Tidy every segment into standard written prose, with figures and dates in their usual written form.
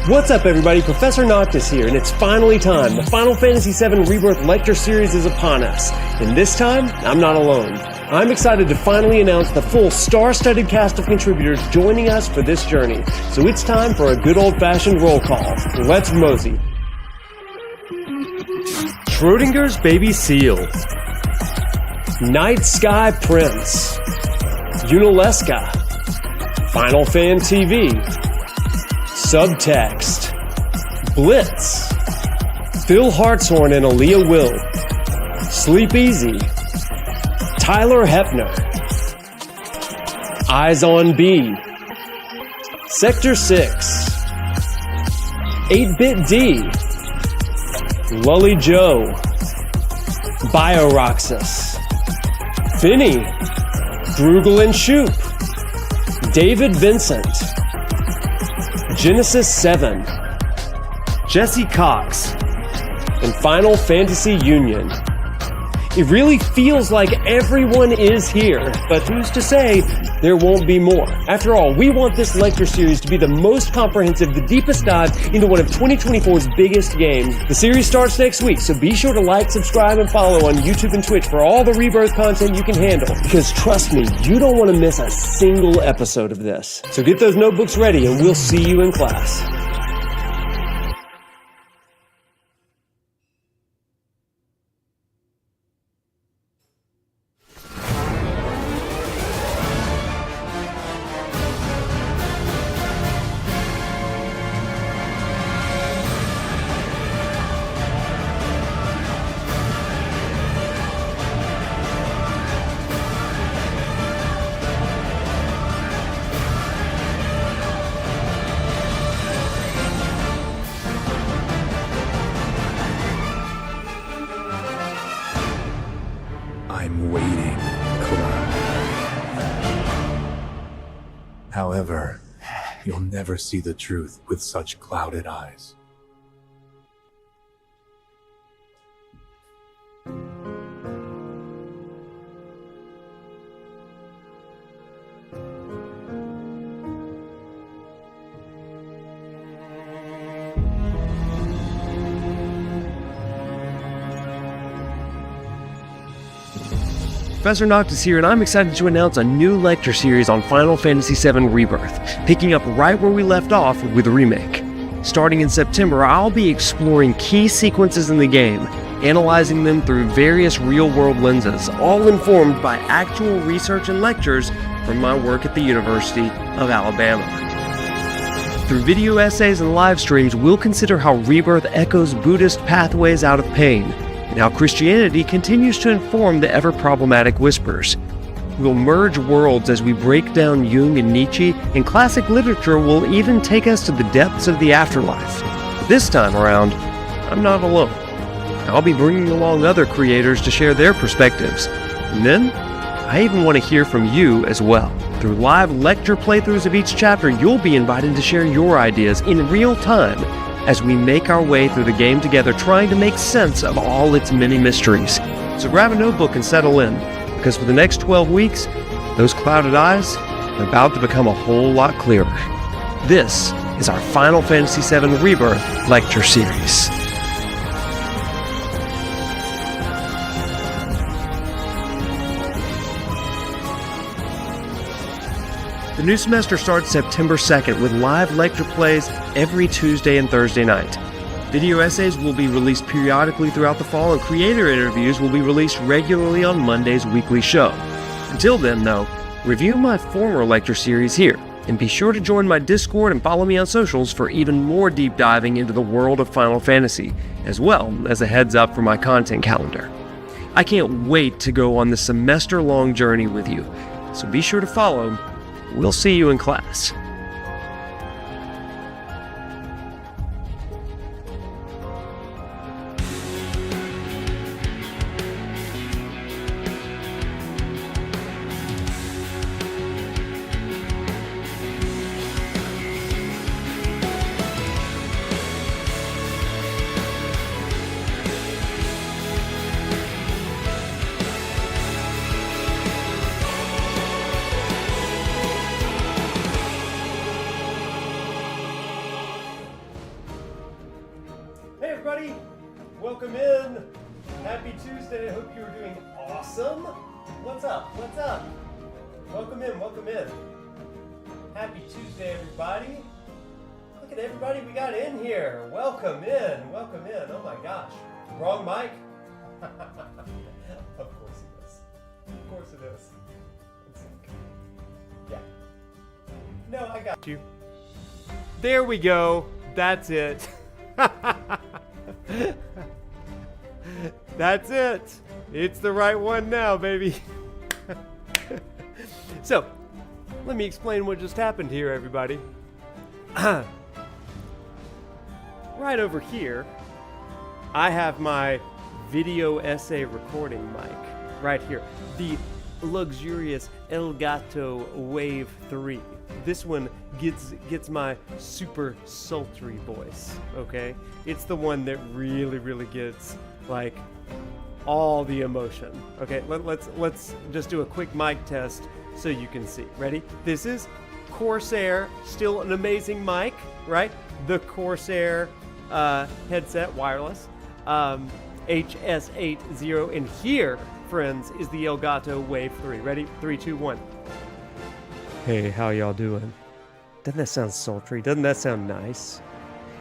What's up everybody, ProfNoctis here, and it's finally time. The Final Fantasy VII Rebirth lecture series is upon us, and this time, I'm not alone. I'm excited to finally announce the full star-studded cast of contributors joining us for this journey, so it's time for a good old-fashioned roll call. Let's mosey. Schrodinger's Baby Seal, Night Sky Prince, Unaleska, Final Fan TV, Subtext, Blitz, Phil Hartshorn and Aaliyah Will, Sleep Easy, Tyler Hepner, Eyes on B, Sector 6, 8-Bit D, Lully Joe, Bioroxus, Finny, Grugel and Shoop, David Vincent, Genesis 7, Jesse Cox, and Final Fantasy Union. It really feels like everyone is here, but who's to say there won't be more? After all, we want this lecture series to be the most comprehensive, the deepest dive into one of 2024's biggest games. The series starts next week, so be sure to like, subscribe, and follow on YouTube and Twitch for all the Rebirth content you can handle. Because trust me, you don't want to miss a single episode of this. So get those notebooks ready and we'll see you in class. I'm waiting, Cloud. However, you'll never see the truth with such clouded eyes. ProfNoctis here, and I'm excited to announce a new lecture series on Final Fantasy VII Rebirth, picking up right where we left off with the remake. Starting in September, I'll be exploring key sequences in the game, analyzing them through various real-world lenses, all informed by actual research and lectures from my work at the University of Alabama. Through video essays and live streams, we'll consider how Rebirth echoes Buddhist pathways out of pain, and how Christianity continues to inform the ever-problematic Whispers. We'll merge worlds as we break down Jung and Nietzsche, and classic literature will even take us to the depths of the afterlife. But this time around, I'm not alone. I'll be bringing along other creators to share their perspectives. And then, I even want to hear from you as well. Through live lecture playthroughs of each chapter, you'll be invited to share your ideas in real time as we make our way through the game together, trying to make sense of all its many mysteries. So grab a notebook and settle in, because for the next 12 weeks, those clouded eyes are about to become a whole lot clearer. This is our Final Fantasy VII Rebirth lecture series. The new semester starts September 2nd with live lecture plays every Tuesday and Thursday night. Video essays will be released periodically throughout the fall, and creator interviews will be released regularly on Monday's weekly show. Until then, though, review my former lecture series here, and be sure to join my Discord and follow me on socials for even more deep diving into the world of Final Fantasy, as well as a heads up for my content calendar. I can't wait to go on this semester-long journey with you, so be sure to follow. We'll see you in class. everybody. Welcome in. Happy Tuesday. I hope you are doing awesome. What's up? What's up? Welcome in. Welcome in. Happy Tuesday, everybody. Look at everybody we got in here. Welcome in. Welcome in. Oh my gosh. Wrong mic? Of course it is. Of course it is. Yeah. No, I got you. There we go. That's it. That's it. It's the right one now, baby. So, let me explain what just happened here, everybody. Right over here, I have my video essay recording mic. Right here. The luxurious Elgato Wave 3. This one gets my super sultry voice, okay? It's the one that really gets, like, all the emotion. Okay, let's just do a quick mic test so you can see. Ready? This is Corsair, still an amazing mic, right? The Corsair headset, wireless, HS80, and here, friends, is the Elgato Wave 3. Ready? 3, 2, 1. Hey, how y'all doing? Doesn't that sound sultry? Doesn't that sound nice?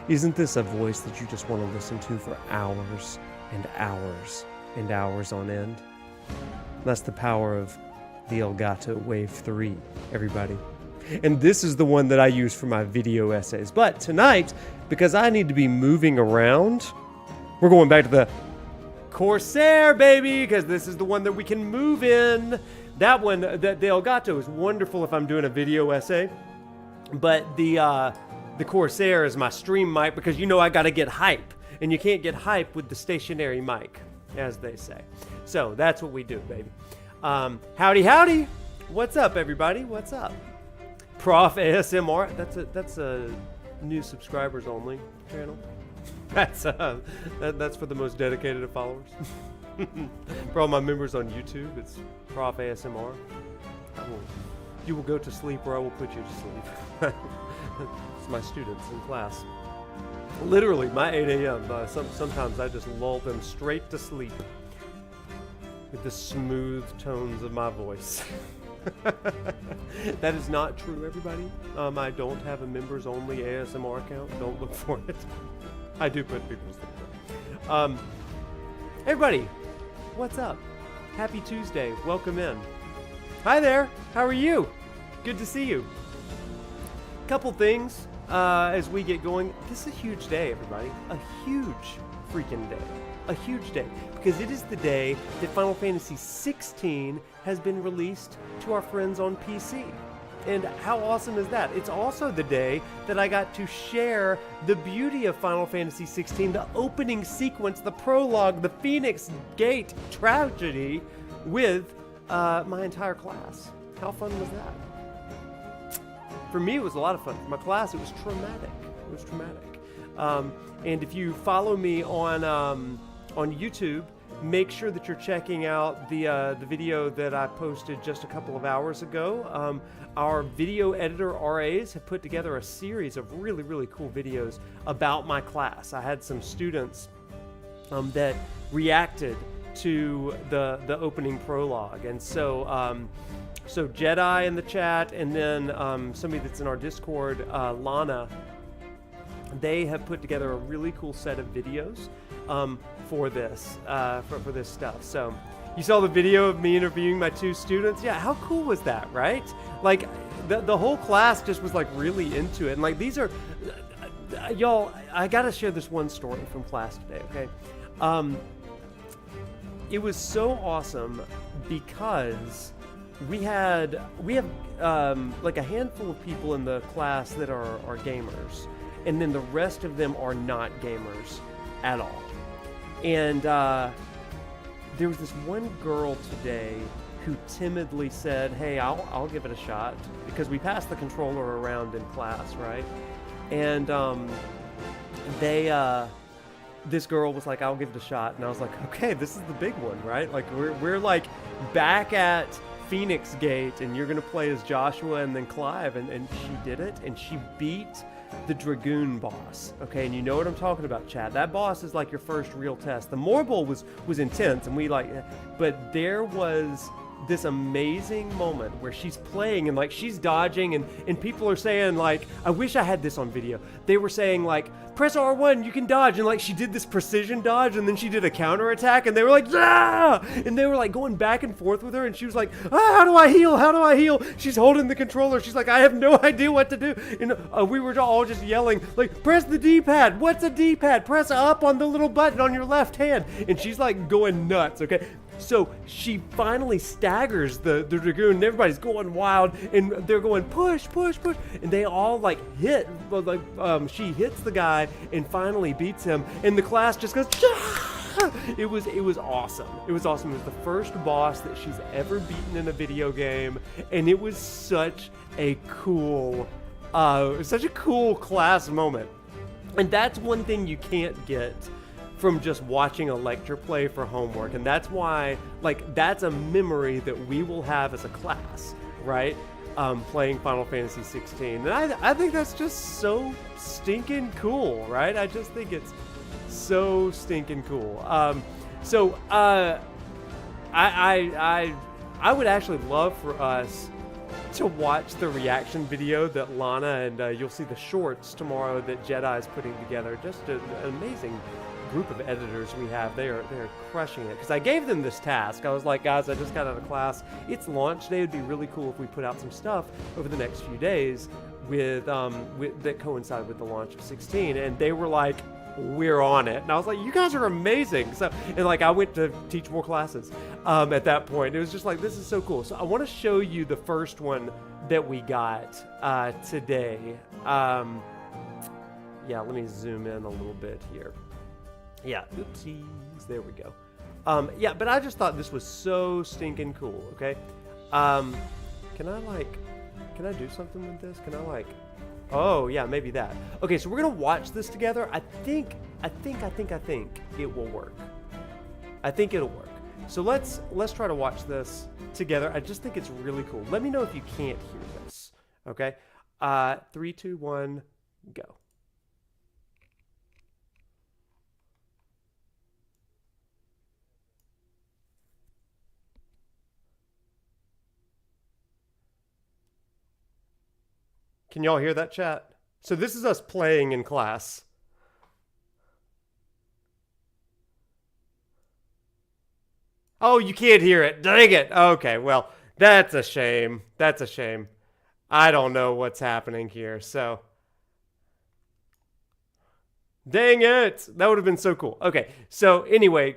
Isn't this a voice that you just want to listen to for hours and hours and hours on end? That's the power of the Elgato Wave 3, everybody. And this is the one that I use for my video essays. But tonight, because I need to be moving around, we're going back to the Corsair, baby, because this is the one that we can move in. That one, the Elgato is wonderful if I'm doing a video essay, but the Corsair is my stream mic because you know I got to get hype, and you can't get hype with the stationary mic, as they say. So that's what we do, baby. Howdy. What's up, everybody? What's up? Prof ASMR. That's a new subscribers only channel. That's for the most dedicated of followers. For all my members on YouTube, it's Prof ASMR. You will go to sleep or I will put you to sleep. It's my students in class. Literally, my 8 a.m. Sometimes I just lull them straight to sleep with the smooth tones of my voice. That is not true, everybody. I don't have a members only ASMR account. Don't look for it. I do put people to sleep. Everybody, what's up? Happy Tuesday. Welcome in. Hi there. How are you? Good to see you. Couple things as we get going. This is a huge day, everybody. A huge freaking day. A huge day. Because it is the day that Final Fantasy XVI has been released to our friends on PC. And how awesome is that? It's also the day that I got to share the beauty of Final Fantasy XVI, the opening sequence, the prologue, the Phoenix Gate tragedy with my entire class. How fun was that? For me, it was a lot of fun. For my class, it was traumatic. It was traumatic. And if you follow me on YouTube, make sure that you're checking out the video that I posted just a couple of hours ago. Our video editor RAs have put together a series of really cool videos about my class. I had some students that reacted to the opening prologue, and so Jedi in the chat, and then somebody that's in our Discord, Lana, they have put together a really cool set of videos for this for this stuff. So you saw the video of me interviewing my 2 students. Yeah, how cool was that, right? Like the whole class just was like really into it. And like these are y'all, I gotta share this one story from class today, okay? It was so awesome because we have like a handful of people in the class that are gamers, and then the rest of them are not gamers at all. And there was this one girl today who timidly said, hey, I'll give it a shot, because we passed the controller around in class, right? And this girl was like, I'll give it a shot. And I was like, okay, this is the big one, right? Like we're like back at Phoenix Gate, and you're gonna play as Joshua and then Clive, and she did it, and she beat the Dragoon boss. Okay, and you know what I'm talking about, chat. That boss is like your first real test. The Morble was intense, and we like, but there was this amazing moment where she's playing and like she's dodging, and people are saying like, I wish I had this on video. They were saying like, press R1, you can dodge, and like she did this precision dodge, and then she did a counter attack, and they were like, ah! And they were like going back and forth with her, and she was like, how do I heal? How do I heal? She's holding the controller. She's like, I have no idea what to do. And we were all just yelling like, press the D-pad. What's a D-pad? Press up on the little button on your left hand. And she's like going nuts. Okay. So she finally staggers the Dragoon, and everybody's going wild, and they're going push, push, push, and they all like hit, like she hits the guy and finally beats him, and the class just goes, ah! It was awesome. It was awesome. It was the first boss that she's ever beaten in a video game, and it was such a cool class moment. And that's one thing you can't get from just watching a lecture play for homework, and that's why, like, that's a memory that we will have as a class, right? Playing Final Fantasy 16, and I think that's just so stinking cool, right? I just think it's so stinking cool. I would actually love for us to watch the reaction video that Lana and you'll see the shorts tomorrow that Jedi is putting together. Just an amazing group of editors we have. They're crushing it, because I gave them this task. I was like, guys, I just got out of class, it's launch day, it'd be really cool if we put out some stuff over the next few days with that coincide with the launch of 16, and they were like, we're on it. And I was like, you guys are amazing. So, and like, I went to teach more classes at that point. It was just like, this is so cool. So I want to show you the first one that we got today. Yeah, let me zoom in a little bit here. Yeah, oopsies, there we go. Yeah, but I just thought this was so stinking cool, okay? Can I do something with this? Can I like, oh yeah, maybe that. Okay, so we're gonna watch this together. I think it will work. I think it'll work. So let's try to watch this together. I just think it's really cool. Let me know if you can't hear this, okay? 3, 2, 1, go. Can y'all hear that, chat? So this is us playing in class. Oh, you can't hear it. Dang it. Okay, well, that's a shame. That's a shame. I don't know what's happening here, so. Dang it. That would have been so cool. Okay, so anyway,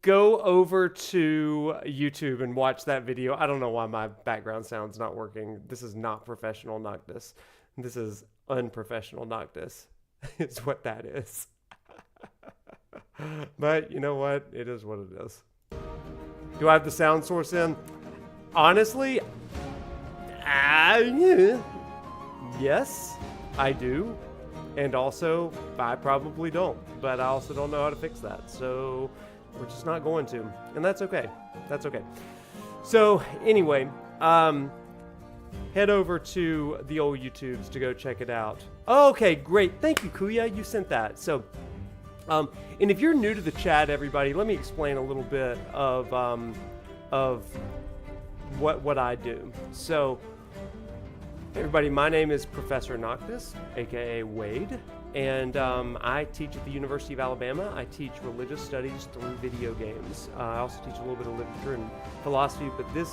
go over to YouTube and watch that video. I don't know why my background sound's not working. This is not professional Noctis. This is unprofessional Noctis. It's what that is. But you know what? It is what it is. Do I have the sound source in? Honestly, yes, I do. And also, I probably don't. But I also don't know how to fix that. So we're just not going to, and that's okay. That's okay. So anyway, head over to the old YouTubes to go check it out. Okay, great. Thank you, Kuya. You sent that. So, and if you're new to the chat, everybody, let me explain a little bit of what I do. So, everybody, my name is Professor Noctis, aka Wade. And I teach at the University of Alabama. I teach religious studies through video games. I also teach a little bit of literature and philosophy, but this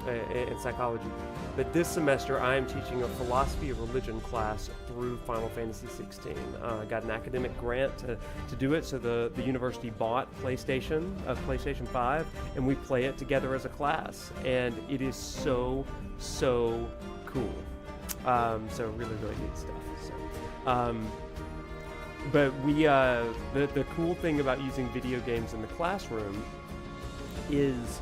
and psychology. But this semester, I am teaching a philosophy of religion class through Final Fantasy 16. I got an academic grant to do it, so the university bought PlayStation 5, and we play it together as a class, and it is so cool. So really neat stuff. So. But we, the cool thing about using video games in the classroom is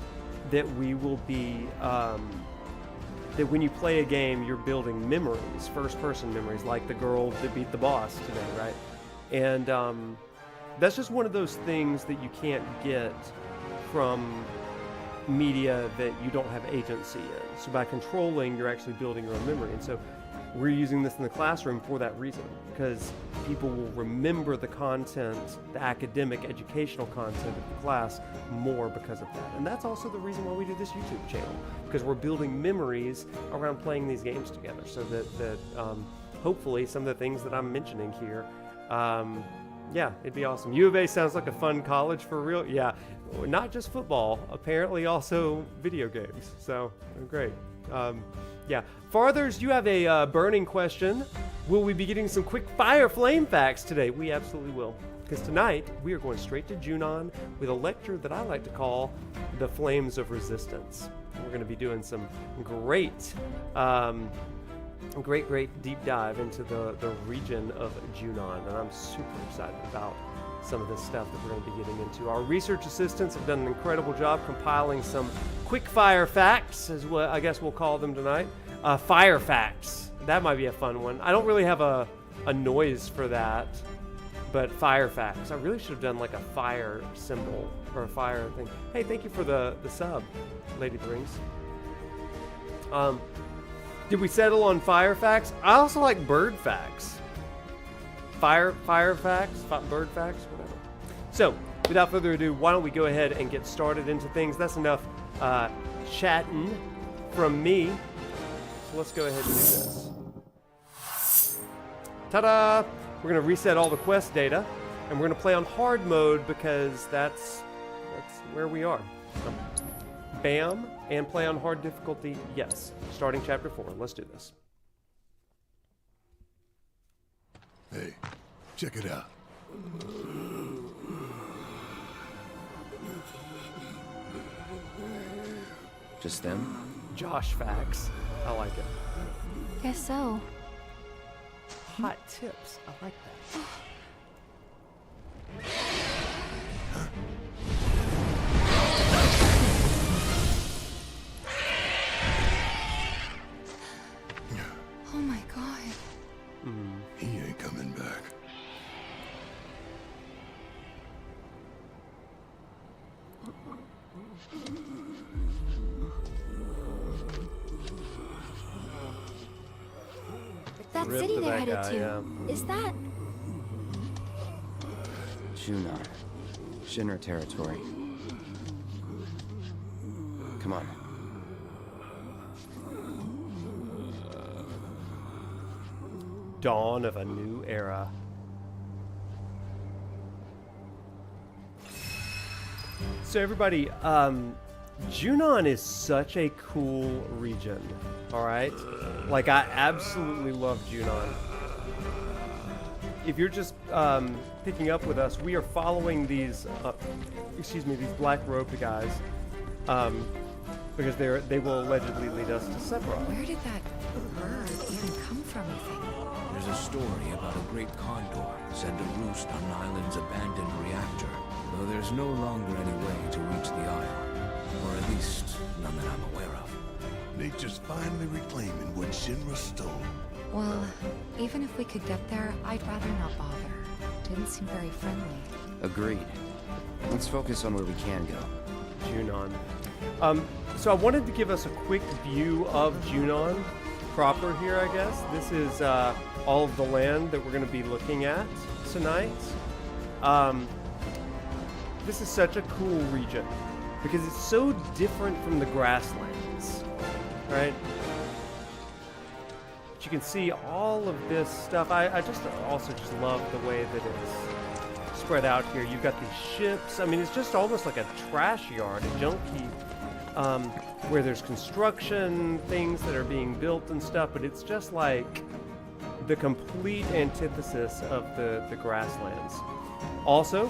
that we will be, that when you play a game, you're building memories, first-person memories, like the girl that beat the boss today, right? And that's just one of those things that you can't get from media that you don't have agency in. So by controlling, you're actually building your own memory. And so we're using this in the classroom for that reason, because people will remember the content, the academic, educational content of the class more because of that. And that's also the reason why we do this YouTube channel, because we're building memories around playing these games together, so that hopefully some of the things that I'm mentioning here, yeah, it'd be awesome. U of A sounds like a fun college for real. Yeah, not just football, apparently also video games. So, great. Yeah, Farthers, you have a burning question. Will we be getting some quick fire flame facts today? We absolutely will. Because tonight, we are going straight to Junon with a lecture that I like to call The Flames of Resistance. We're going to be doing some great deep dive into the region of Junon, and I'm super excited about some of this stuff that we're going to be getting into. Our research assistants have done an incredible job compiling some quick fire facts, as what I guess we'll call them tonight. Fire facts. That might be a fun one. I don't really have a noise for that, but fire facts. I really should have done like a fire symbol or a fire thing. Hey, thank you for the sub, Lady Brings. Did we settle on fire facts? I also like bird facts. Fire facts, bird facts, whatever. So, without further ado, why don't we go ahead and get started into things. That's enough chatting from me. So let's go ahead and do this. Ta-da! We're going to reset all the quest data, and we're going to play on hard mode because that's where we are. Bam, and play on hard difficulty, yes. Starting chapter 4, let's do this. Hey, check it out. Just them? Josh facts. I like it. Guess so. Hot tips. I like that. Oh my god. He ain't coming back. That Rip city to they're that headed guy, to. yeah. Is that? Junon. Shinra territory. Come on. Dawn of a new era. So everybody, Junon is such a cool region, all right? Like, I absolutely love Junon. If you're just picking up with us, we are following these, these black-robed guys, because they will allegedly lead us to Sephiroth. Where did that bird even come from, you think? There's a story about a great condor set to roost on an island's abandoned reactor, though there's no longer any way to reach the isle. Or at least, none that I'm aware of. Nature's finally reclaiming what Shinra stole. Well, even if we could get there, I'd rather not bother. Didn't seem very friendly. Agreed. Let's focus on where we can go. Junon. So I wanted to give us a quick view of Junon proper here, I guess. This is all of the land that we're going to be looking at tonight. This is such a cool region because it's so different from the Grasslands, right? But you can see all of this stuff. I just also just love the way that it's spread out here. You've got these ships. I mean, it's just almost like a trash yard, a junk heap, where there's construction, things that are being built and stuff, but it's just like the complete antithesis of the Grasslands. Also,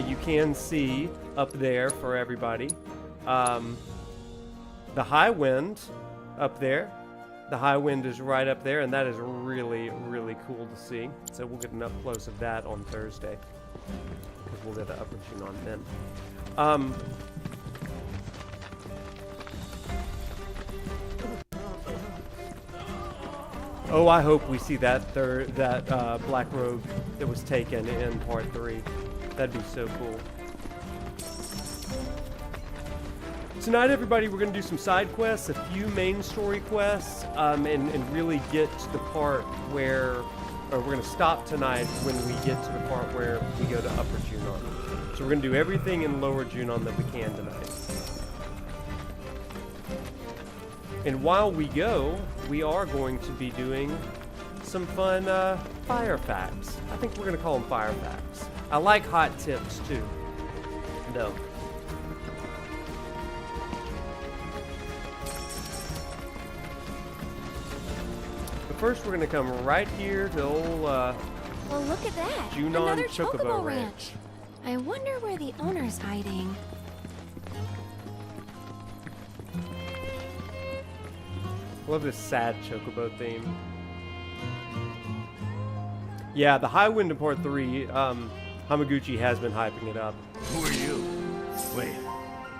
you can see up there for everybody, the high wind up there. The high wind is right up there, and that is really, really cool to see. So we'll get an up close of that on Thursday, because we'll get the upper Junon then. Oh, I hope we see that black robe that was taken in part 3. That'd be so cool. tonight, everybody, we're going to do some side quests, a few main story quests, and really get to the part where, or we're going to stop tonight when we get to the part where we go to Upper Junon. So we're going to do everything in Lower Junon that we can tonight. And while we go, we are going to be doing some fun fire facts. I think we're going to call them fire facts. I like hot tips, too. No. First, we're gonna come right here to old Well, look at that. Junon Another Chocobo Ranch. Ranch. I wonder where the owner's hiding. Love this sad Chocobo theme. Yeah, the High Wind of Part 3, Hamaguchi has been hyping it up. Who are you? Wait,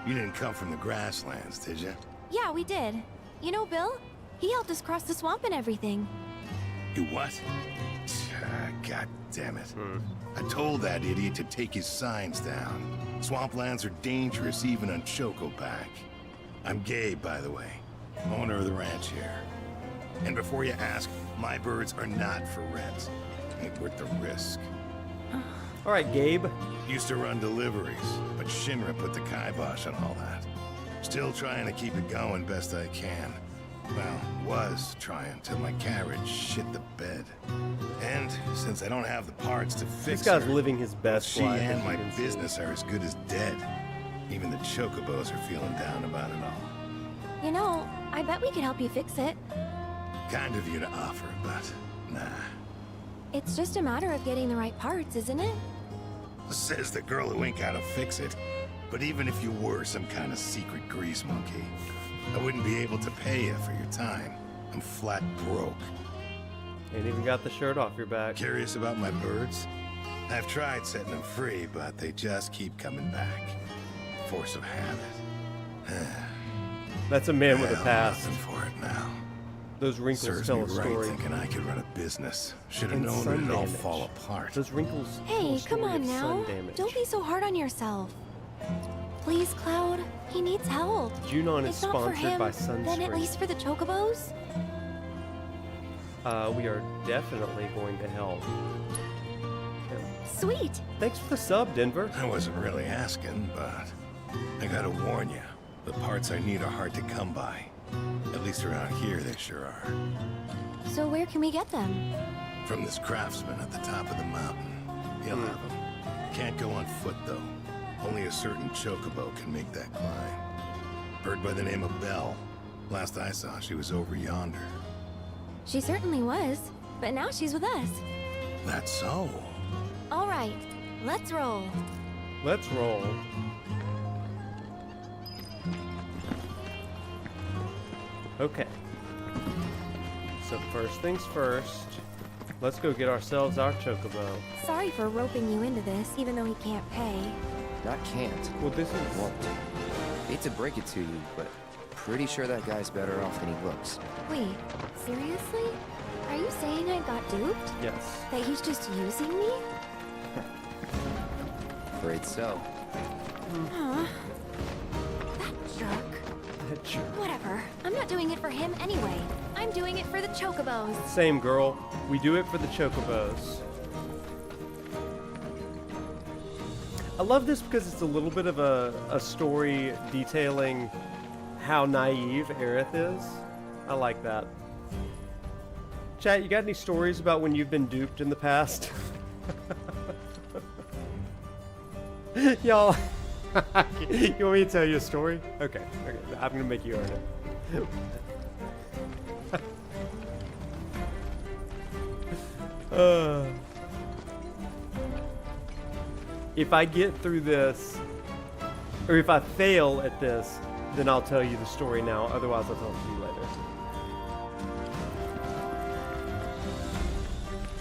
you didn't come from the Grasslands, did you? Yeah, we did. You know Bill? He helped us cross the swamp and everything. You what? God damn it. I told that idiot to take his signs down. Swamplands are dangerous even on Chocoback. I'm Gabe, by the way, owner of the ranch here. And before you ask, my birds are not for rent. Ain't worth the risk. All right, Gabe. Used to run deliveries, but Shinra put the kibosh on all that. Still trying to keep it going best I can. Well, was trying till my carriage shit the bed. And since I don't have the parts to fix This guy's her, living his best she life. and my business are as good as dead. Even the Chocobos are feeling down about it all. You know, I bet we could help you fix it. Kind of you to offer, but nah. It's just a matter of getting the right parts, isn't it? Says the girl who ain't gotta fix it. But even if you were some kind of secret grease monkey, I wouldn't be able to pay you for your time. I'm flat broke. Ain't even got the shirt off your back. Curious about my birds? I've tried setting them free, but they just keep coming back. Force of habit. That's a man with a Well, past. nothing for it now. Those wrinkles Serves tell me a right story. thinking I could run a business. Should have And known sun it'd all damage. fall apart. Those wrinkles tell Hey, a story come on of now. sun damage. Don't be so hard on yourself. Please, Cloud. He needs help. Junon is If not for sponsored him, by then at Sunscreen. least for the Chocobos? We are definitely going to help. Sweet. Thanks for the sub, Denver. I wasn't really asking, but I gotta warn you. The parts I need are hard to come by. At least around here, they sure are. So where can we get them? From this craftsman at the top of the mountain. He'll have them. Can't go on foot, though. Only a certain Chocobo can make that climb. Bird by the name of Belle. Last I saw, she was over yonder. She certainly was, but now she's with us. That's so. All right, let's roll. Let's roll. Okay. So first things first, let's go get ourselves our Chocobo. Sorry for roping you into this, even though he can't pay. Not can't. Well, this is... Won't. Hate to break it to you, but pretty sure that guy's better off than he looks. Wait, seriously? Are you saying I got duped? Yes. That he's just using me? Afraid so. Huh. That jerk. That jerk. Whatever. I'm not doing it for him anyway. I'm doing it for the Chocobos. Same, girl. We do it for the Chocobos. I love this because it's a little bit of a story detailing how naive Aerith is. I like that. Chat, you got any stories about when you've been duped in the past? Y'all, you want me to tell you a story? Okay, I'm gonna make you earn it. If I get through this, or if I fail at this, then I'll tell you the story now. Otherwise, I'll tell it to you later.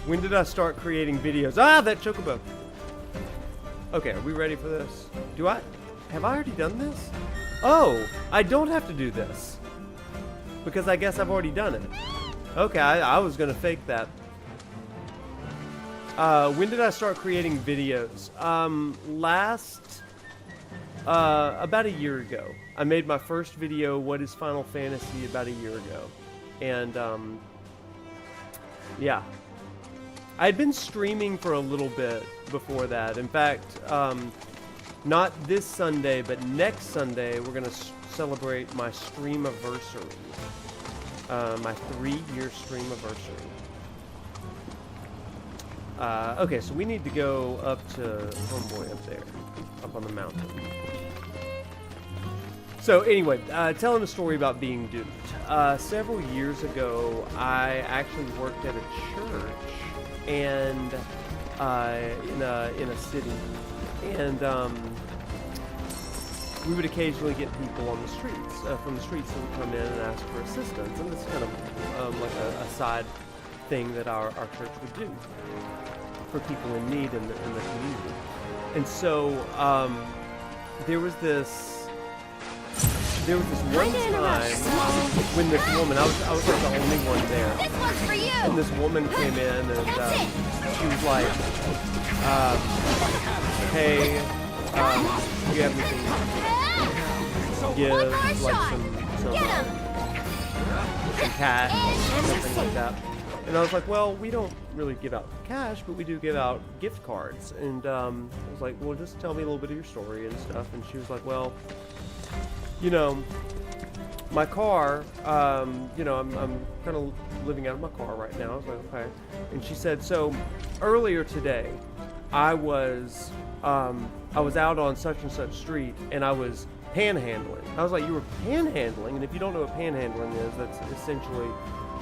When did I start creating videos? Ah, that Chocobo. Okay, are we ready for this? Have I already done this? Oh, I don't have to do this. Because I guess I've already done it. Okay, I was gonna fake that. When did I start creating videos? About a year ago. I made my first video, What is Final Fantasy, about a year ago. And, yeah. I had been streaming for a little bit before that. In fact, not this Sunday, but next Sunday, we're going to celebrate my stream-iversary. My 3-year stream-iversary. Okay, so we need to go up to Homeboy up there, up on the mountain. So anyway, telling a story about being duped. Several years ago, I actually worked at a church and in a city, and we would occasionally get people on the streets, from the streets, who would come in and ask for assistance, and this is kind of like a side thing that our church would do for people in need in the community. And so there was this one time when this woman, I was like the only one there. This one's for you. And this woman came in and she was like, hey, do you have anything to give, like some cash, something like that? And I was like, well, we don't really give out cash, but we do give out gift cards. And I was like, well, just tell me a little bit of your story and stuff. And she was like, well, you know, my car, you know, I'm kind of living out of my car right now. I was like, okay. And she said, so earlier today, I was out on such and such street, and I was panhandling. I was like, you were panhandling? And if you don't know what panhandling is, that's essentially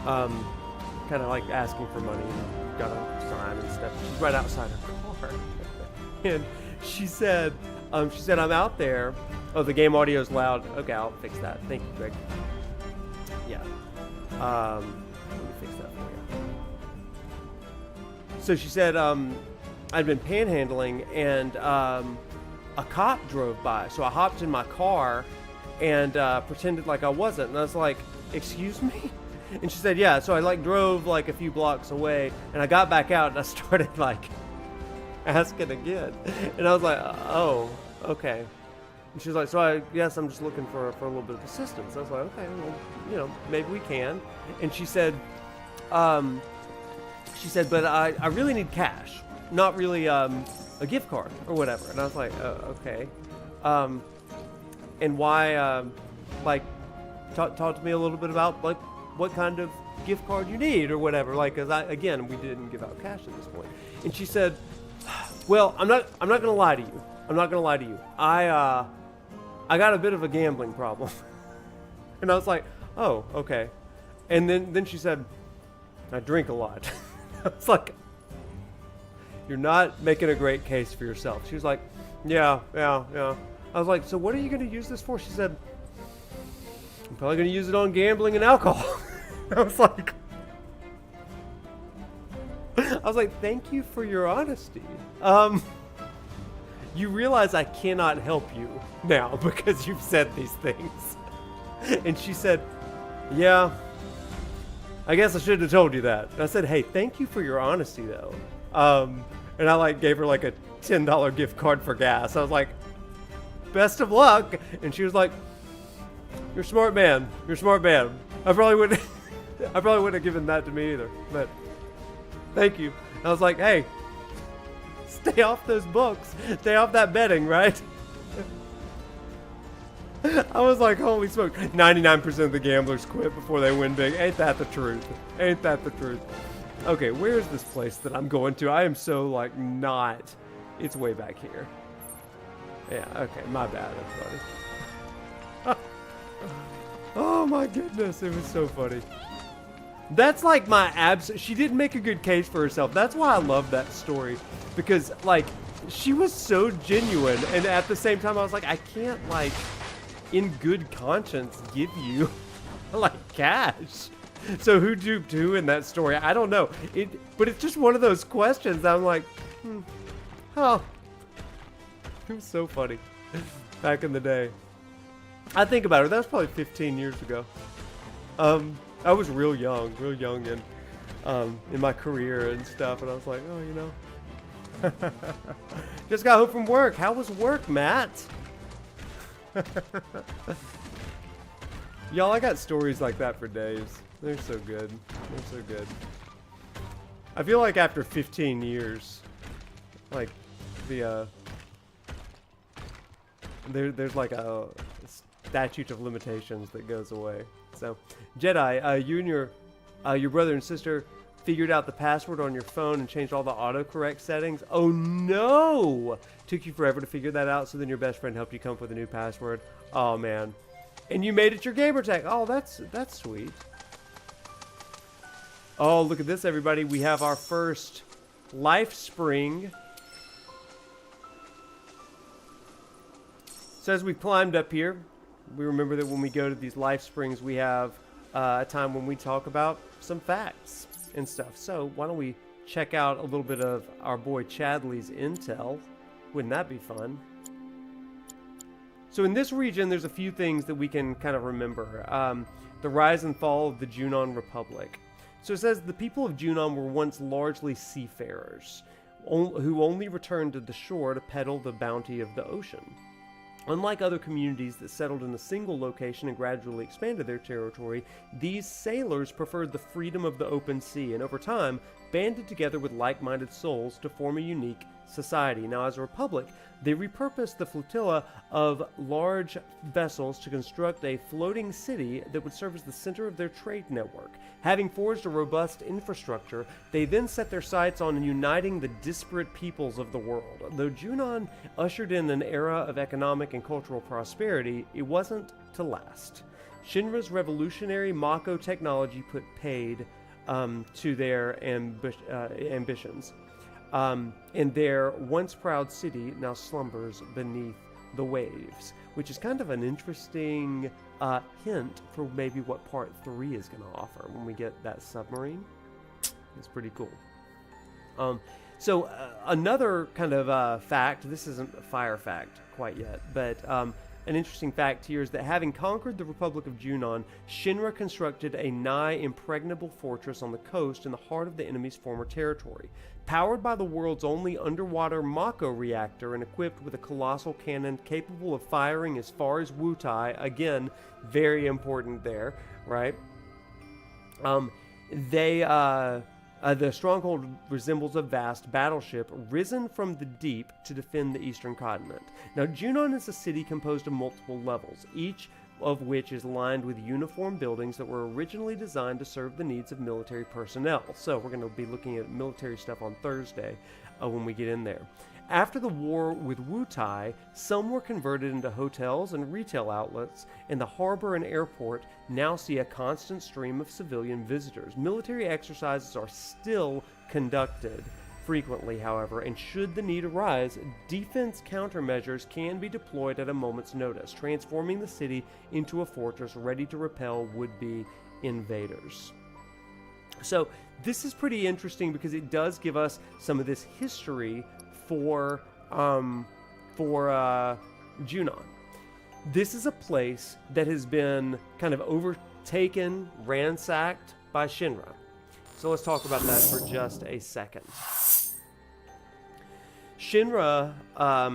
kind of like asking for money. And got a sign and stuff. She's right outside her car. And she said, I'm out there. Oh, the game audio's loud. Okay, I'll fix that. Thank you, Greg. Yeah. Let me fix that for you. So she said, I'd been panhandling, and a cop drove by. So I hopped in my car and pretended like I wasn't. And I was like, excuse me? And she said, yeah. So I like drove like a few blocks away, and I got back out and I started like asking again. And I was like, oh, okay. And she was like, so I'm just looking for a little bit of assistance. I was like, okay, well, you know, maybe we can. And she said, but I really need cash, not really a gift card or whatever. And I was like, okay. And why, like, talk to me a little bit about like what kind of gift card you need or whatever. Like, cause again, we didn't give out cash at this point. And she said, well, I'm not gonna lie to you. I'm not gonna lie to you. I got a bit of a gambling problem. And I was like, oh, okay. And then she said, I drink a lot. I was like, you're not making a great case for yourself. She was like, yeah. I was like, so what are you going to use this for? She said, I'm probably going to use it on gambling and alcohol. I was like, thank you for your honesty. You realize I cannot help you now because you've said these things. And she said, yeah, I guess I should have told you that. And I said, hey, thank you for your honesty though. And I like gave her like a $10 gift card for gas. I was like, best of luck. And she was like, you're a smart man. You're a smart man. I probably wouldn't have given that to me either, but thank you. And I was like, hey, stay off those books. Stay off that betting, right? I was like, holy smoke. 99% of the gamblers quit before they win big. Ain't that the truth? Ain't that the truth? Okay, where's this place that I'm going to? I am so, like, not. It's way back here. Yeah, okay, my bad, everybody. Oh my goodness, it was so funny. That's like my she didn't make a good case for herself. That's why I love that story. Because, like, she was so genuine. And at the same time, I was like, I can't, like, in good conscience give you, like, cash. So who duped who in that story? I don't know. But it's just one of those questions that I'm like, oh. It was so funny. Back in the day. I think about it. That was probably 15 years ago. I was real young in my career and stuff, and I was like, oh, you know. Just got home from work. How was work, Matt? Y'all, I got stories like that for days. They're so good. They're so good. I feel like after 15 years, like the there's like a statute of limitations that goes away. So, Jedi, you and your brother and sister figured out the password on your phone and changed all the autocorrect settings. Oh no! Took you forever to figure that out, so then your best friend helped you come up with a new password. Oh man. And you made it your gamer tag. Oh, that's sweet. Oh, look at this, everybody. We have our first life spring. So as we climbed up here, we remember that when we go to these life springs, we have a time when we talk about some facts and stuff. So why don't we check out a little bit of our boy Chadley's intel? Wouldn't that be fun? So in this region, there's a few things that we can kind of remember. The rise and fall of the Junon Republic. So it says the people of Junon were once largely seafarers, who only returned to the shore to peddle the bounty of the ocean. Unlike other communities that settled in a single location and gradually expanded their territory, these sailors preferred the freedom of the open sea, and over time banded together with like-minded souls to form a unique society. Now, as a republic, they repurposed the flotilla of large vessels to construct a floating city that would serve as the center of their trade network. Having forged a robust infrastructure, they then set their sights on uniting the disparate peoples of the world. Though Junon ushered in an era of economic and cultural prosperity, it wasn't to last. Shinra's revolutionary Mako technology put paid to their ambitions. And their once proud city now slumbers beneath the waves, which is kind of an interesting hint for maybe what Part 3 is going to offer when we get that submarine. It's pretty cool. So another kind of fact, this isn't a fire fact quite yet, but an interesting fact here is that having conquered the Republic of Junon, Shinra constructed a nigh impregnable fortress on the coast in the heart of the enemy's former territory. Powered by the world's only underwater Mako reactor and equipped with a colossal cannon capable of firing as far as Wutai, again, very important there, right? The stronghold resembles a vast battleship risen from the deep to defend the eastern continent. Now, Junon is a city composed of multiple levels, each of which is lined with uniform buildings that were originally designed to serve the needs of military personnel. So we're going to be looking at military stuff on Thursday when we get in there. After the war with Wutai, some were converted into hotels and retail outlets, and the harbor and airport now see a constant stream of civilian visitors. Military exercises are still conducted frequently, however, and should the need arise, defense countermeasures can be deployed at a moment's notice, transforming the city into a fortress ready to repel would-be invaders. So this is pretty interesting because it does give us some of this history for Junon. This is a place that has been kind of overtaken, ransacked by Shinra. So let's talk about that for just a second. Shinra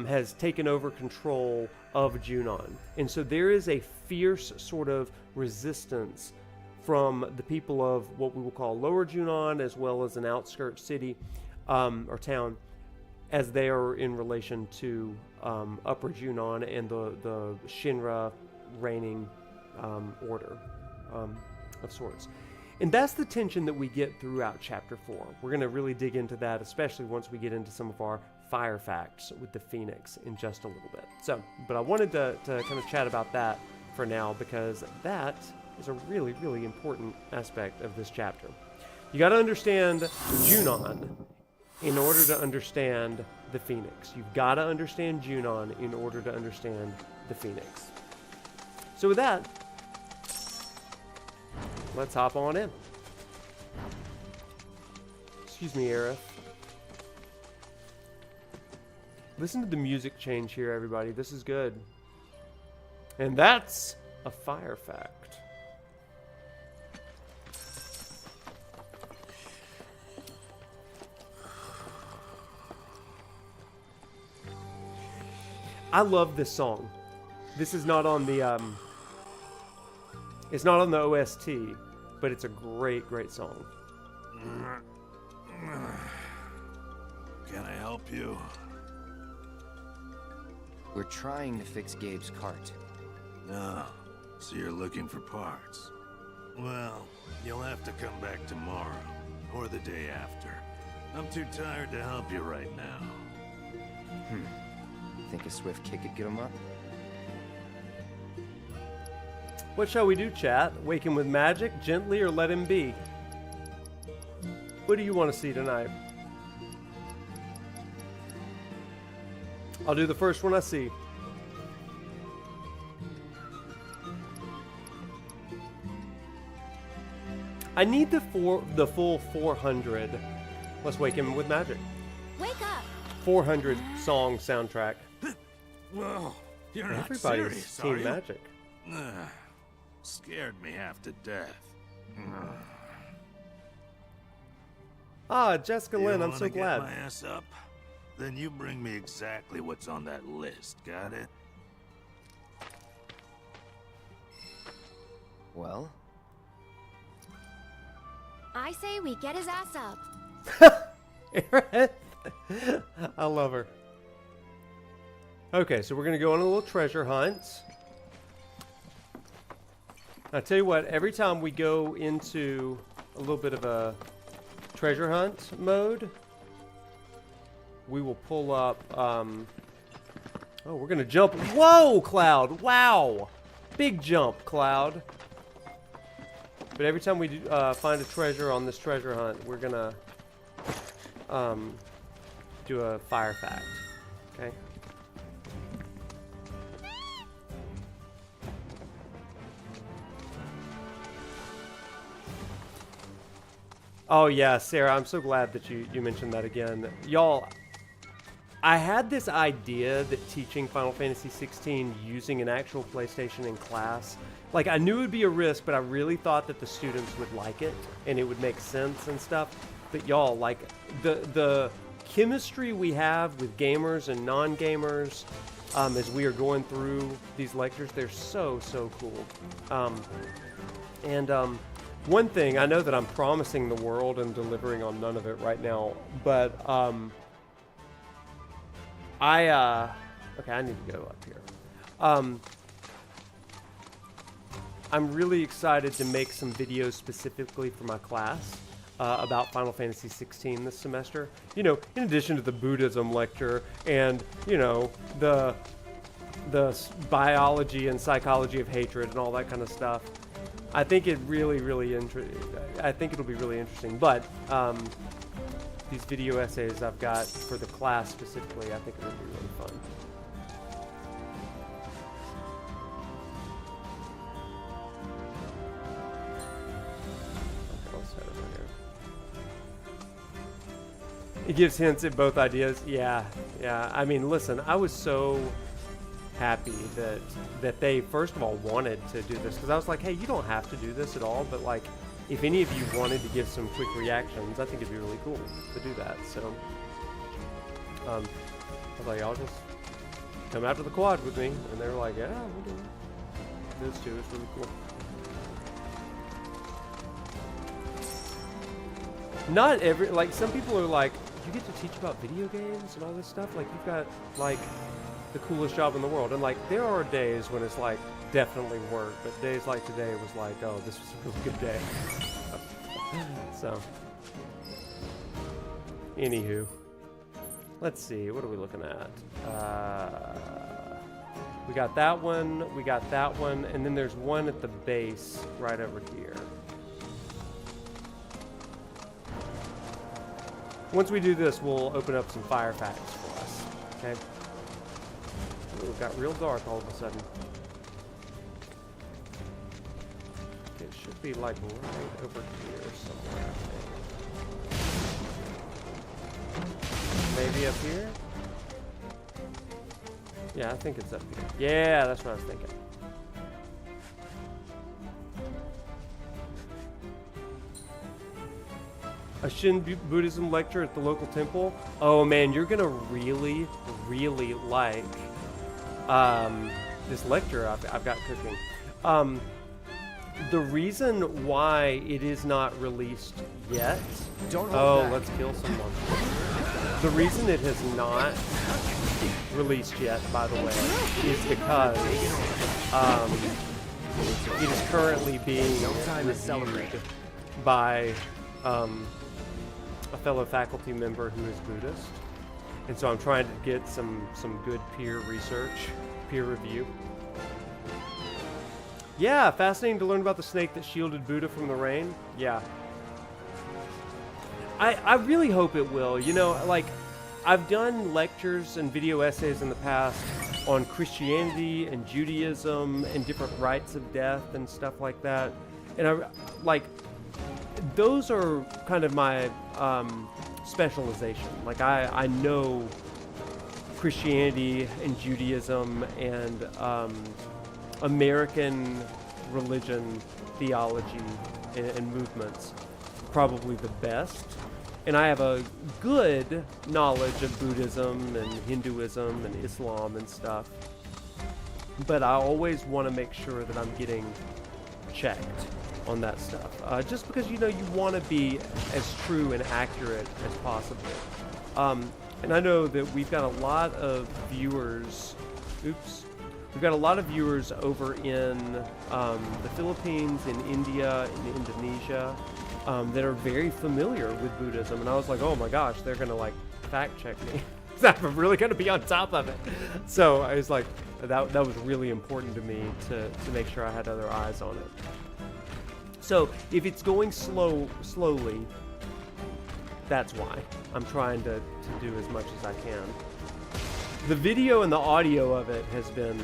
has taken over control of Junon, and so there is a fierce sort of resistance from the people of what we will call Lower Junon, as well as an outskirt city or town, as they are in relation to Upper Junon and the Shinra reigning order of sorts. And that's the tension that we get throughout Chapter 4. We're going to really dig into that, especially once we get into some of our fire facts with the Phoenix in just a little bit. So, but I wanted to kind of chat about that for now, because that is a really, really important aspect of this chapter. You got to understand Junon in order to understand the Phoenix. You've got to understand Junon in order to understand the Phoenix. So with that, let's hop on in. Excuse me, Aerith. Listen to the music change here, everybody. This is good. And that's a fire fact. I love this song. This is not on the it's not on the OST, but it's a great, great song. Can I help you? We're trying to fix Gabe's cart. No. So you're looking for parts. Well, you'll have to come back tomorrow, or the day after. I'm too tired to help you right now. Think a swift kick could get him up? What shall we do, chat? Wake him with magic, gently, or let him be? What do you want to see tonight? I'll do the first one I see. I need the full 400. Let's wake him with magic. Wake up! 400 song soundtrack. Well, you're not Everybody's serious, are Team you? Magic. Scared me half to death. Ah, Jessica You Lynn, I'm wanna so get glad. my ass up? Then you bring me exactly what's on that list. Got it? Well, I say we get his ass up. I love her. Okay, so we're gonna go on a little treasure hunt. I tell you what, every time we go into a little bit of a treasure hunt mode, we will pull up, oh, we're gonna jump. Whoa, Cloud, wow. Big jump, Cloud. But every time we do, find a treasure on this treasure hunt, we're gonna do a fire fact, okay? Oh yeah, Sarah, I'm so glad that you mentioned that again. Y'all, I had this idea that teaching Final Fantasy 16 using an actual PlayStation in class, like I knew it would be a risk, but I really thought that the students would like it and it would make sense and stuff. But y'all, like the chemistry we have with gamers and non-gamers as we are going through these lectures, they're so cool. One thing, I know that I'm promising the world and delivering on none of it right now, but okay, I need to go up here. I'm really excited to make some videos specifically for my class about Final Fantasy 16 this semester. You know, in addition to the Buddhism lecture and, you know, the biology and psychology of hatred and all that kind of stuff. I think it I think it'll be really interesting. But these video essays I've got for the class specifically, I think it'll be really fun. Okay, let's head over here. It gives hints at both ideas. Yeah. I mean, listen, I was so happy that they first of all wanted to do this, because I was like, hey, you don't have to do this at all, but like if any of you wanted to give some quick reactions, I think it'd be really cool to do that. So I was like, y'all just come out to the quad with me, and they were like, yeah, we'll do it. This too is really cool. Not every, like some people are like, you get to teach about video games and all this stuff, like you've got like the coolest job in the world. And like there are days when it's like definitely work, but days like today was like, oh, this was a really good day. So anywho, let's see, what are we looking at? We got that one, and then there's one at the base right over here. Once we do this, we'll open up some fire facts for us, okay? Ooh, it got real dark all of a sudden. It should be like right over here somewhere, I think. Maybe up here? Yeah, I think it's up here. Yeah, that's what I was thinking. A Shin Buddhism lecture at the local temple. Oh man, you're gonna really like this lecture I've got cooking. The reason why it is not released yet. Don't hold Oh, back. let's kill someone. The reason it has not released yet, by the way, is because it is currently being reviewed by a fellow faculty member who is Buddhist, and so I'm trying to get some good peer research, peer review. Yeah, fascinating to learn about the snake that shielded Buddha from the rain. Yeah. I really hope it will. You know, like, I've done lectures and video essays in the past on Christianity and Judaism and different rites of death and stuff like that. And those are kind of my specialization. Like, I know Christianity and Judaism and American religion, theology, and movements probably the best. And I have a good knowledge of Buddhism and Hinduism and Islam and stuff. But I always want to make sure that I'm getting checked on that stuff. Just because, you know, you want to be as true and accurate as possible. And I know that we've got a lot of viewers. We've got a lot of viewers over in the Philippines, in India, in Indonesia, that are very familiar with Buddhism. And I was like, oh my gosh, they're going to like fact check me. I'm really going to be on top of it. So I was like, that was really important to me to make sure I had other eyes on it. So if it's going slowly, that's why. I'm trying to do as much as I can. The video and the audio of it has been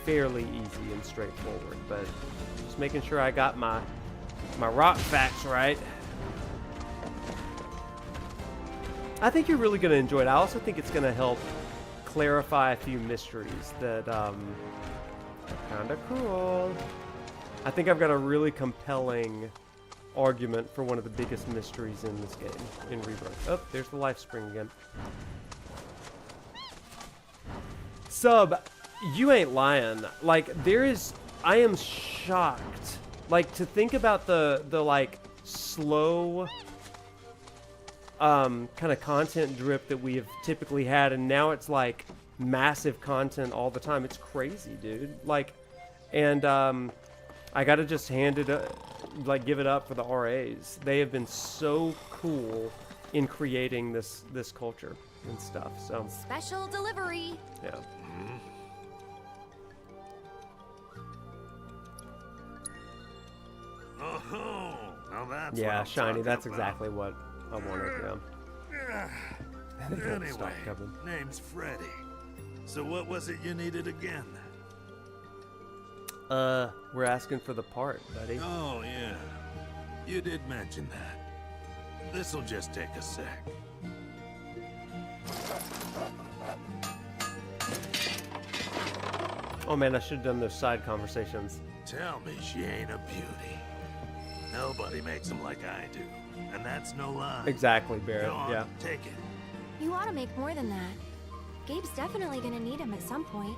fairly easy and straightforward, but just making sure I got my rock facts right. I think you're really going to enjoy it. I also think it's going to help clarify a few mysteries that are kind of cool. I think I've got a really compelling argument for one of the biggest mysteries in this game, in Rebirth. Oh, there's the life spring again. Sub, you ain't lying. Like, I am shocked. Like, to think about the like slow kind of content drip that we have typically had, and now it's like massive content all the time. It's crazy, dude. Like, and I gotta just give it up for the RAs. They have been so cool in creating this culture and stuff. So Special delivery. yeah. Oh, now that's Yeah, what I'm shiny. talking That's about. exactly what I wanted. Yeah. Anyway, Stop coming. name's Freddy. So what was it you needed again? We're asking for the part, buddy. Oh, yeah. You did mention that. This'll just take a sec. Oh man, I should have done those side conversations. Tell me she ain't a beauty. Nobody makes them like I do. And that's no lie. Exactly, Barrett. Go on, Yeah. take it. You ought to make more than that. Gabe's definitely gonna need him at some point.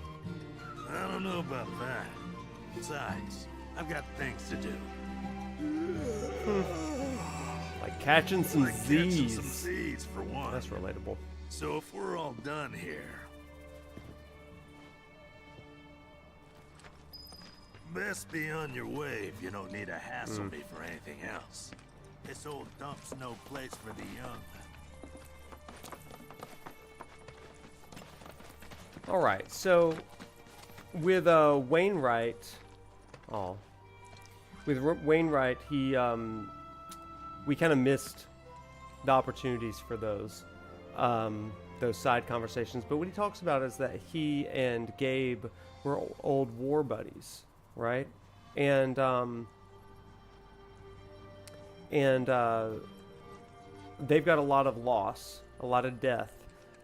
I don't know about that. Besides, I've got things to do. Like catching some Like catching Z's. some Z's for one. That's relatable. So if we're all done here, best be on your way if you don't need to hassle me for anything else. This old dump's no place for the young. All right, so with Wainwright, Wainwright, he we kind of missed the opportunities for those side conversations. But what he talks about is that he and Gabe were old war buddies, right? And they've got a lot of loss, a lot of death.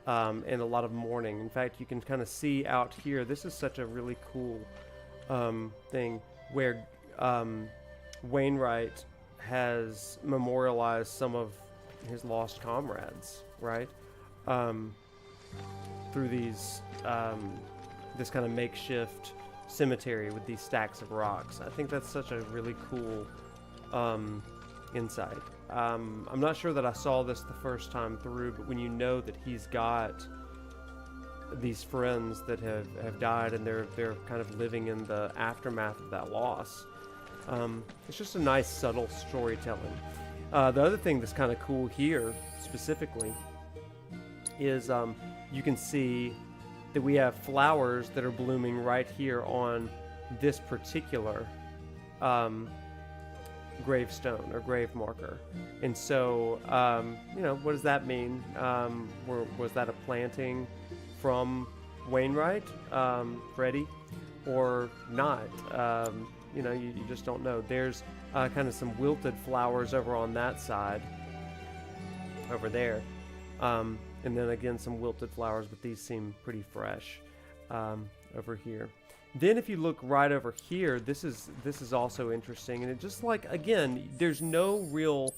And a lot of mourning. In fact, you can kind of see out here, this is such a really cool thing where Wainwright has memorialized some of his lost comrades, right? Through these, this kind of makeshift cemetery with these stacks of rocks. I think that's such a really cool insight. I'm not sure that I saw this the first time through, but when you know that he's got these friends that have died and they're kind of living in the aftermath of that loss, it's just a nice subtle storytelling. The other thing that's kind of cool here specifically is you can see that we have flowers that are blooming right here on this particular gravestone or grave marker. And so, you know, what does that mean? Was that a planting from Wainwright, Freddy, or not? You know, you just don't know. There's kind of some wilted flowers over on that side, over there. And then again, some wilted flowers, but these seem pretty fresh over here. Then if you look right over here, this is also interesting, and it just like, again, there's no real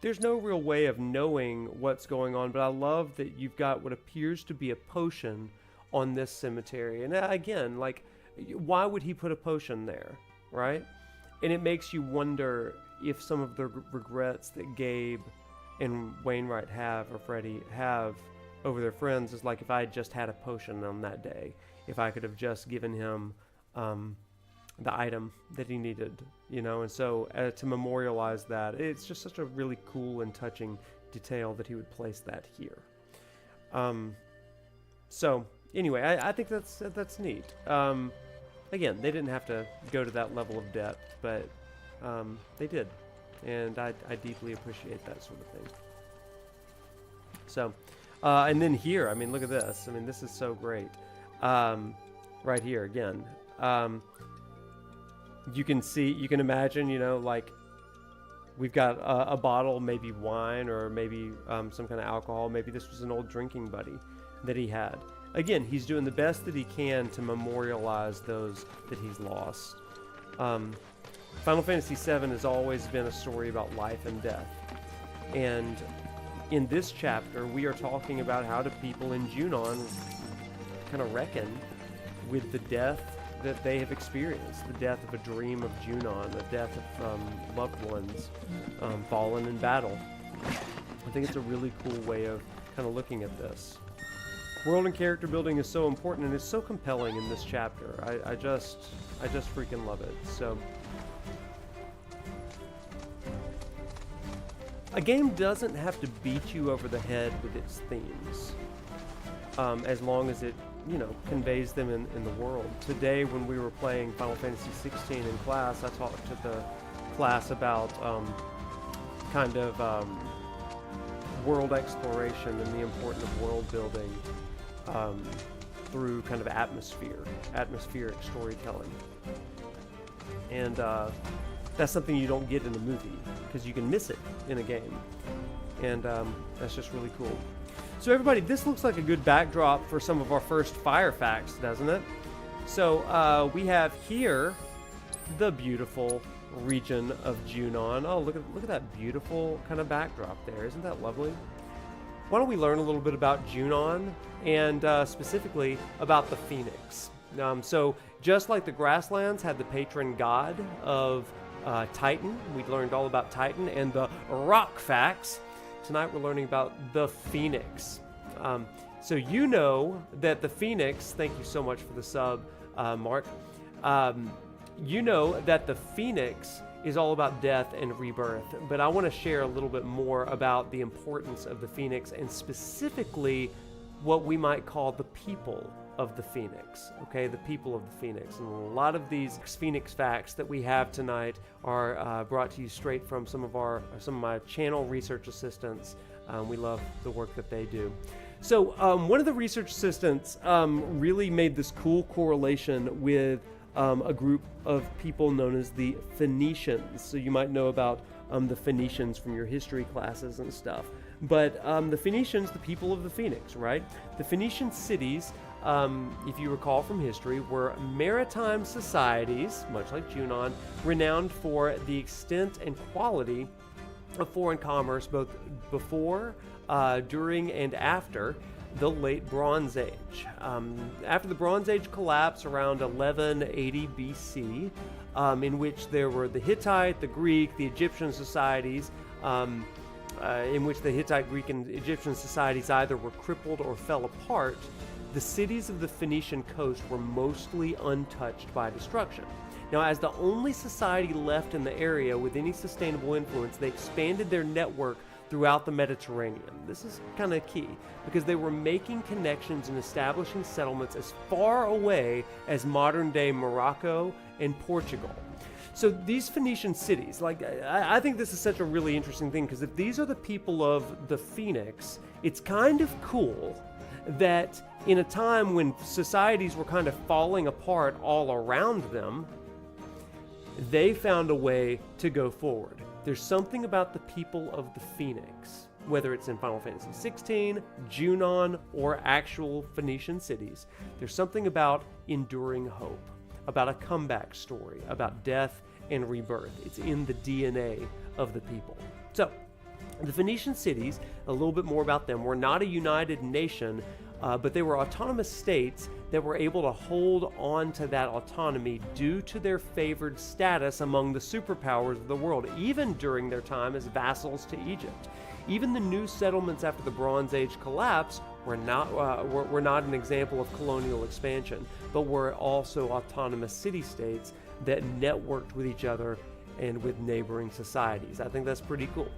way of knowing what's going on, but I love that you've got what appears to be a potion on this cemetery. And again, like, why would he put a potion there, right? And it makes you wonder if some of the regrets that Gabe and Wainwright have, or Freddy have, over their friends is like, if I had just had a potion on that day, if I could have just given him the item that he needed, you know. And so to memorialize that, it's just such a really cool and touching detail that he would place that here. So anyway, I think that's neat. Again, they didn't have to go to that level of depth, but they did, and I deeply appreciate that sort of thing. So and then here, I mean, look at this. I mean, this is so great. Right here again, you can imagine, you know, like, we've got a bottle, maybe wine, or maybe some kind of alcohol. Maybe this was an old drinking buddy that he had. Again, he's doing the best that he can to memorialize those that he's lost. Final Fantasy VII has always been a story about life and death. And in this chapter, we are talking about how do people in Junon kind of reckon with the death that they have experienced, the death of a dream of Junon, the death of loved ones fallen in battle. I think it's a really cool way of kind of looking at this. World and character building is so important, and it's so compelling in this chapter. I just freaking love it. So a game doesn't have to beat you over the head with its themes, as long as it, you know, conveys them in the world. Today, when we were playing Final Fantasy 16 in class, I talked to the class about kind of world exploration and the importance of world building through kind of atmospheric storytelling. And that's something you don't get in a movie, because you can miss it in a game. And that's just really cool. So everybody, this looks like a good backdrop for some of our first fire facts, doesn't it? So we have here the beautiful region of Junon. Oh, look at that beautiful kind of backdrop there. Isn't that lovely? Why don't we learn a little bit about Junon, and specifically about the Phoenix. So just like the Grasslands had the patron god of Titan, we learned all about Titan and the rock facts. Tonight we're learning about the Phoenix. So you know that the Phoenix, thank you so much for the sub, Mark. You know that the Phoenix is all about death and rebirth, but I want to share a little bit more about the importance of the Phoenix, and specifically what we might call the people of the Phoenix, okay? The people of the Phoenix. And a lot of these Phoenix facts that we have tonight are brought to you straight from some of my channel research assistants. We love the work that they do. So one of the research assistants really made this cool correlation with a group of people known as the Phoenicians. So you might know about the Phoenicians from your history classes and stuff. But the Phoenicians, the people of the Phoenix, right? The Phoenician cities, if you recall from history, were maritime societies, much like Junon, renowned for the extent and quality of foreign commerce, both before, during, and after the Late Bronze Age. After the Bronze Age collapse around 1180 BC, in which there were the Hittite, the Greek, the Egyptian societies, in which the Hittite, Greek, and Egyptian societies either were crippled or fell apart, the cities of the Phoenician coast were mostly untouched by destruction. Now, as the only society left in the area with any sustainable influence, they expanded their network throughout the Mediterranean. This is kind of key, because they were making connections and establishing settlements as far away as modern-day Morocco and Portugal. So these Phoenician cities, like, I think this is such a really interesting thing, because if these are the people of the Phoenix, it's kind of cool that in a time when societies were kind of falling apart all around them, they found a way to go forward. There's something about the people of the Phoenix, whether it's in Final Fantasy XVI, Junon, or actual Phoenician cities. There's something about enduring hope, about a comeback story, about death and rebirth. It's in the DNA of the people. So, the Phoenician cities, a little bit more about them, were not a united nation, but they were autonomous states that were able to hold on to that autonomy due to their favored status among the superpowers of the world, even during their time as vassals to Egypt. Even the new settlements after the Bronze Age collapse were not an example of colonial expansion, but were also autonomous city-states that networked with each other and with neighboring societies. I think that's pretty cool.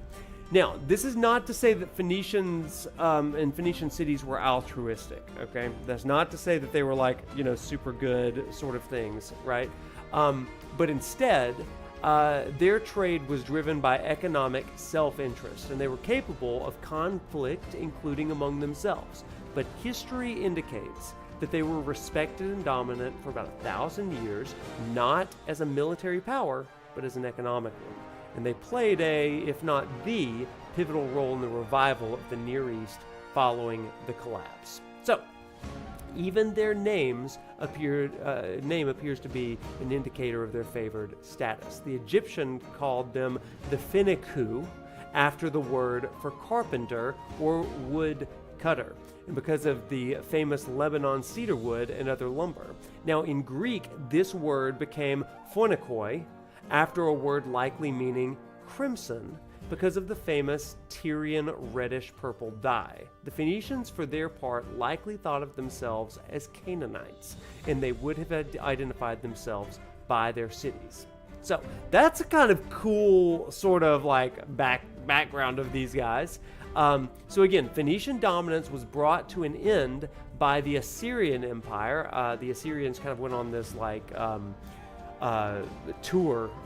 Now, this is not to say that Phoenicians and Phoenician cities were altruistic, okay? That's not to say that they were like, super good sort of things, right? But instead, their trade was driven by economic self-interest, and they were capable of conflict, including among themselves. But history indicates that they were respected and dominant for about 1,000 years, not as a military power, but as an economic one. And they played if not the, pivotal role in the revival of the Near East following the collapse. So, even their name appears to be an indicator of their favored status. The Egyptian called them the Finiku, after the word for carpenter or wood cutter, and because of the famous Lebanon cedar wood and other lumber. Now, in Greek, this word became phonikoi, after a word likely meaning crimson, because of the famous Tyrian reddish-purple dye. The Phoenicians, for their part, likely thought of themselves as Canaanites, and they would have identified themselves by their cities. So that's a kind of cool sort of like background of these guys. So again, Phoenician dominance was brought to an end by the Assyrian Empire. The Assyrians kind of went on this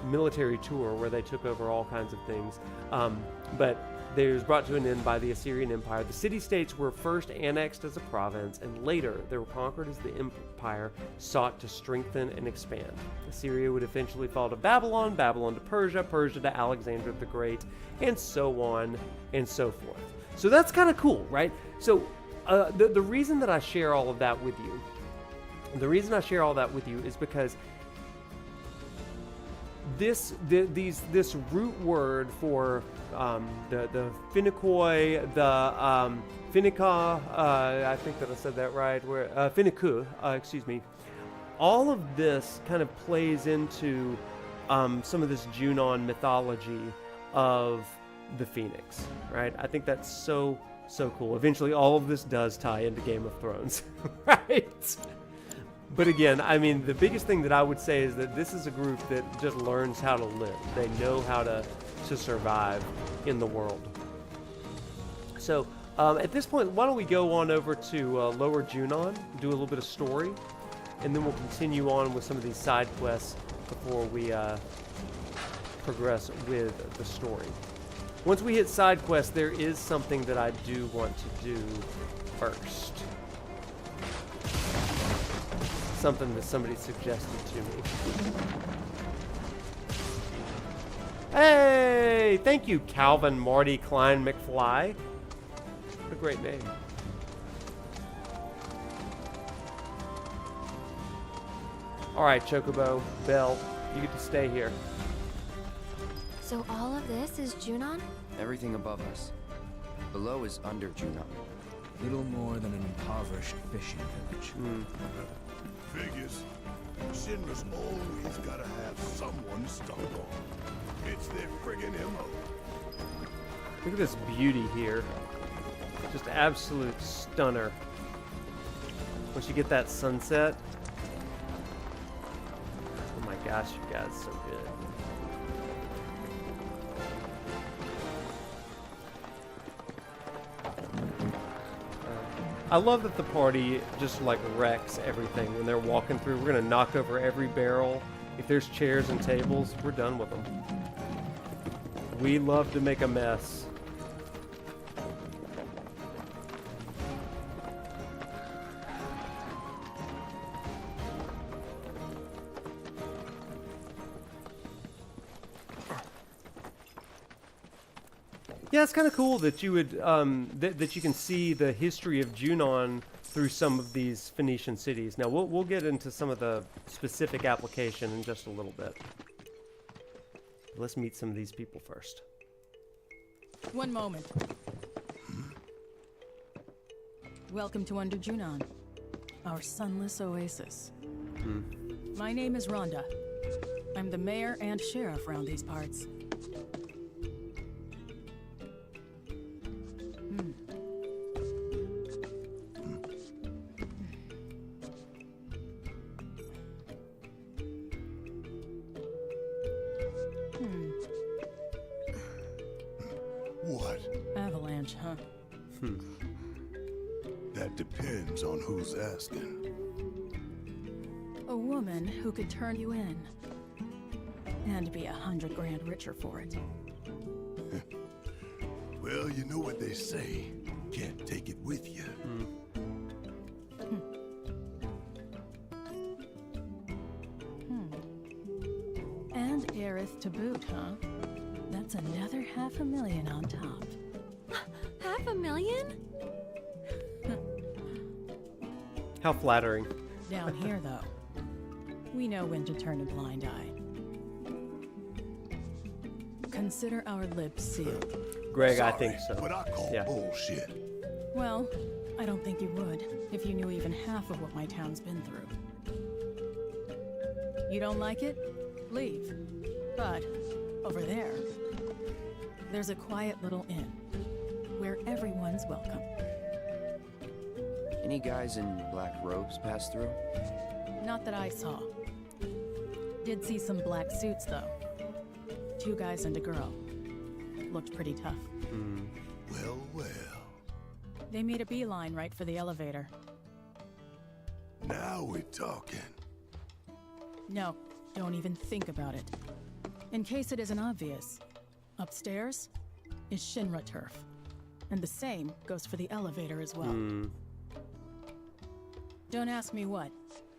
military tour, where they took over all kinds of things. But they was brought to an end by the Assyrian Empire. The city-states were first annexed as a province, and later they were conquered as the empire sought to strengthen and expand. Assyria would eventually fall to Babylon, Babylon to Persia, Persia to Alexander the Great, and so on and so forth. So that's kind of cool, right? So the reason that I share all of that with you, is because this root word for the Finikoi, the Finika, I think that I said that right, Finiku, excuse me. All of this kind of plays into some of this Junon mythology of the Phoenix, right? I think that's so cool. Eventually, all of this does tie into Game of Thrones, right? But again, I mean, the biggest thing that I would say is that this is a group that just learns how to live. They know how to survive in the world. So, at this point, why don't we go on over to Lower Junon, do a little bit of story, and then we'll continue on with some of these side quests before we progress with the story. Once we hit side quests, there is something that I do want to do first. Something that somebody suggested to me. Hey! Thank you, Calvin Marty Klein McFly. What a great name. Alright, Chocobo, Belle, you get to stay here. So all of this is Junon? Everything above us. Below is under Junon. Little more than an impoverished fishing village. Figures. Shinra's always gotta have someone to stump on. It's their friggin' MO. Look at this beauty here. Just absolute stunner. Once you get that sunset. Oh my gosh, you guys, so good. I love that the party just like wrecks everything when they're walking through. We're gonna knock over every barrel. If there's chairs and tables, we're done with them. We love to make a mess. Yeah, it's kind of cool that you would that you can see the history of Junon through some of these Phoenician cities. Now we'll get into some of the specific application in just a little bit. Let's meet some of these people first. One moment. Welcome to Under Junon, our sunless oasis. My name is Rhonda. I'm the mayor and sheriff around these parts. What? Avalanche, huh? That depends on who's asking. A woman who could turn you in. And be 100 grand richer for it. Well, you know what they say. Can't take it with you. And Aerith to boot, huh? That's another $500,000 on top. $500,000? How flattering. Down here, though, we know when to turn a blind eye. Consider our lips sealed. Greg, Sorry, I think so. But I call Yeah. bullshit. Well, I don't think you would if you knew even half of what my town's been through. You don't like it? Leave. But over there, there's a quiet little inn where everyone's welcome. Any guys in black robes pass through? Not that I saw. Did see some black suits, though. 2 guys and a girl. Looked pretty tough. Well, well. They made a beeline right for the elevator. Now we're talking. No, don't even think about it. In case it isn't obvious, upstairs is Shinra turf. And the same goes for the elevator as well. Don't ask me what,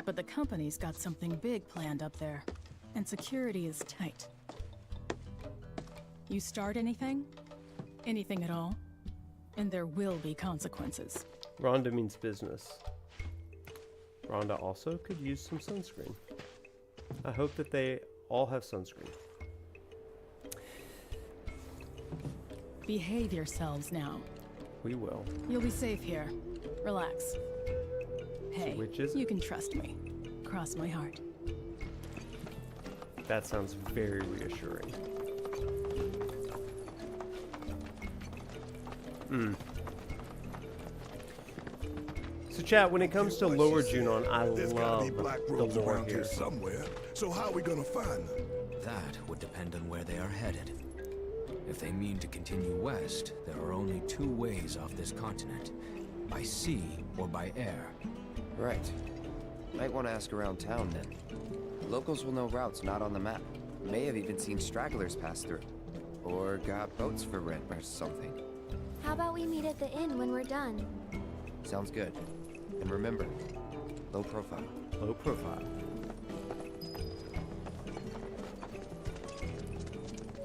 but the company's got something big planned up there. And security is tight. You start anything at all, and there will be consequences. Rhonda means business. Rhonda also could use some sunscreen. I hope that they all have sunscreen. Behave yourselves now. We will. You'll be safe here. Relax. Hey, which is you it? can trust me. Cross my heart. That sounds very reassuring. So chat, when it comes to Lower Junon, I There's gotta be love black the robes lore around here. here somewhere. So how are we gonna find them? That would depend on where they are headed. If they mean to continue west, there are only 2 ways off this continent. By sea or by air. Right. Might want to ask around town then. Locals will know routes not on the map. May have even seen stragglers pass through. Or got boats for rent or something. How about we meet at the inn when we're done? Sounds good. And remember, low profile. Low profile.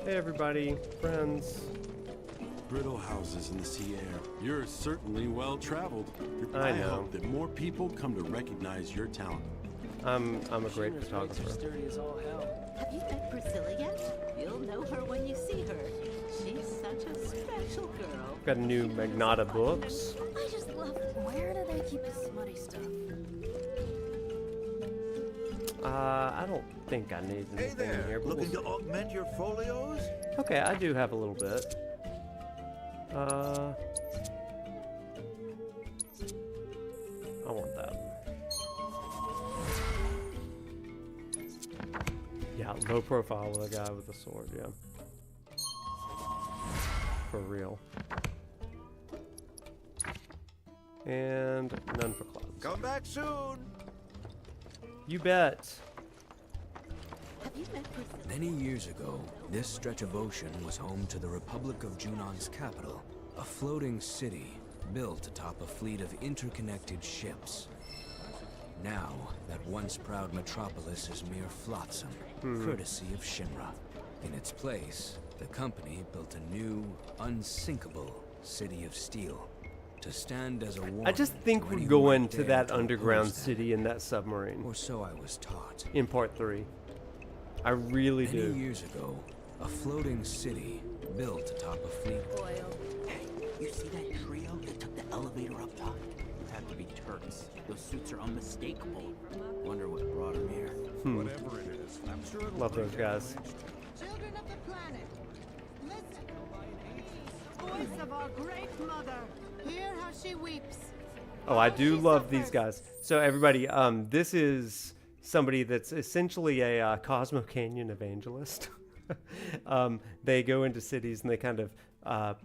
Hey everybody, friends. Brittle houses in the sea air. You're certainly well traveled. I know. hope that more people come to recognize your talent. I'm a great photographer. Have you met Priscilla yet? You'll know her when you see her. She's such a special girl. Got new Magnata books. I just love Keep the smutty stuff. I don't think I need anything in here. But Looking to augment your folios? Okay, I do have a little bit. I want that. Yeah, low profile with a guy with a sword, yeah. For real. And none for clouds. Come back soon. You bet. Have you met Priscilla? Many years ago, this stretch of ocean was home to the Republic of Junon's capital, a floating city built atop a fleet of interconnected ships. Now, that once proud metropolis is mere flotsam, courtesy of Shinra. In its place, the company built a new, unsinkable city of steel to stand as a warning. I just think to we're anyone going who to dared that to underground oppose them. city in that submarine Or so I was taught. in part 3. I really Many do. years ago, a floating city built atop a fleet. Oil. Hey, you see that trio that took the elevator up top? Have to be Turks. Those suits are unmistakable. Wonder what brought them here. Whatever it is, I'm sure it'll Love those bring guys. Children of the planet, listen. The voice of our great mother. Hear how she weeps. Oh, I do She love these suffers. guys. So everybody, this is somebody that's essentially a Cosmo Canyon evangelist. They go into cities and they kind of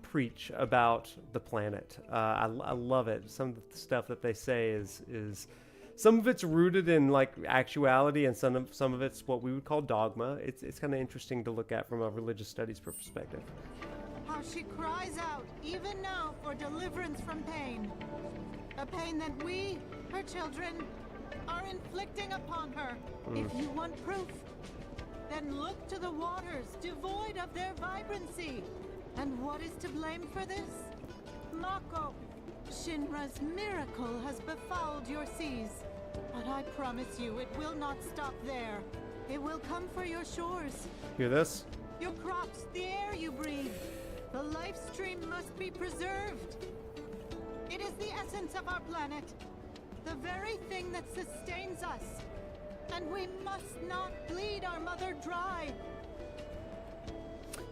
preach about the planet. I love it. Some of the stuff that they say is some of it's rooted in like actuality, and some of it's what we would call dogma. It's kind of interesting to look at from a religious studies perspective. How she cries out, even now, for deliverance from pain. A pain that we, her children, are inflicting upon her. If you want proof, then look to the waters, devoid of their vibrancy. And what is to blame for this? Mako. Shinra's miracle has befouled your seas. But I promise you, it will not stop there. It will come for your shores, Hear this? your crops, the air you breathe. The life stream must be preserved. It is the essence of our planet, the very thing that sustains us. And we must not bleed our mother dry.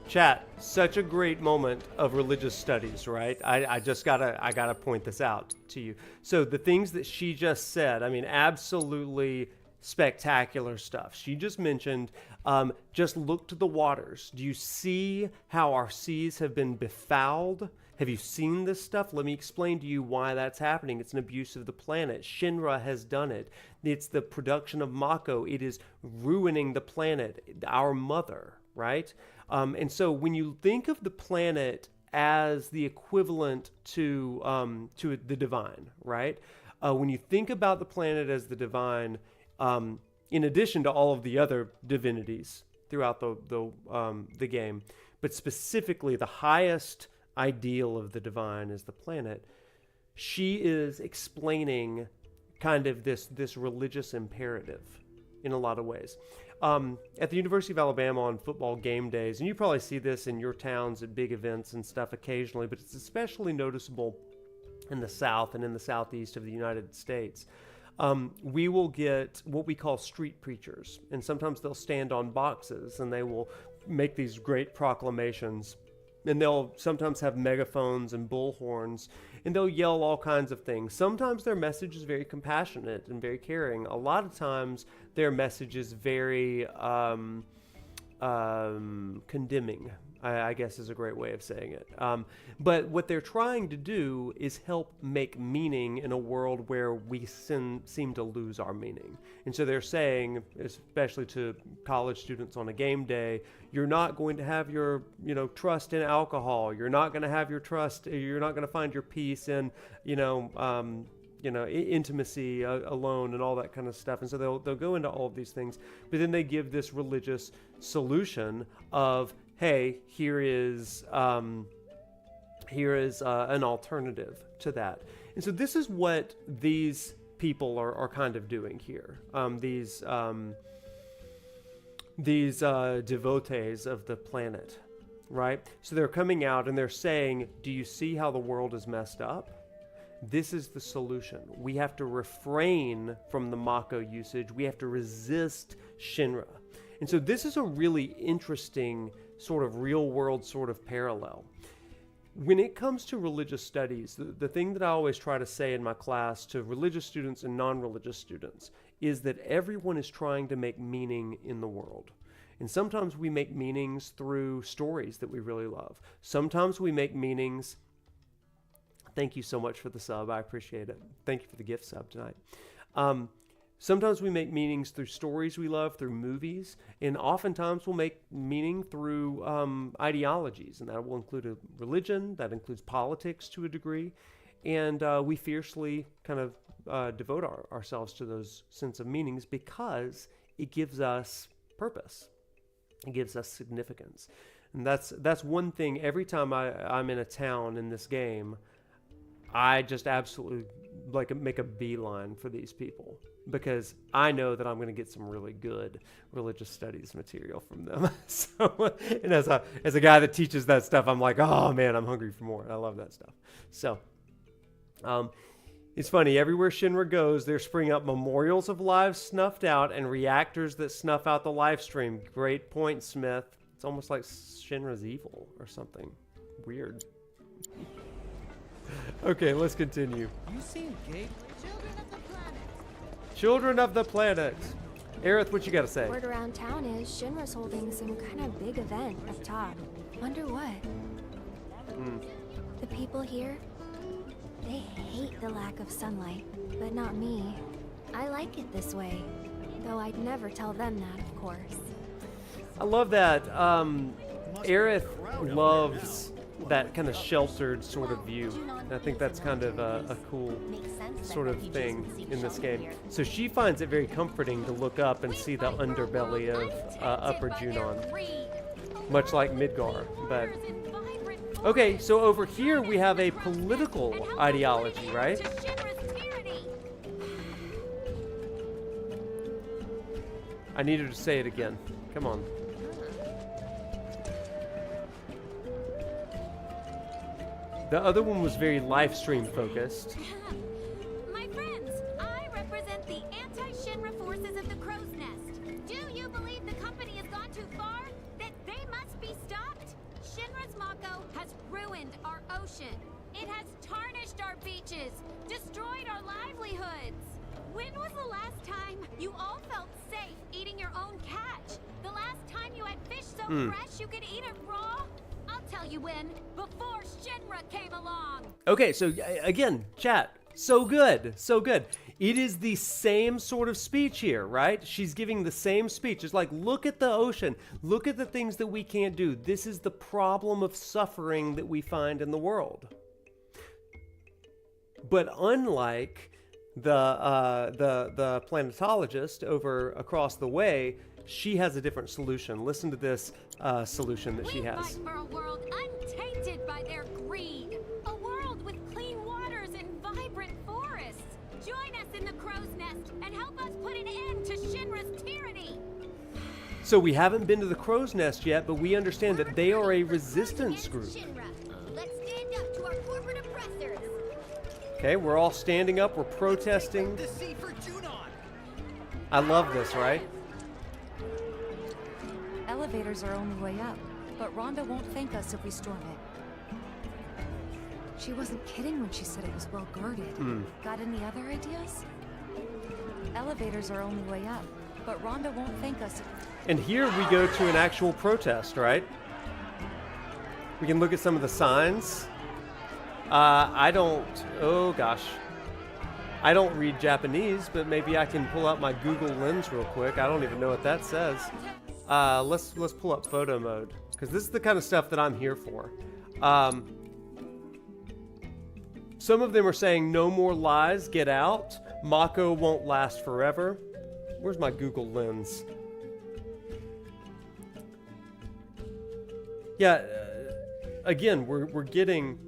Chat, such a great moment of religious studies, right? I gotta point this out to you. So the things that she just said, I mean, absolutely spectacular stuff. She just mentioned, just look to the waters. Do you see how our seas have been befouled? Have you seen this stuff? Let me explain to you why that's happening. It's an abuse of the planet. Shinra has done it. It's the production of Mako. It is ruining the planet, our mother, right? And so when you think of the planet as the equivalent to the divine, right? When you think about the planet as the divine, in addition to all of the other divinities throughout the game, but specifically the highest ideal of the divine is the planet, she is explaining kind of this religious imperative in a lot of ways. At the University of Alabama on football game days, and you probably see this in your towns at big events and stuff occasionally, but it's especially noticeable in the South and in the Southeast of the United States. We will get what we call street preachers, and sometimes they'll stand on boxes and they will make these great proclamations, and they'll sometimes have megaphones and bullhorns, and they'll yell all kinds of things. Sometimes their message is very compassionate and very caring. A lot of times their message is very condemning, I guess is a great way of saying it. But what they're trying to do is help make meaning in a world where we seem to lose our meaning. And so they're saying, especially to college students on a game day, you're not going to have your, trust in alcohol. You're not going to have your trust. You're not going to find your peace in, intimacy alone and all that kind of stuff. And so they'll go into all of these things, but then they give this religious solution of, hey, here is an alternative to that. And so this is what these people are kind of doing here. These devotees of the planet, right? So they're coming out and they're saying, do you see how the world is messed up? this is the solution. We have to refrain from the Mako usage. We have to resist Shinra. And so this is a really interesting sort of real world sort of parallel. When it comes to religious studies, the thing that I always try to say in my class to religious students and non-religious students is that everyone is trying to make meaning in the world. And sometimes we make meanings through stories that we really love. Sometimes we make meanings... Thank you so much for the sub. I appreciate it. Thank you for the gift sub tonight. Sometimes we make meanings through stories we love, through movies, and oftentimes we'll make meaning through ideologies, and that will include a religion, that includes politics to a degree, and we fiercely kind of devote ourselves to those sense of meanings because it gives us purpose. It gives us significance. And that's one thing. Every time I'm in a town in this game, I just absolutely make a beeline for these people because I know that I'm going to get some really good religious studies material from them. So, and as a guy that teaches that stuff, I'm like, oh man, I'm hungry for more. I love that stuff. So, it's funny. Everywhere Shinra goes, there spring up memorials of lives snuffed out and reactors that snuff out the live stream. Great point, Smith. It's almost like Shinra's evil or something weird. Okay, let's continue. You seen Gabe? Children of the planet. Aerith, what you got to say? Word around town is Shinra's holding some kind of big event up top. Wonder what? The people here, they hate the lack of sunlight, but not me. I like it this way, though I'd never tell them that, of course. I love that. Aerith loves that kind of sheltered sort of view. And I think that's kind of a cool sort of thing in this game. So she finds it very comforting to look up and see the underbelly of Upper Junon, much like Midgar. But okay, so over here we have a political ideology, right? I need her to say it again. Come on. The other one was very live stream focused. My friends, I represent the anti-Shinra forces of the Crow's Nest. Do you believe the company has gone too far? That they must be stopped? Shinra's Mako has ruined our ocean. It has tarnished our beaches, destroyed our livelihoods. When was the last time you all felt safe eating your own catch? The last time you had fish so fresh you could eat it raw? I'll tell you when, before Shinra came along. Okay, so again, chat, so good, so good. It is the same sort of speech here, right? She's giving the same speech. It's like, look at the ocean. Look at the things that we can't do. This is the problem of suffering that we find in the world. But unlike the planetologist over across the way, she has a different solution. Listen to this solution that she has. We fight for a world untainted by their greed. A world with clean waters and vibrant forests. Join us in the Crow's Nest and help us put an end to Shinra's tyranny. So we haven't been to the Crow's Nest yet, but we understand that they are a resistance group. Let's stand up to our corporate oppressors. Okay, we're all standing up, we're protesting. I love this, right? Elevators are only way up, but Rhonda won't thank us if we storm it. She wasn't kidding when she said it was well guarded. Got any other ideas? Elevators are only way up, but Rhonda won't thank us. And here we go to an actual protest, right? We can look at some of the signs. I don't read Japanese, but maybe I can pull out my Google Lens real quick. I don't even know what that says. Let's pull up photo mode, because this is the kind of stuff that I'm here for. Some of them are saying no more lies, get out. Mako won't last forever. Where's my Google Lens? Yeah, again, we're getting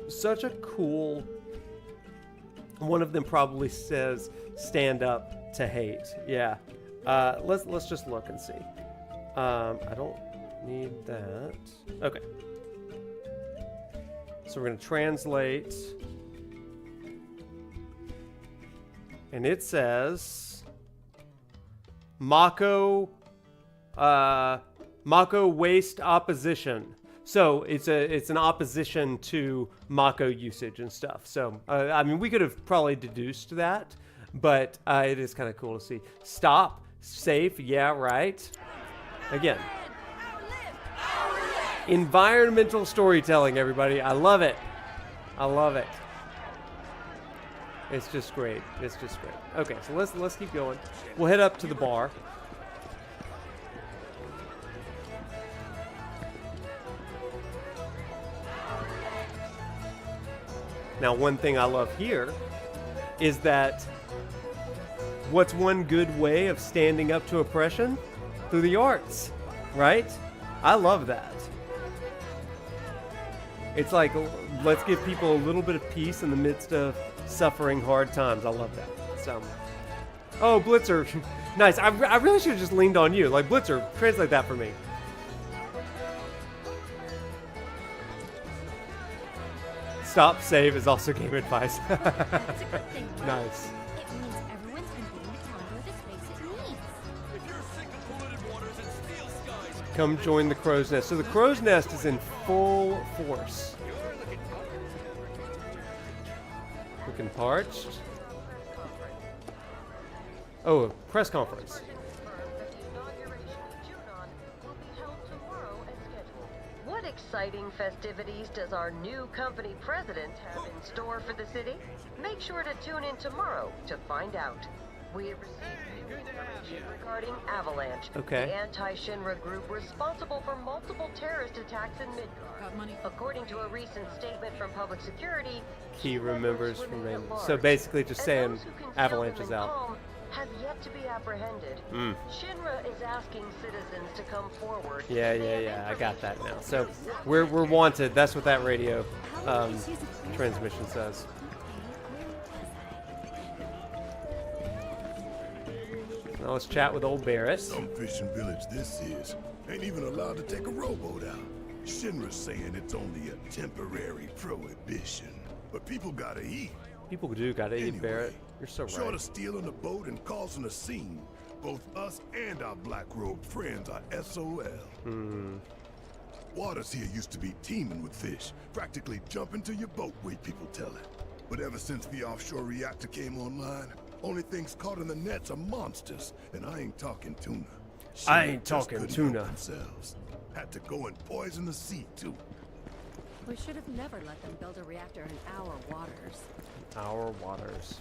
such a cool. One of them probably says stand up to hate. Yeah. Let's just look and see. I don't need that. Okay. So we're going to translate And it says Mako waste opposition. So it's an opposition to Mako usage and stuff. So I mean, we could have probably deduced that, but it is kind of cool to see. Stop, safe, yeah, right. Again, environmental storytelling, everybody. I love it. I love it. It's just great. It's just great. Okay, so let's keep going. We'll head up to the bar. Now, one thing I love here is that what's one good way of standing up to oppression? Through the arts, right? I love that. It's like, let's give people a little bit of peace in the midst of suffering hard times. I love that. So, oh, Blitzer. Nice. I really should have just leaned on you. Like, Blitzer, translate that for me. Stop, save is also game advice. That's a good thing, right? Nice. It means everyone's been waiting to conquer the space it needs. If you're sick of polluted waters and steel skies, Come join the Crow's Nest. So the Crow's Nest is in full force. Looking parched. Oh, a press conference. What exciting festivities does our new company president have in store for the city? Make sure to tune in tomorrow to find out. We have received new information regarding Avalanche, Okay. the anti-Shinra group responsible for multiple terrorist attacks in Midgard. According to a recent statement from Public Security, He remembers from Raymond. So basically just saying Avalanche is out. have yet to be apprehended. Mm. Shinra is asking citizens to come forward. Yeah. I got that now. So we're wanted. That's what that radio transmission says. Now let's chat with old Barrett. Some fishing village this is. Ain't even allowed to take a rowboat out. Shinra's saying it's only a temporary prohibition. But people gotta eat. People do gotta eat, Barrett. You're so Short right. of stealing a boat and causing a scene, both us and our black-robed friends are SOL. Waters here used to be teeming with fish, practically jumping to your boat, way people tell it. But ever since the offshore reactor came online, only things caught in the nets are monsters, and I ain't talking tuna. I ain't just talking couldn't tuna. help themselves. Had to go and poison the sea too. We should have never let them build a reactor in our waters. Our waters.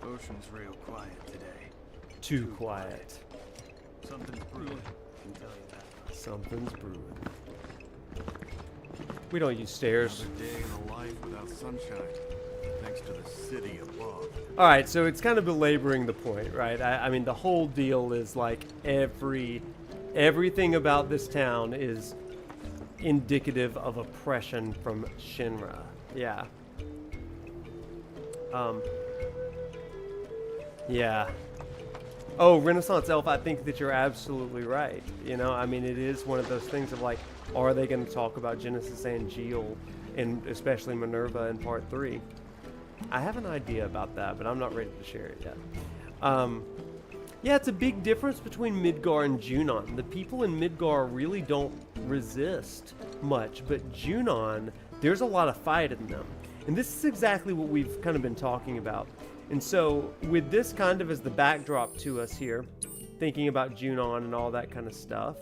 Ocean's real quiet today. Too quiet. Something's brewing, I can tell you that. Something's brewing. We don't use stairs. another day in a life without sunshine, thanks to the city above. All right, so it's kind of belaboring the point, right? I mean, the whole deal is like everything about this town is indicative of oppression from Shinra. Yeah. Yeah. Oh, Renaissance Elf, I think that you're absolutely right. You know, I mean, it is one of those things of like, are they going to talk about Genesis Angel and especially Minerva in part 3? I have an idea about that, but I'm not ready to share it yet. Yeah, it's a big difference between Midgar and Junon. The people in Midgar really don't resist much, but Junon, there's a lot of fight in them. And this is exactly what we've kind of been talking about. And so with this kind of as the backdrop to us here, thinking about Junon and all that kind of stuff,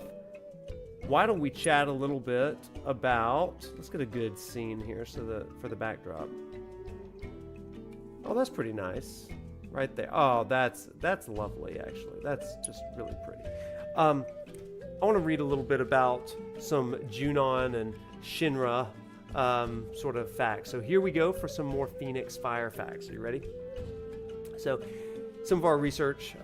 why don't we chat a little bit about, let's get a good scene here for the backdrop. Oh, that's pretty nice. Right there. Oh, that's lovely, actually. That's just really pretty. I want to read a little bit about some Junon and Shinra sort of facts. So here we go for some more Phoenix Fire facts. Are you ready? So some of our research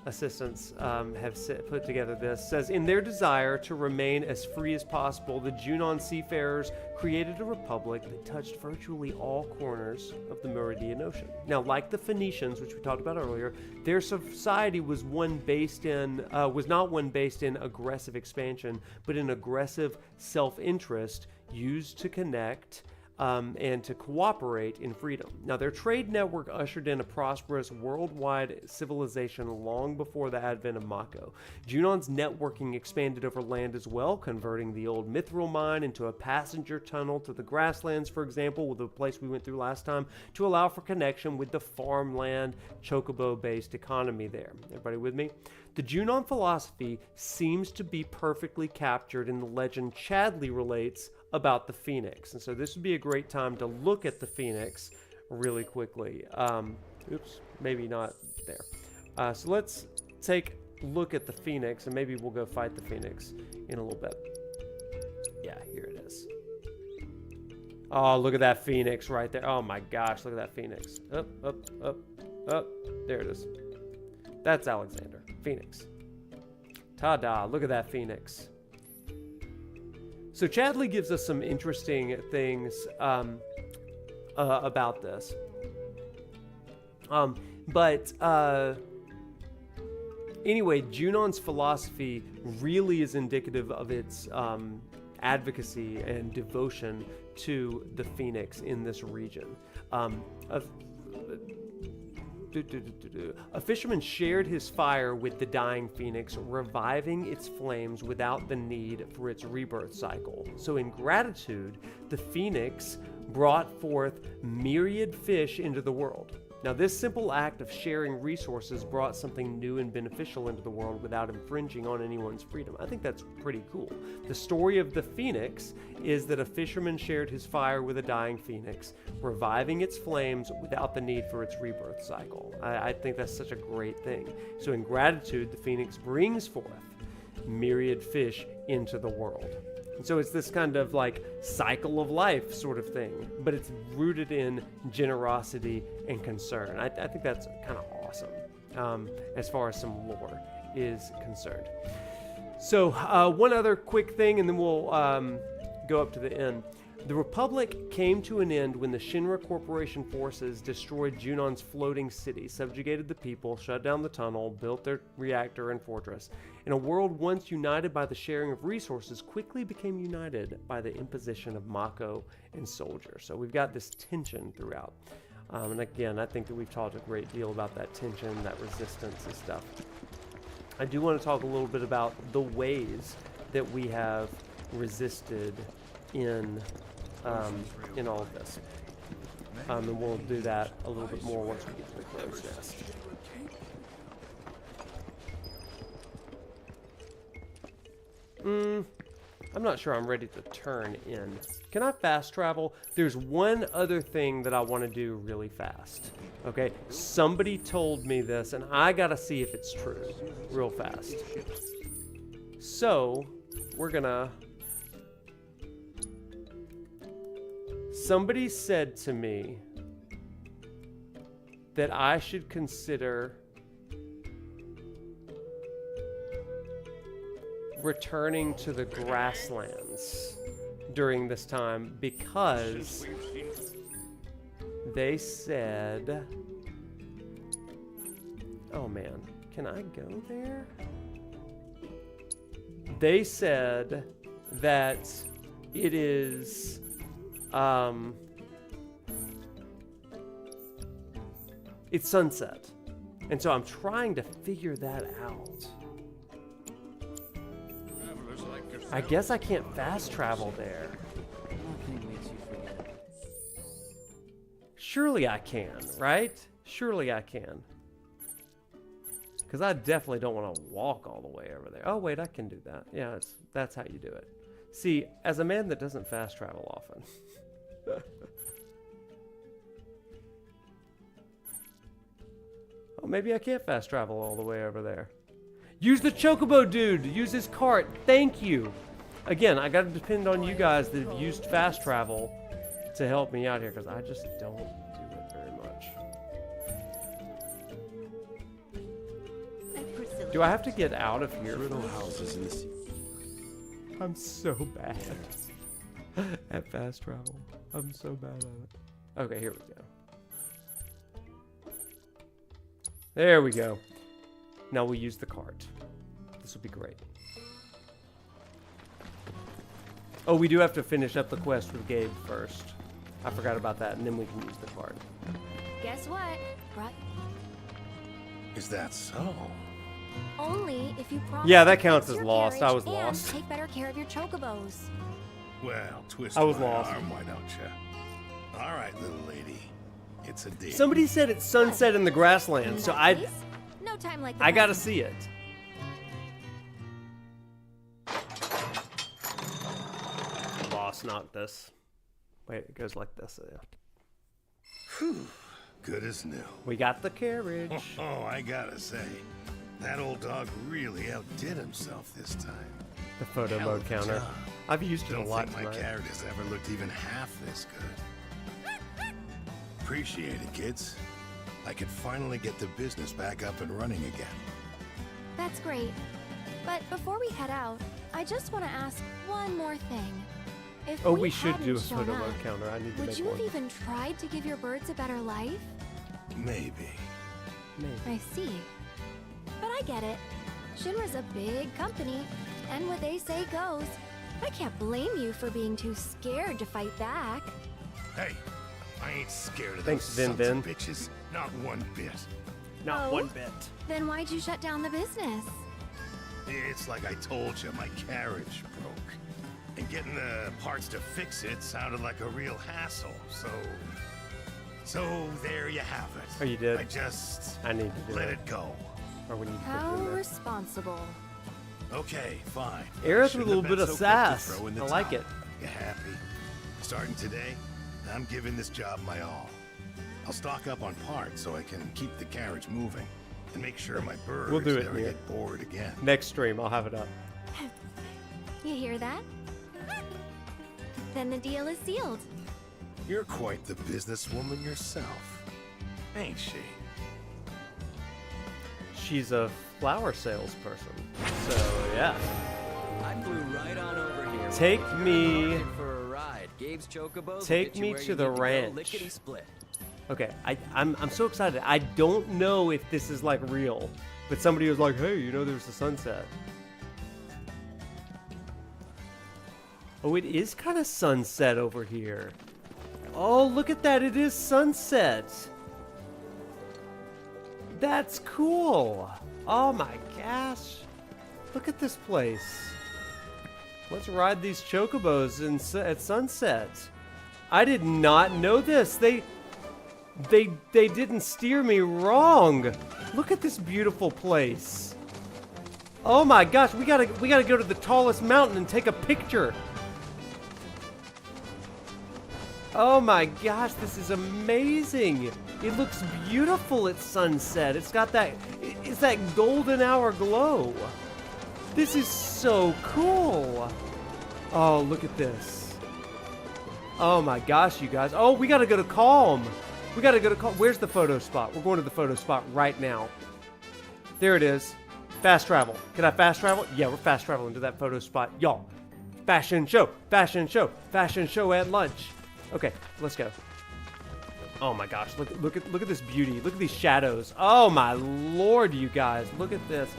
assistants have put together this. Says, in their desire to remain as free as possible, the Junon seafarers created a republic that touched virtually all corners of the Meridian Ocean. Now, like the Phoenicians, which we talked about earlier, their society was not one based in aggressive expansion, but in aggressive self-interest used to connect and to cooperate in freedom. Now, their trade network ushered in a prosperous worldwide civilization long before the advent of Mako. Junon's networking expanded over land as well, converting the old Mithril mine into a passenger tunnel to the Grasslands, for example, with the place we went through last time, to allow for connection with the farmland, Chocobo-based economy there. Everybody with me? The Junon philosophy seems to be perfectly captured in the legend Chadley relates about the Phoenix. And so this would be a great time to look at the Phoenix really quickly. Oops, maybe not there. So let's take a look at the Phoenix, and maybe we'll go fight the Phoenix in a little bit. Yeah, here it is. Oh, look at that Phoenix right there. Oh my gosh, look at that Phoenix. Up, up, up, up. There it is. That's Alexander. Phoenix. Ta-da, look at that Phoenix. So Chadley gives us some interesting things about this. Anyway, Junon's philosophy really is indicative of its advocacy and devotion to the Phoenix in this region. A fisherman shared his fire with the dying phoenix, reviving its flames without the need for its rebirth cycle. So in gratitude, the phoenix brought forth myriad fish into the world. Now, this simple act of sharing resources brought something new and beneficial into the world without infringing on anyone's freedom. I think that's pretty cool. The story of the phoenix is that a fisherman shared his fire with a dying phoenix, reviving its flames without the need for its rebirth cycle. I think that's such a great thing. So in gratitude, the phoenix brings forth myriad fish into the world. And so it's this kind of like cycle of life sort of thing, but it's rooted in generosity and concern. I think that's kind of awesome as far as some lore is concerned. So one other quick thing, and then we'll go up to the end. The Republic came to an end when the Shinra Corporation forces destroyed Junon's floating city, subjugated the people, shut down the tunnel, built their reactor and fortress. In a world once united by the sharing of resources, quickly became united by the imposition of Mako and soldiers. So we've got this tension throughout. And again, I think that we've talked a great deal about that tension, that resistance and stuff. I do want to talk a little bit about the ways that we have resisted in all of this. And we'll do that a little bit more once we get to the crow's nest. I'm not sure I'm ready to turn in. Can I fast travel? There's one other thing that I want to do really fast. Okay, somebody told me this, and I gotta see if it's true real fast. So, we're gonna... Somebody said to me that I should consider returning to the Grasslands during this time because they said, oh man, can I go there? They said that it is it's sunset, and so I'm trying to figure that out. I guess I can't fast travel there. Surely I can, right? Surely I can. Because I definitely don't want to walk all the way over there. Oh wait, I can do that. Yeah, that's how you do it. See, as a man that doesn't fast travel often. Oh, maybe I can't fast travel all the way over there. Use the Chocobo, dude! Use his cart! Thank you! Again, I gotta depend on you guys that have used fast travel to help me out here, because I just don't do it very much. Do I have to get out of here? Houses in the sea. I'm so bad at fast travel. I'm so bad at it. Okay, here we go. There we go. Now we'll use the cart. This will be great. Oh, we do have to finish up the quest with Gabe first. I forgot about that, and then we can use the card. Guess what? Is that so? Only if you promise. Yeah, that to counts fix as your lost. I carriage was and lost. Take better care of your chocobos. Well, twist I was my lost. arm, why don't you? All right, little lady. It's a deal. Somebody said it's sunset in the Grasslands, so No time like the I gotta present. see it. ProfNoctis. Wait, it goes like this. Yeah. Whew. Good as new. We got the carriage. Oh, I gotta say, that old dog really outdid himself this time. The photo Hell mode of a counter. job. I've used it a Don't lot think my tonight. character's ever looked even half this good. Appreciate it, kids. I could finally get the business back up and running again. That's great. But before we head out, I just want to ask one more thing. If Oh, we should hadn't do a shown photo up, mode counter. I need to would make you one. have even tried to give your birds a better life? Maybe. I see. But I get it. Shinra's a big company, and what they say goes. I can't blame you for being too scared to fight back. Hey, I ain't scared of Thanks, those Vin sons Vin. of bitches. Not one bit. Not Oh? one bit. Then why'd you shut down the business? It's like I told you, my carriage broke. And getting the parts to fix it sounded like a real hassle, so there you have it. Oh, you did? I need to do let it. it go. Or we need to How put it in there. responsible. Okay, fine. Aerith Shouldn't with a little have bit been of so quick to sass. throw in the I like towel. it. You happy? Starting today, I'm giving this job my all. I'll stock up on parts so I can keep the carriage moving and make sure my birds We'll do it, never Mia. get bored again. Next stream, I'll have it up. You hear that? Then the deal is sealed. You're quite the businesswoman yourself, ain't she? She's a flower salesperson. So, yeah. I flew right on over here. Take You're me- in for a ride. Gabe's Chocobos will Take get you me where to you the need go, ranch. lickety-split. Okay, I'm so excited. I don't know if this is like real, but somebody was like, hey, you know there's a sunset. Oh, it is kind of sunset over here. Oh, look at that. It is sunset. That's cool. Oh my gosh. Look at this place. Let's ride these chocobos at sunset. I did not know this. They didn't steer me wrong. Look at this beautiful place. Oh my gosh, we gotta go to the tallest mountain and take a picture. Oh my gosh, this is amazing. It looks beautiful at sunset. It's got that, it's that golden hour glow. This is so cool. Oh, look at this. Oh my gosh, you guys. Oh, we gotta go to Calm. We gotta go to Calm. Where's the photo spot? We're going to the photo spot right now. There it is. Fast travel. Can I fast travel? Yeah, we're fast traveling to that photo spot. Y'all, fashion show, fashion show, fashion show at lunch. Okay, let's go. Oh my gosh, look at this beauty. Look at these shadows. Oh my lord, you guys. Look at this.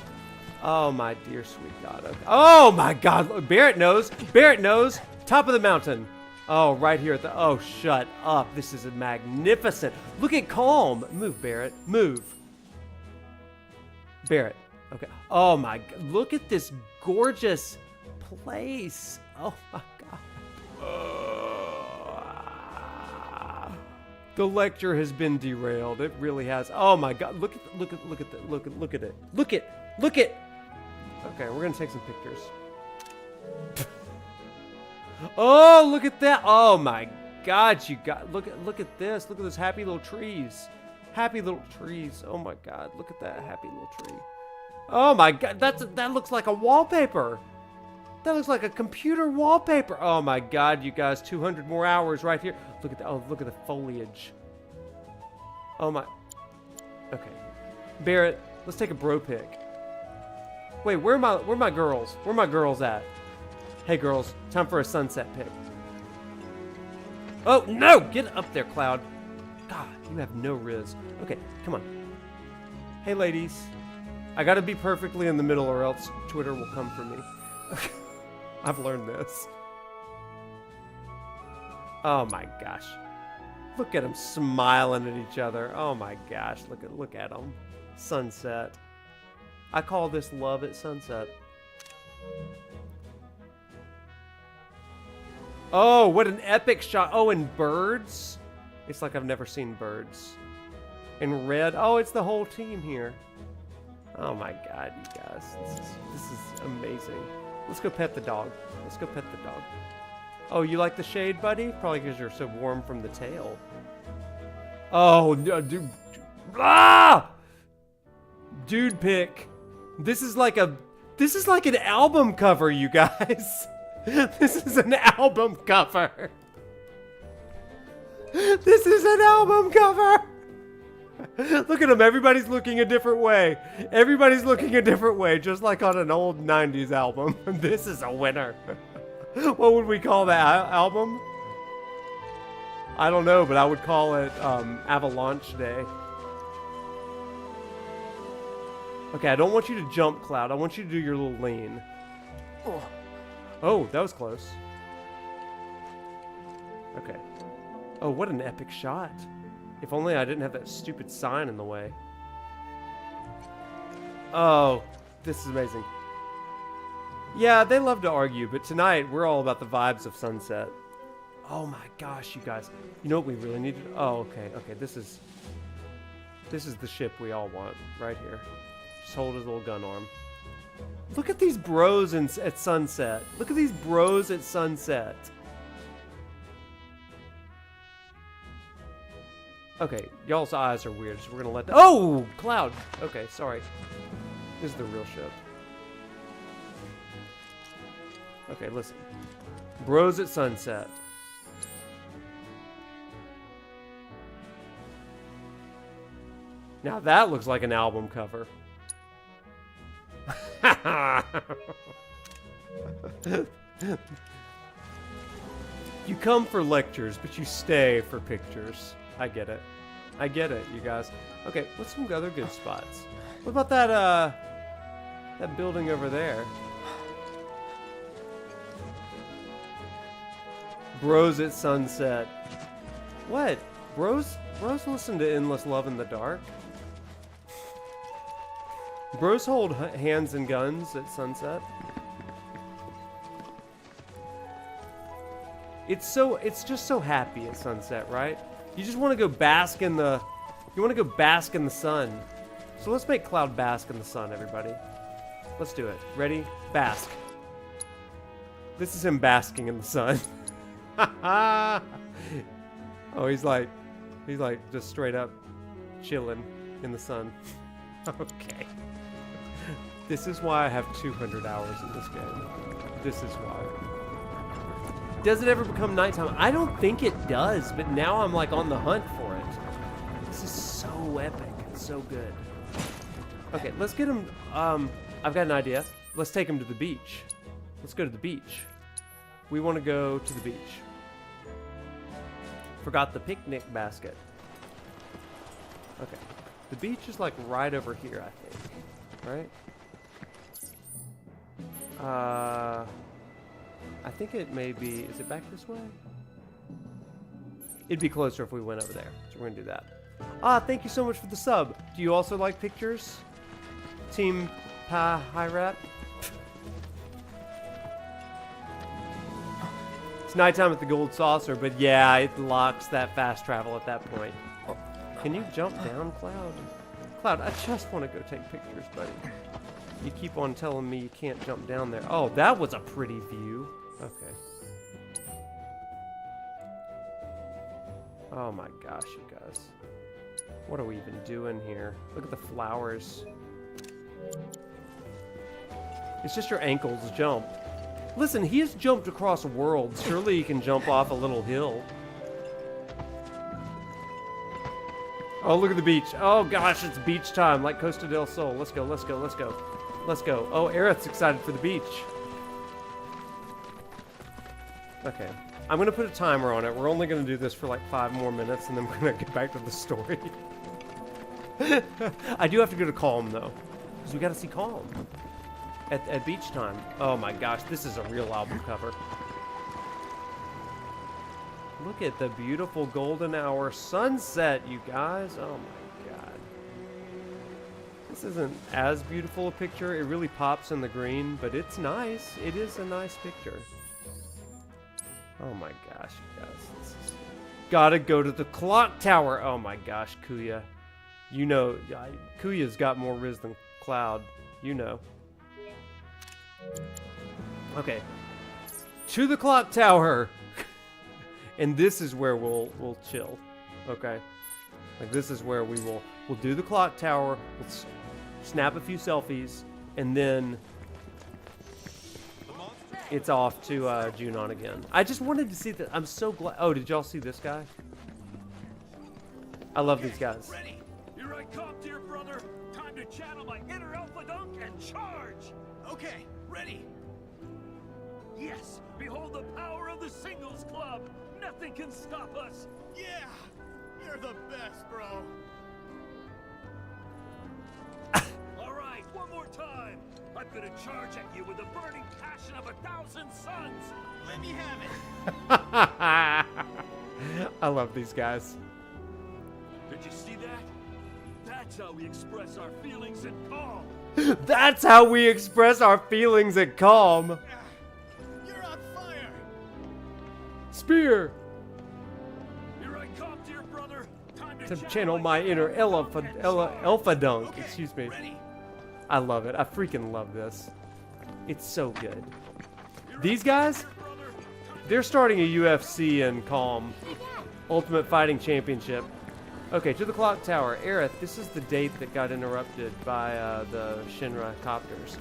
Oh my dear sweet God. Okay. Oh my God. Look, Barrett knows. Barrett knows. Top of the mountain. Oh, right here at the... Oh, shut up. This is magnificent. Look at Calm. Move, Barrett. Move. Barrett. Okay. Oh my God. Look at this gorgeous place. Oh my God. The lecture has been derailed. It really has. Oh my God. Look at it. Look it. Okay, we're gonna take some pictures. Oh, look at that. Oh my God, you got look at this. Look at those happy little trees. Happy little trees. Oh my God, look at that happy little tree. Oh my God, that looks like a wallpaper. That looks like a computer wallpaper. Oh my God, you guys, 200 more hours right here. Look at that. Oh, look at the foliage. Oh my. Okay, Barrett, let's take a bro pic. Wait, where are my girls? Where are my girls at? Hey girls, time for a sunset pic. Oh no! Get up there, Cloud. God, you have no riz. Okay, come on. Hey ladies, I gotta be perfectly in the middle or else Twitter will come for me. I've learned this. Oh my gosh. Look at them smiling at each other. Oh my gosh, look at them. Sunset. I call this love at sunset. Oh, what an epic shot. Oh, and birds. It's like I've never seen birds. In red. Oh, it's the whole team here. Oh my god, you guys. This is amazing. Let's go pet the dog. Let's go pet the dog. Oh, you like the shade, buddy? Probably because you're so warm from the tail. Oh, no, dude. Ah! Dude pick. This is like an album cover, you guys. This is an album cover. This is an album cover. Look at them. Everybody's looking a different way. Everybody's looking a different way, just like on an old 90s album. This is a winner. What would we call that album? I don't know, but I would call it Avalanche Day. Okay, I don't want you to jump, Cloud. I want you to do your little lean. Oh, that was close. Okay. Oh, what an epic shot. If only I didn't have that stupid sign in the way. Oh, this is amazing. Yeah, they love to argue, but tonight we're all about the vibes of sunset. Oh my gosh, you guys. You know what we really need to do? Oh, okay, okay. This is the ship we all want right here. Just hold his little gun arm. Look at these bros at sunset. Look at these bros at sunset. Okay, y'all's eyes are weird, so we're gonna let that. Oh, Cloud. Okay, sorry. This is the real ship. Okay, listen. Bros at sunset. Now that looks like an album cover. You come for lectures, but you stay for pictures. I get it. I get it, you guys. Okay, what's some other good spots? What about that building over there? Bros at sunset. What? Bros listen to Endless Love in the Dark? Bros hold hands and guns at sunset? It's just so happy at sunset, right? You just want to go bask in the sun. So let's make Cloud bask in the sun, everybody. Let's do it. Ready? Bask. This is him basking in the sun. Oh, he's like just straight up chilling in the sun. Okay. This is why I have 200 hours in this game. This is why. Does it ever become nighttime? I don't think it does, but now I'm like on the hunt for it. This is so epic. It's so good. Okay, let's get him. I've got an idea. Let's take him to the beach. Let's go to the beach. We want to go to the beach. Forgot the picnic basket. Okay. The beach is like right over here, I think. Right? I think it may be... Is it back this way? It'd be closer if we went over there. So we're going to do that. Ah, thank you so much for the sub. Do you also like pictures? Team Pa High Rat? It's nighttime at the Gold Saucer, but yeah, it locks that fast travel at that point. Can you jump down, Cloud? Cloud, I just want to go take pictures, buddy. You keep on telling me you can't jump down there. Oh, that was a pretty view. Okay. Oh my gosh, you guys. What are we even doing here? Look at the flowers. It's just your ankles jump. Listen, he has jumped across worlds. Surely he can jump off a little hill. Oh, look at the beach. Oh gosh, it's beach time, like Costa del Sol. Let's go, let's go, let's go. Let's go. Oh, Aerith's excited for the beach. Okay. I'm going to put a timer on it. We're only going to do this for like 5 more minutes, and then we're going to get back to the story. I do have to go to Calm, though. Because we got to see Calm. At beach time. Oh my gosh, this is a real album cover. Look at the beautiful golden hour sunset, you guys. Oh my god. This isn't as beautiful a picture. It really pops in the green, but it's nice. It is a nice picture. Oh my gosh, you guys. This is... Gotta go to the clock tower. Oh my gosh, Kuya. You know, Kuya's got more Riz than Cloud. You know. Okay. To the clock tower. And this is where we'll chill. Okay. Like this is where we'll do the clock tower. We'll snap a few selfies, and then it's off to Junon again. I just wanted to see that. I'm so glad. Oh, did y'all see this guy? I love these guys. Ready? Here I come, dear brother. Time to channel my inner alpha dunk and charge. Okay, ready. Yes, behold the power of the singles club. Nothing can stop us. Yeah, you're the best, bro. All right, one more time. I'm gonna charge at you with the burning passion of 1,000 suns. Let me have it. I love these guys. Did you see that? That's how we express our feelings in calm. That's how we express our feelings at calm. You're on fire. Spear. Here I come, dear brother. Time To channel my inner alpha dunk. Excuse me. I love it. I freaking love this. It's so good. These guys, they're starting a UFC in Calm. Ultimate Fighting Championship. Okay, to the clock tower. Aerith, this is the date that got interrupted by the Shinra copters.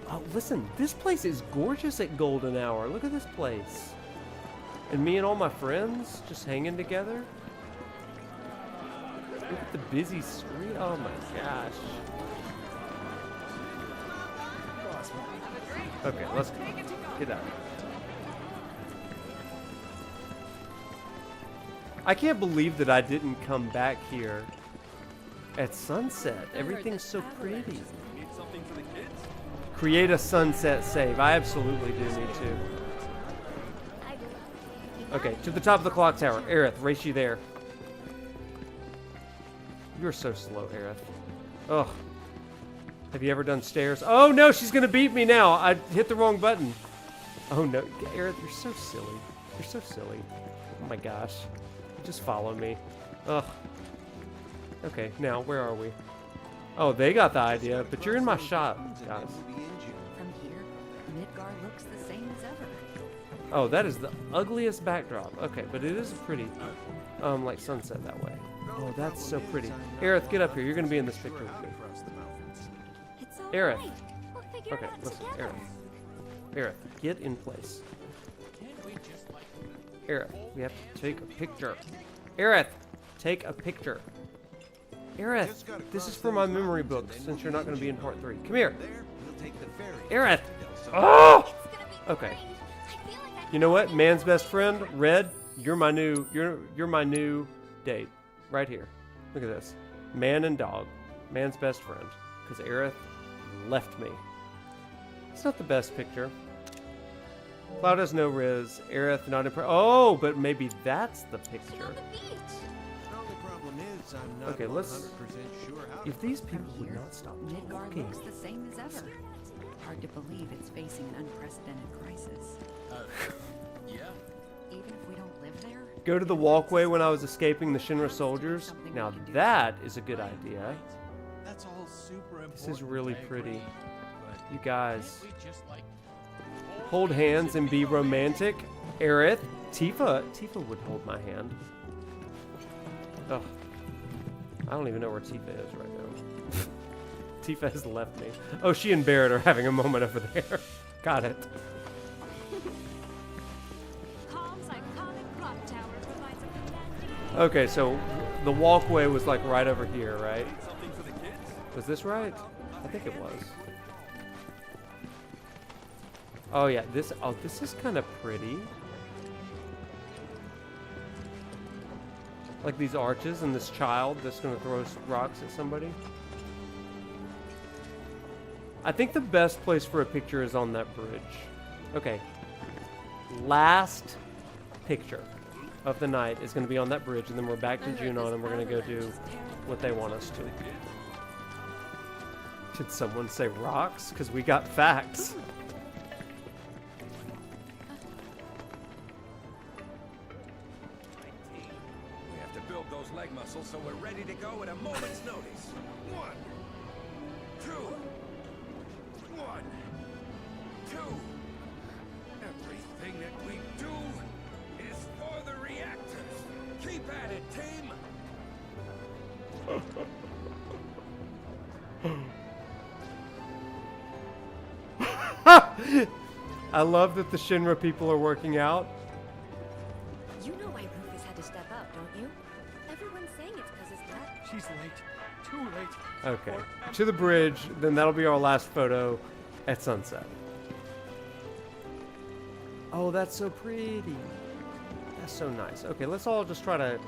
Oh, listen, this place is gorgeous at golden hour. Look at this place. And me and all my friends just hanging together. Look at the busy street. Oh my gosh. Okay, let's get out. I can't believe that I didn't come back here at sunset. Everything's so pretty. Create a sunset save. I absolutely do need to. Okay, to the top of the clock tower. Aerith, race you there. You're so slow, Aerith. Ugh. Have you ever done stairs? Oh no, she's gonna beat me now. I hit the wrong button. Oh no, Aerith, you're so silly. You're so silly. Oh my gosh. You just followed me. Ugh. Okay, now where are we? Oh, they got the idea, but you're in my shop, guys. From here, Midgard looks the same as ever. Oh, that is the ugliest backdrop. Okay, but it is pretty, like sunset that way. Oh, that's so pretty. Aerith, get up here. You're gonna be in this picture with me. Aerith. Okay, listen, Aerith. Aerith, get in place. Aerith, we have to take a picture. Aerith, take a picture. Aerith, this is for my memory book, since you're not going to be in part 3. Come here. Aerith. Oh! Okay. You know what? Man's best friend, Red. You're my new. You're my new date, right here. Look at this. Man and dog. Man's best friend. Because Aerith left me. It's not the best picture. Cloud has no Riz. Aerith not impressed. Oh, but maybe that's the picture. Okay, let's. If these people would not stop Midgard talking. looks the same as ever. Hard to believe it's facing an unprecedented crisis. Yeah. Even if we don't live there. Go to the walkway when I was escaping the Shinra soldiers. Now that is a good idea. That's all super important. This is really pretty. You guys. Hold hands and be romantic. Aerith. Tifa would hold my hand. Ugh. I don't even know where Tifa is right now. Tifa has left me. Oh, she and Barrett are having a moment over there. Got it. Okay, so the walkway was like right over here, right? Was this right? I think it was. Oh yeah, this is kind of pretty. Like these arches and this child that's gonna throw rocks at somebody. I think the best place for a picture is on that bridge. Okay. Last picture. of the night is going to be on that bridge, and then we're back to Junon, and we're going to go do what they want us to. Did someone say rocks? Because we got facts. We have to build those leg muscles so we're ready to go at a moment's notice. 1, 2, 1, 2. Everything that we do is for the reactors. Keep at it, team. I love that the Shinra people are working out. You know why Rufus had to step up, don't you? Everyone's saying it's because his death. She's late. Too late. Okay, to the bridge, then that'll be our last photo at sunset. Oh, that's so pretty. That's so nice. Okay, let's all just try to...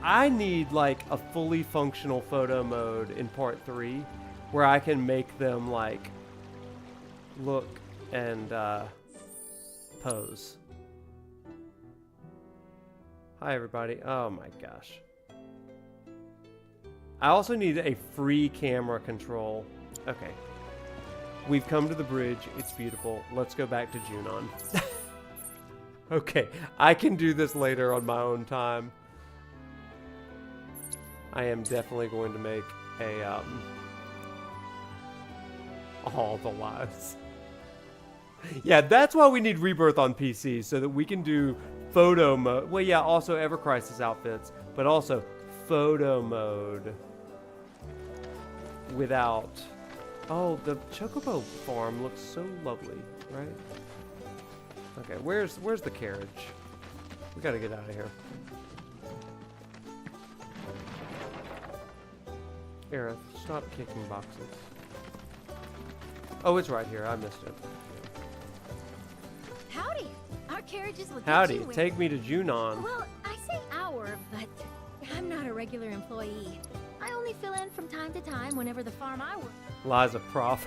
I need like a fully functional photo mode in part 3 where I can make them like look and pose. Hi everybody. Oh my gosh. I also need a free camera control. Okay. We've come to the bridge. It's beautiful. Let's go back to Junon. Okay. I can do this later on my own time. I am definitely going to make a, all the lives. Yeah, that's why we need Rebirth on PC, so that we can do photo mode. Well, yeah, also Ever Crisis outfits, but also photo mode without... Oh, the Chocobo farm looks so lovely, right? Okay, where's the carriage? We gotta get out of here. Aerith, stop kicking boxes. Oh, it's right here. I missed it. Howdy! Our carriages will get Howdy, you take me to Junon. Well, I say our, but I'm not a regular employee. I only fill in from time to time whenever the farm I work Liza Prof.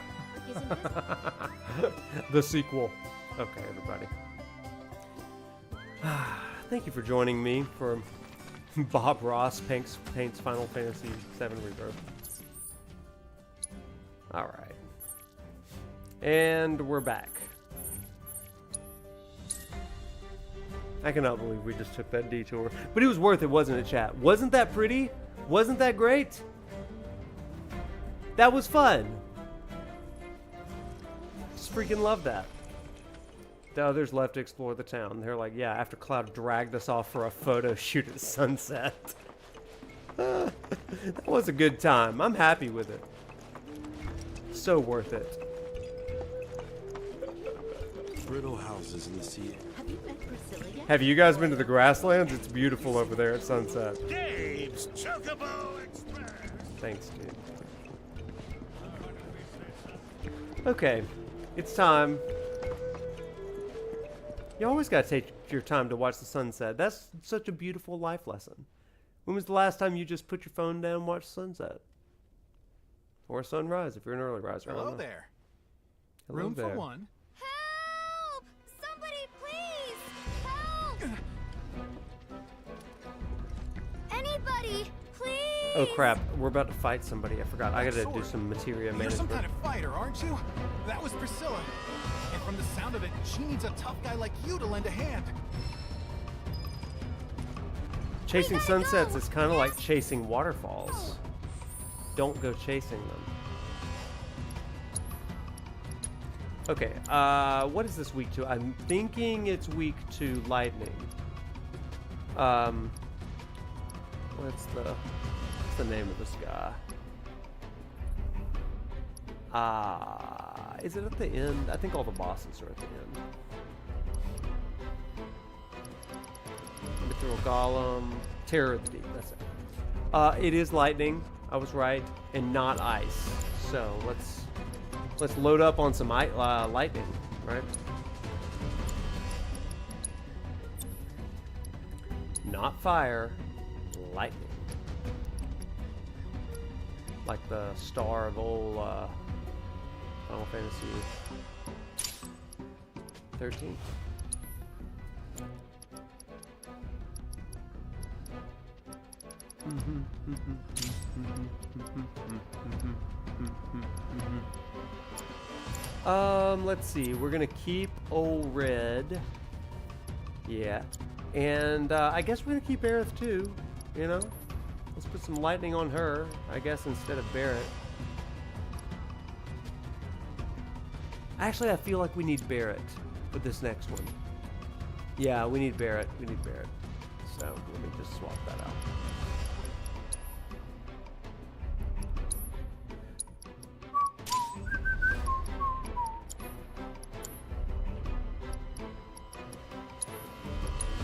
isn't busy. The sequel. Okay, everybody. Thank you for joining me for Bob Ross paints Final Fantasy VII Rebirth. Alright. And we're back. I cannot believe we just took that detour. But it was worth it, wasn't it, chat? Wasn't that pretty? Wasn't that great? That was fun. Just freaking love that. The others left to explore the town. They're like, yeah, after Cloud dragged us off for a photo shoot at sunset. That was a good time. I'm happy with it. So worth it. Brittle houses in the sea. Have you met Priscilla yet? Have you guys been to the Grasslands? It's beautiful over there at sunset. Gabe's Chocobo Express. Thanks, dude. Okay, it's time. You always gotta take your time to watch the sunset. That's such a beautiful life lesson. When was the last time you just put your phone down and watched sunset? Or sunrise if you're an early riser. Hello there. Hello Room there. for one. Help! Somebody please! Help! Anybody, please! Oh crap, we're about to fight somebody. I forgot. I gotta do some materia You're some management. kind of fighter, aren't you? That was Priscilla. And from the sound of it, she needs a tough guy like you to lend a hand. Chasing sunsets is kind of like chasing waterfalls. Don't go chasing them. Okay, what is this week 2? I'm thinking it's week 2 lightning. What's the name of this guy? Is it at the end? I think all the bosses are at the end. Mithril Golem, Terror of the Deep, that's it. It is lightning, I was right, and not ice. So let's load up on some lightning, right? Not fire, lightning. Like the star of old Final Fantasy 13. Let's see. We're gonna keep Old Red. Yeah. And I guess we're gonna keep Aerith too, you know? Let's put some lightning on her, I guess, instead of Barrett. Actually, I feel like we need Barrett for this next one. Yeah, we need Barrett. We need Barrett. So let me just swap that out.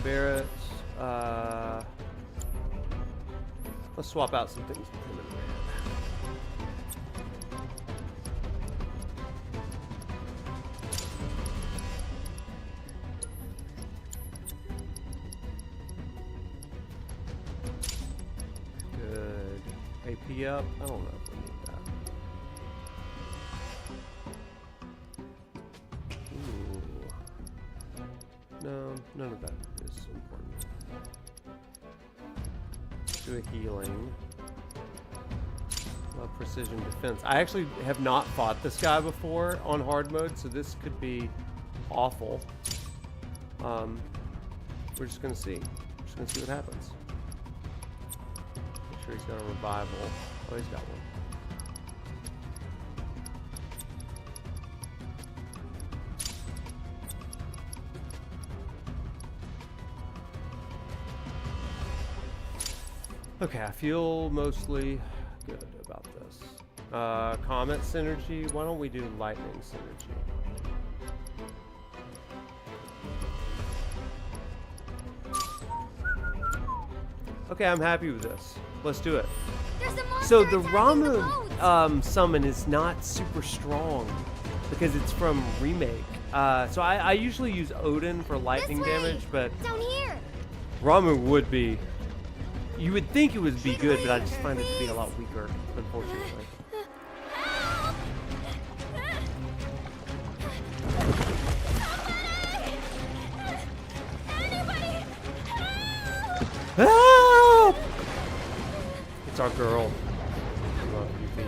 Barrett, let's swap out some things with him and Red. Good. AP up? I don't know if we need that. Ooh. No, none of that is important. Do a healing. Precision defense. I actually have not fought this guy before on hard mode, so this could be awful. We're just gonna see. We're just gonna see what happens. Make sure he's got a revival. Oh, he's got one. Okay, I feel mostly good about this. Comet synergy. Why don't we do lightning synergy? Okay, I'm happy with this. Let's do it. So the Ramuh summon is not super strong because it's from Remake. So I usually use Odin for lightning damage, but Ramuh would be. You would think it would be good, but I just find it to be a lot weaker, unfortunately. Help! It's our girl. I love you, Pete.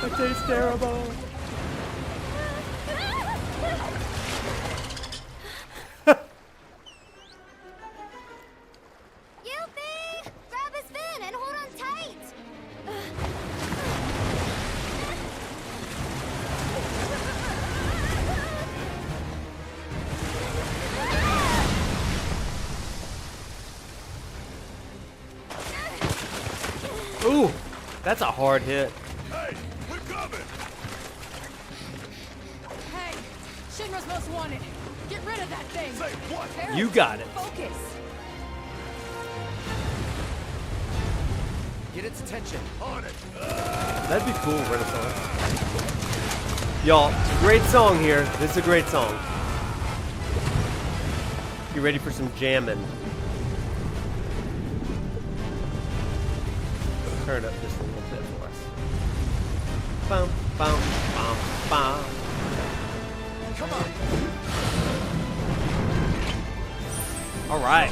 It tastes terrible. Ooh, that's a hard hit. Hey, we're coming. Hey, Shinra's most wanted. Get rid of that thing. Say what? You got it. Focus. Get its attention. On it. That'd be cool, Renaissance. Y'all, great song here. This is a great song. You ready for some jamming? Turn it up just a little bit for us. Bum, bum, bum, bum. Come on. All right.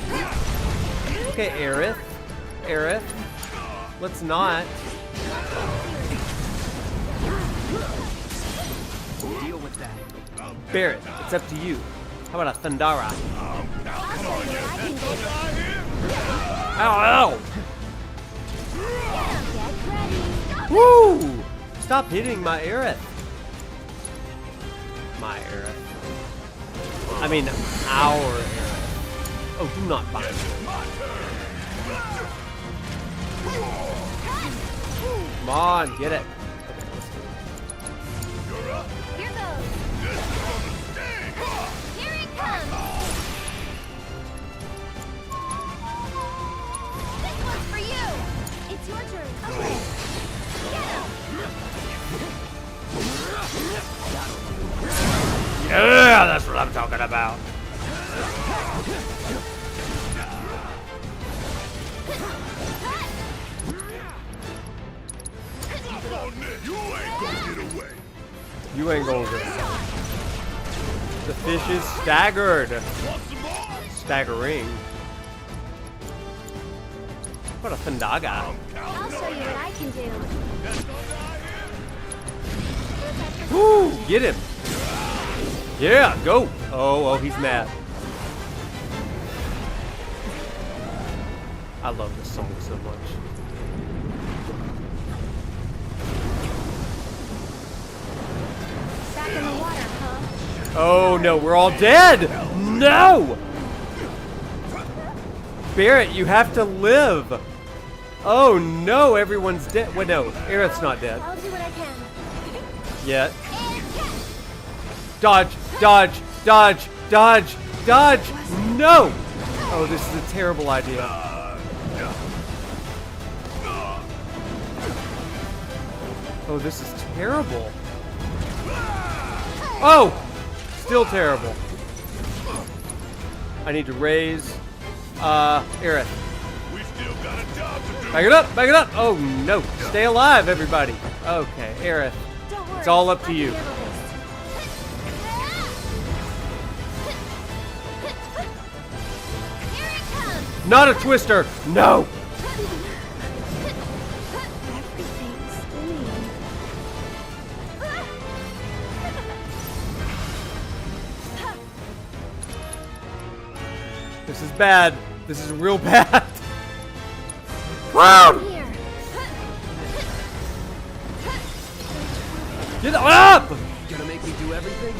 Okay, Aerith. Aerith. Let's not. Deal with that. Barrett, it's up to you. How about a Thundara? Come on, you. Ow, ow! Woo! Stop hitting my Aerith. My Aerith. I mean, our Aerith. Oh, do not bind me. Come on, get it. Okay, let's do it. You're up. Here goes. This is gonna sting. Here it comes. This one's for you. It's your turn. Okay. Yeah, that's what I'm talking about. You ain't gonna get away. You ain't gonna get away. The fish is staggered. Staggering. What a fandaga. I'll show you what I can do. Woo! Get him. Yeah, go. Oh, he's mad. I love this song so much. Back in the water, huh? Oh no, we're all dead! No! Barrett, you have to live! Oh no, everyone's dead. Wait, no, Aerith's not dead. I'll do what I can. Yet. Dodge! Dodge! Dodge! Dodge! Dodge! No! Oh, this is a terrible idea. Oh, this is terrible. Oh! Still terrible. I need to raise Aerith. We still got a job to do. Back it up! Back it up! Oh no! Stay alive, everybody! Okay, Aerith. It's all up to you. Not a twister! No! This is bad. This is real bad. Cloud! Get up! Gonna make me do everything?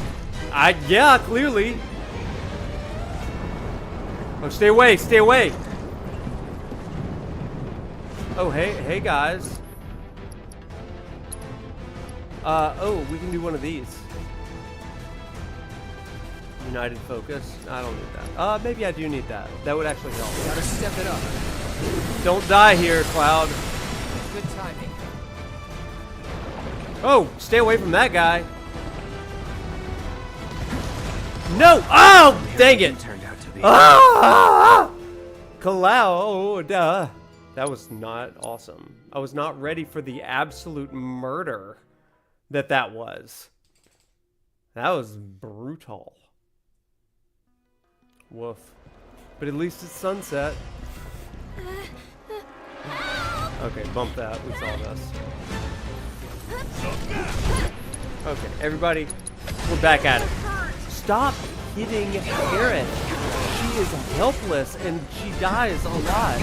Yeah, clearly. Oh, stay away, stay away. Oh, hey guys. Oh, we can do one of these. United focus. I don't need that. Maybe I do need that. That would actually help. Gotta step it up. Don't die here, Cloud. Good timing. Oh, stay away from that guy. No! Oh, dang it! Turned out to be. Cloud. That was not awesome. I was not ready for the absolute murder that was. That was brutal. Woof. But at least it's sunset. Okay, bump that. We saw this. Okay, everybody, we're back at it. Stop hitting Aerith. She is helpless and she dies a lot.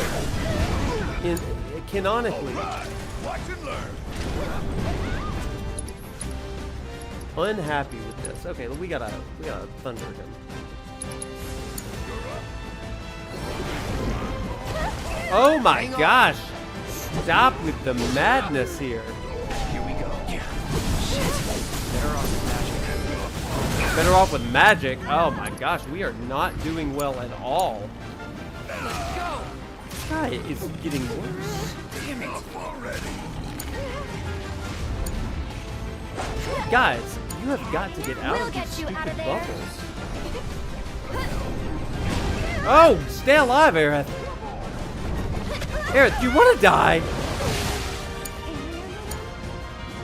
Canonically. Watch and learn. Unhappy with this. Okay, we gotta thunder him. Oh my gosh! Stop with the madness here. Here we go. Better off with magic. Better off with magic. Oh my gosh, we are not doing well at all. Let's go. This guy is getting worse. Damn it. Guys, you have got to get out We'll of get these you stupid out of there. bubbles. Oh, stay alive, Aerith. Aerith, you want to die?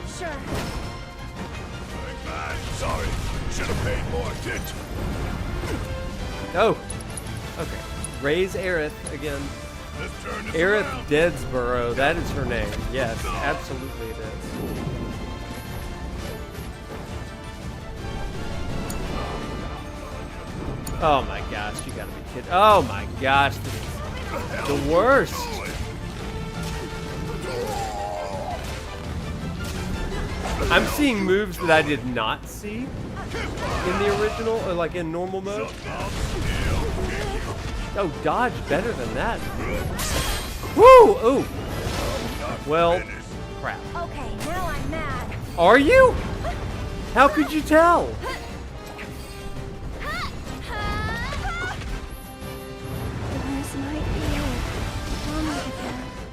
Sure. Sorry, should have paid more attention. Oh, okay. Raise Aerith again. Let's turn this Aerith around. Deadsborough, that is her name. Yes, absolutely it is. Oh my gosh, you gotta be kidding. Oh my gosh, this is the worst. I'm seeing moves that I did not see in the original, or like in normal mode. Oh, dodge better than that. Woo! Ooh. Well, crap. Okay, now I'm mad. Are you? How could you tell?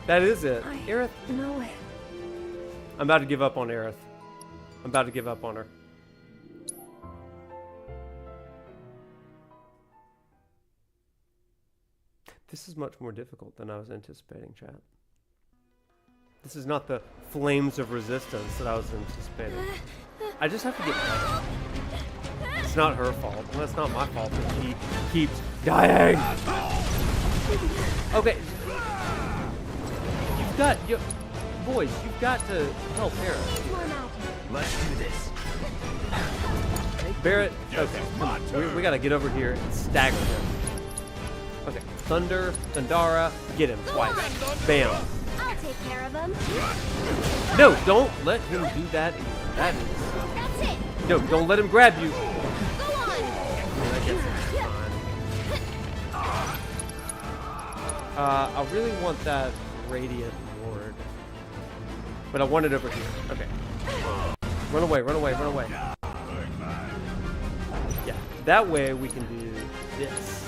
That is it. Aerith. No way. I'm about to give up on Aerith. I'm about to give up on her. This is much more difficult than I was anticipating, chat. This is not the flames of resistance that I was anticipating. I just have to get better. It's not her fault. Well, it's not my fault that she keeps dying. Okay. Boys, you've got to help Barrett. Let's do this. Barrett, okay, come on. We gotta get over here and stagger him. Okay, Thundara, get him twice. Bam. I'll take care of him. No, don't let him do that either. That is. That's it. No, don't let him grab you. Go on. I guess that's fine. I really want that radiant ward, but I want it over here. Okay. Run away, run away, run away. Yeah, that way we can do this.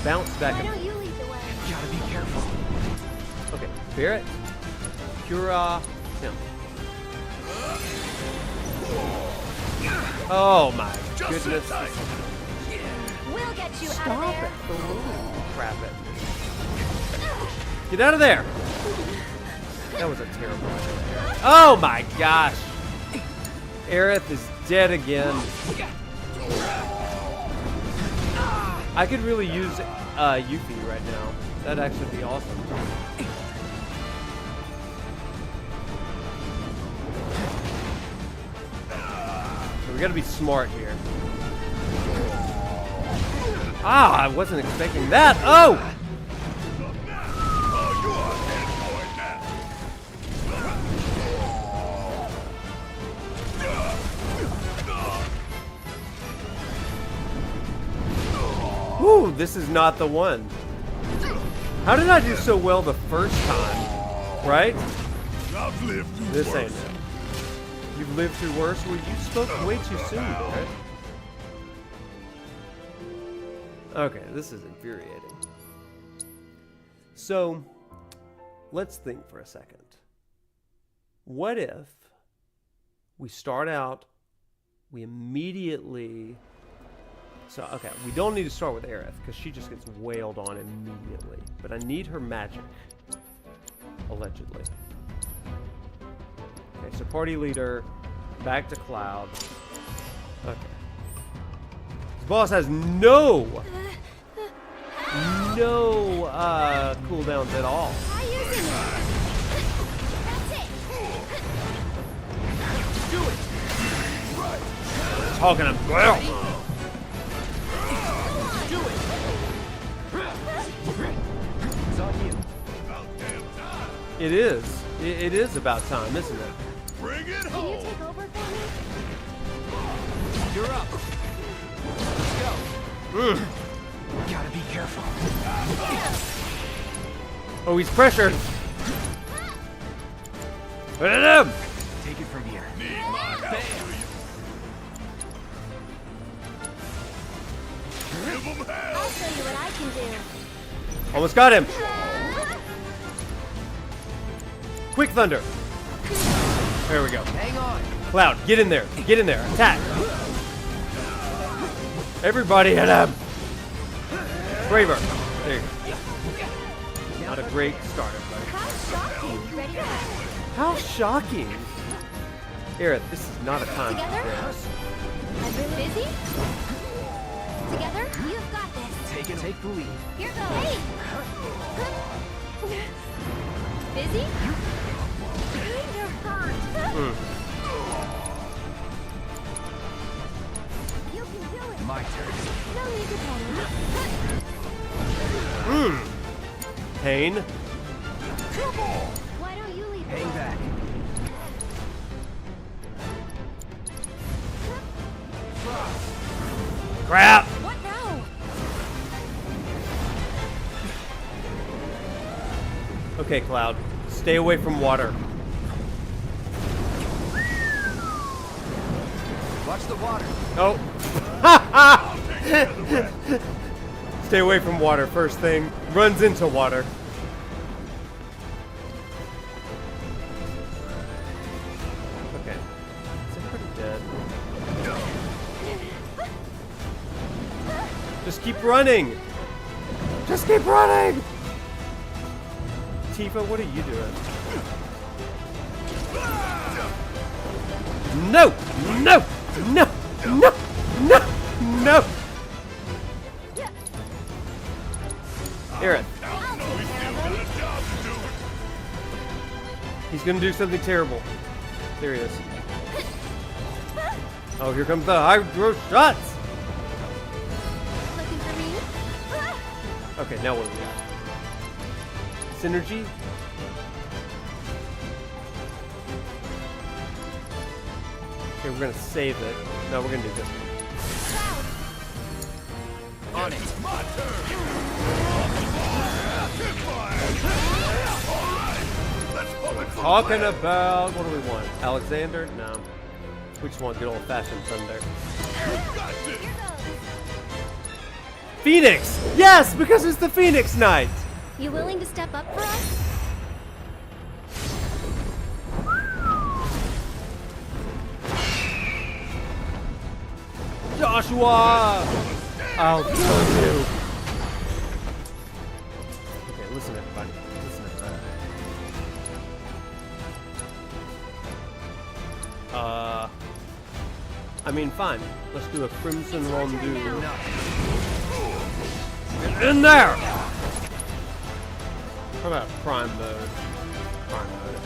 Bounce back. Why don't you lead the way? Gotta be careful. Okay, Barrett, Cura, him. Oh my goodness. We'll get you Stop out of there. it. Oh, crap it. Get out of there. That was a terrible idea. Oh my gosh. Aerith is dead again. I could really use Yuffie right now. That'd actually be awesome. So we gotta be smart here. Ah, I wasn't expecting that. Oh! Ooh, this is not the one. How did I do so well the first time? Right? I've lived through This worse. ain't it. You've lived through worse? Well, you spoke way too soon, right? Okay, this is infuriating. So, let's think for a second. What if we start out, we immediately... So, okay, we don't need to start with Aerith, because she just gets wailed on immediately. But I need her magic. Allegedly. Okay, so party leader, back to Cloud. Okay. This boss has no cooldowns at all. Do it. Talking about. It's on you. It is. It is about time, isn't it? Bring it Can you home. take over for me? You're up. Let's go. Gotta be careful. Oh, he's pressured. Hit him! Take it from here. Need my help. Give him hell. I'll show you what I can do. Almost got him. Quick Thunder. There we go. Hang on. Cloud, get in there. Get in there. Attack. Everybody hit him. Braver. There you go. Not a great starter, buddy. How shocking. Ready to go? How shocking. Aerith, this is not a time Together? for this. I'm really busy. Together? You've got this. Take the lead. Here goes. Hey! Busy? Kinda hurt. You can do it. My turn. No need to panic. Pain. Why don't you leave? Hang back. Crap. What now? Okay, Cloud. Stay away from water. Watch the water. Oh. Stay away from water. First thing. Runs into water. Okay. Is everybody dead? Just keep running. Just keep running. Tifa, what are you doing? No! No! No! No! No! No! Aerith. He's gonna do something terrible. There he is. Oh, here comes the hydro shots! Looking for me? Okay, now what do we got? Synergy? Okay, we're gonna save it. No, we're gonna do this one. On it. Talking about, what do we want? Alexander? No. We just want good old-fashioned thunder. Phoenix! Yes, because it's the Phoenix Knight! You willing to step up for us? Joshua! I'll kill you! Okay, listen everybody. Listen everybody. I mean, fine. Let's do a Crimson Rondeau. Get in there! How about Prime Mode? Prime Mode.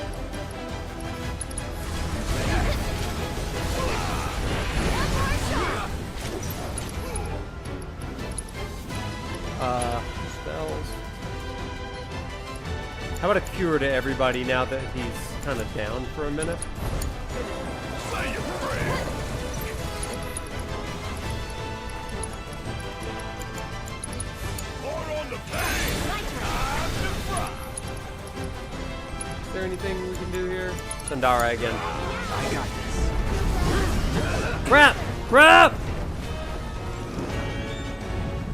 Spells. How about a cure to everybody now that he's kind of down for a minute? Say your prayer. Is there anything we can do here? Sandara again. I got this. Crap! Crap!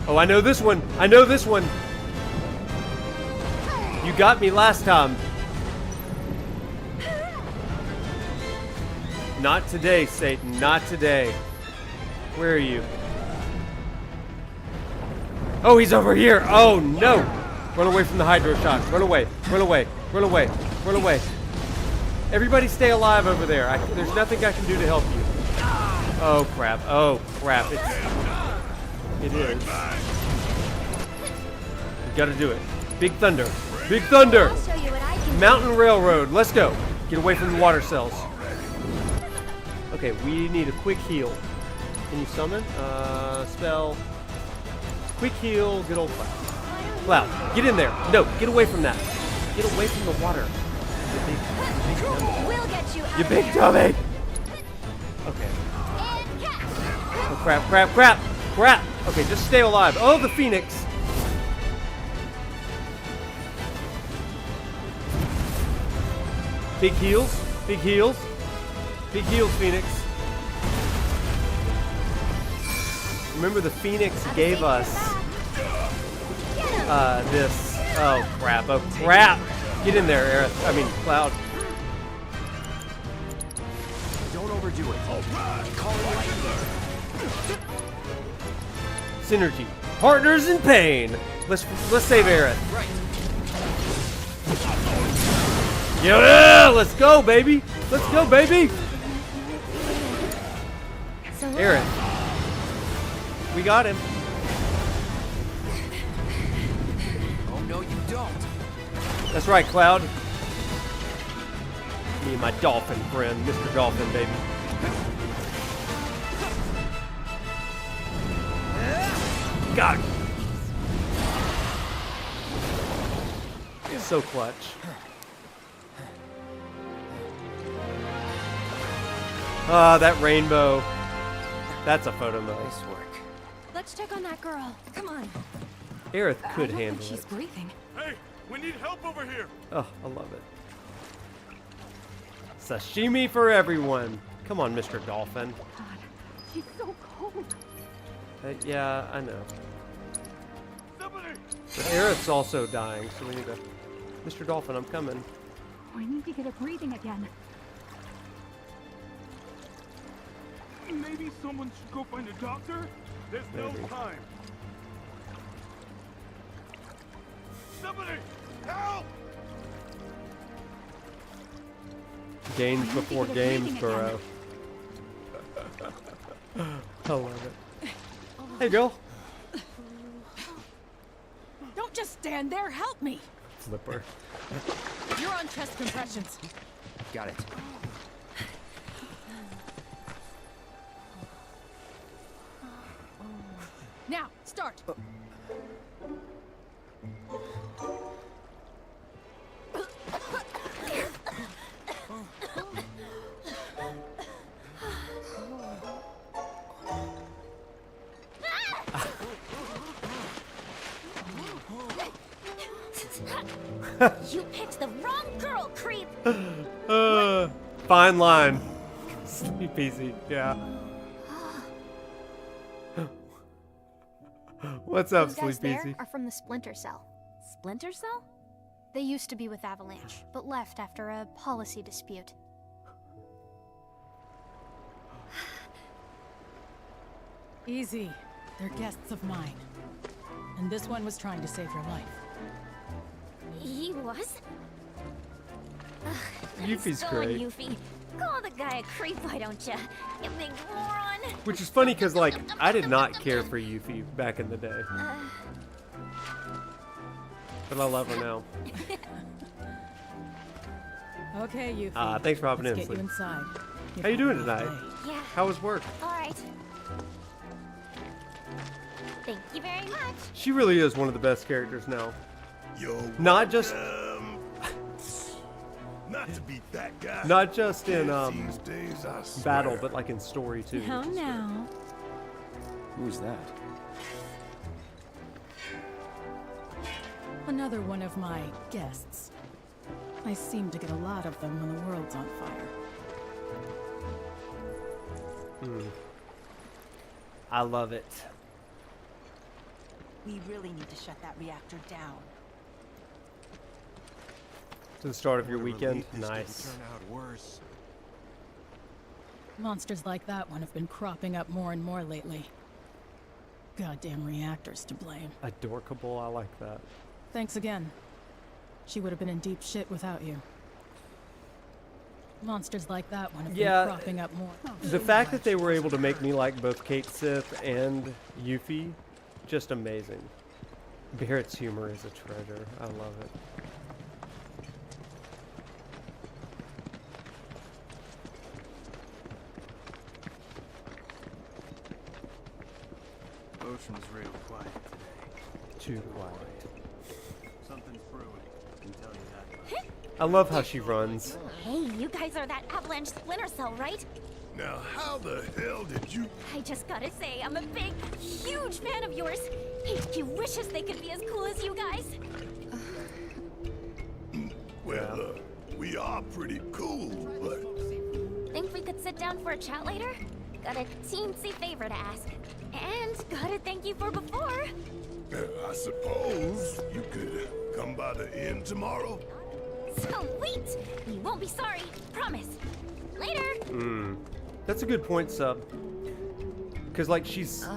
Oh, I know this one. I know this one. You got me last time. Not today, Satan. Not today. Where are you? Oh, he's over here. Oh, no. Run away from the hydro shock. Run away. Run away. Run away. Run away. Everybody stay alive over there. There's nothing I can do to help you. Oh, crap. Oh, crap. It is. We gotta do it. Big Thunder. Big Thunder! I'll show you what I can Mountain Railroad. Let's go. Get away from the water cells. Okay, we need a quick heal. Can you summon? Spell. Quick heal. Good old Cloud. Cloud, get in there. No, get away from that. Get away from the water. You big dummy. We'll get you out You of big there. dummy. Okay. Oh, crap, crap, crap, crap. Okay, just stay alive. Oh, the Phoenix. Big heals. Big heals. Big heals, Phoenix. Remember the Phoenix gave us this. Oh, crap. Oh, crap. Get in there, Aerith. I mean, Cloud. Don't overdo it. Call it lightning. Synergy. Partners in pain. Let's save Aerith. Right. Yeah, let's go, baby. Let's go, baby. So Aerith. We got him. Oh, no, you don't. That's right, Cloud. Me and my dolphin friend, Mr. Dolphin, baby. Got him. It's so clutch. Ah, that rainbow. That's a photo mode. Nice work. Let's check on that girl. Come on. Aerith I could don't handle think she's it. breathing. Hey, we need help over here. Oh, I love it. Sashimi for everyone. Come on, Mr. Dolphin. God, she's so cold. Yeah, I know. Somebody. But Aerith's also dying, so we need to... Mr. Dolphin, I'm coming. I need to get her breathing again. Maybe someone should go find a doctor? There's Maybe. no time. Somebody, help! Games before games, bro. I love it. Hey, girl. Don't just stand there. Help me. Flipper. You're on chest compressions. Got it. Now, start. You picked the wrong girl, creep! Fine line. Sleep easy, yeah. What's up, Those guys Sleep there Easy? are from the Splinter Cell. Splinter Cell? They used to be with Avalanche, but left after a policy dispute. Easy. They're guests of mine. And this one was trying to save your life. He was? Yuffie's Go on, great. Yuffie. Call the guy a creep, why don't ya? You big moron! Which is funny because, like, I did not care for Yuffie back in the day. But I love her now. Okay, Yuffie. Thanks for hopping Let's in, get you Sleep. inside. How you doing tonight? Yeah. How was work? Alright. Thank you very much. She really is one of the best characters now. Yo, Not just not to beat that guy. not just in These days, I battle, swear. but like in story too. Now. Who's that? Another one of my guests. I seem to get a lot of them when the world's on fire. I love it. We really need to shut that reactor down. To the start of your weekend, nice. Turn out worse. Monsters like that one have been cropping up more and more lately. Goddamn reactors to blame. Adorkable, I like that. Thanks again. She would have been in deep shit without you. Monsters like that one have Yeah, been cropping up more. The fact that they were able to make me like both Kate Sith and Yuffie, just amazing. Barrett's humor is a treasure. I love it. Ocean's real quiet today. Too quiet. Something's brewing, I can tell you that. I love how she runs. Hey, you guys are that Avalanche Splinter Cell, right? Now, how the hell did you? I just gotta say, I'm a big, huge fan of yours. HQ wishes they could be as cool as you guys. Well, we are pretty cool, but Think we could sit down for a chat later? Got a teensy favor to ask. And gotta thank you for before. I suppose you could come by the inn tomorrow. Sweet! You won't be sorry, promise. Later! That's a good point, Sub. Because, like, she's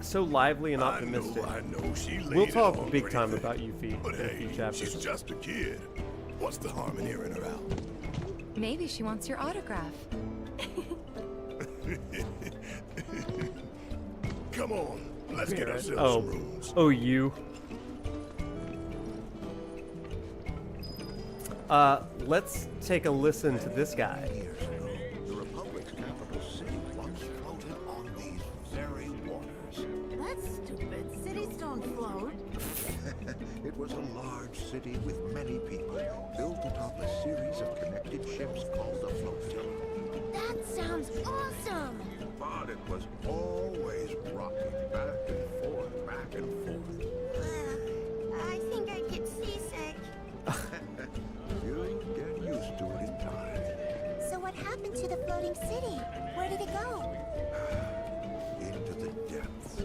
so lively and optimistic. I know she laid We'll it talk on big time pretty about thick. Yuffie But in a hey, few chapters. she's just a kid. What's the harm in hearing her out? Maybe she wants your autograph. Come on, let's get ourselves Oh, some rooms. oh, you. Let's take a listen to this guy. The Republic's capital city once floated on these very waters. That's stupid. Cities don't float. It was a large city with many people, built atop a series of connected ships called a flotilla. That sounds awesome! But it was always rocking back and forth, back and forth. I think I'd get seasick. You'll get used to it in time. So what happened to the floating city? Where did it go? Into the depths.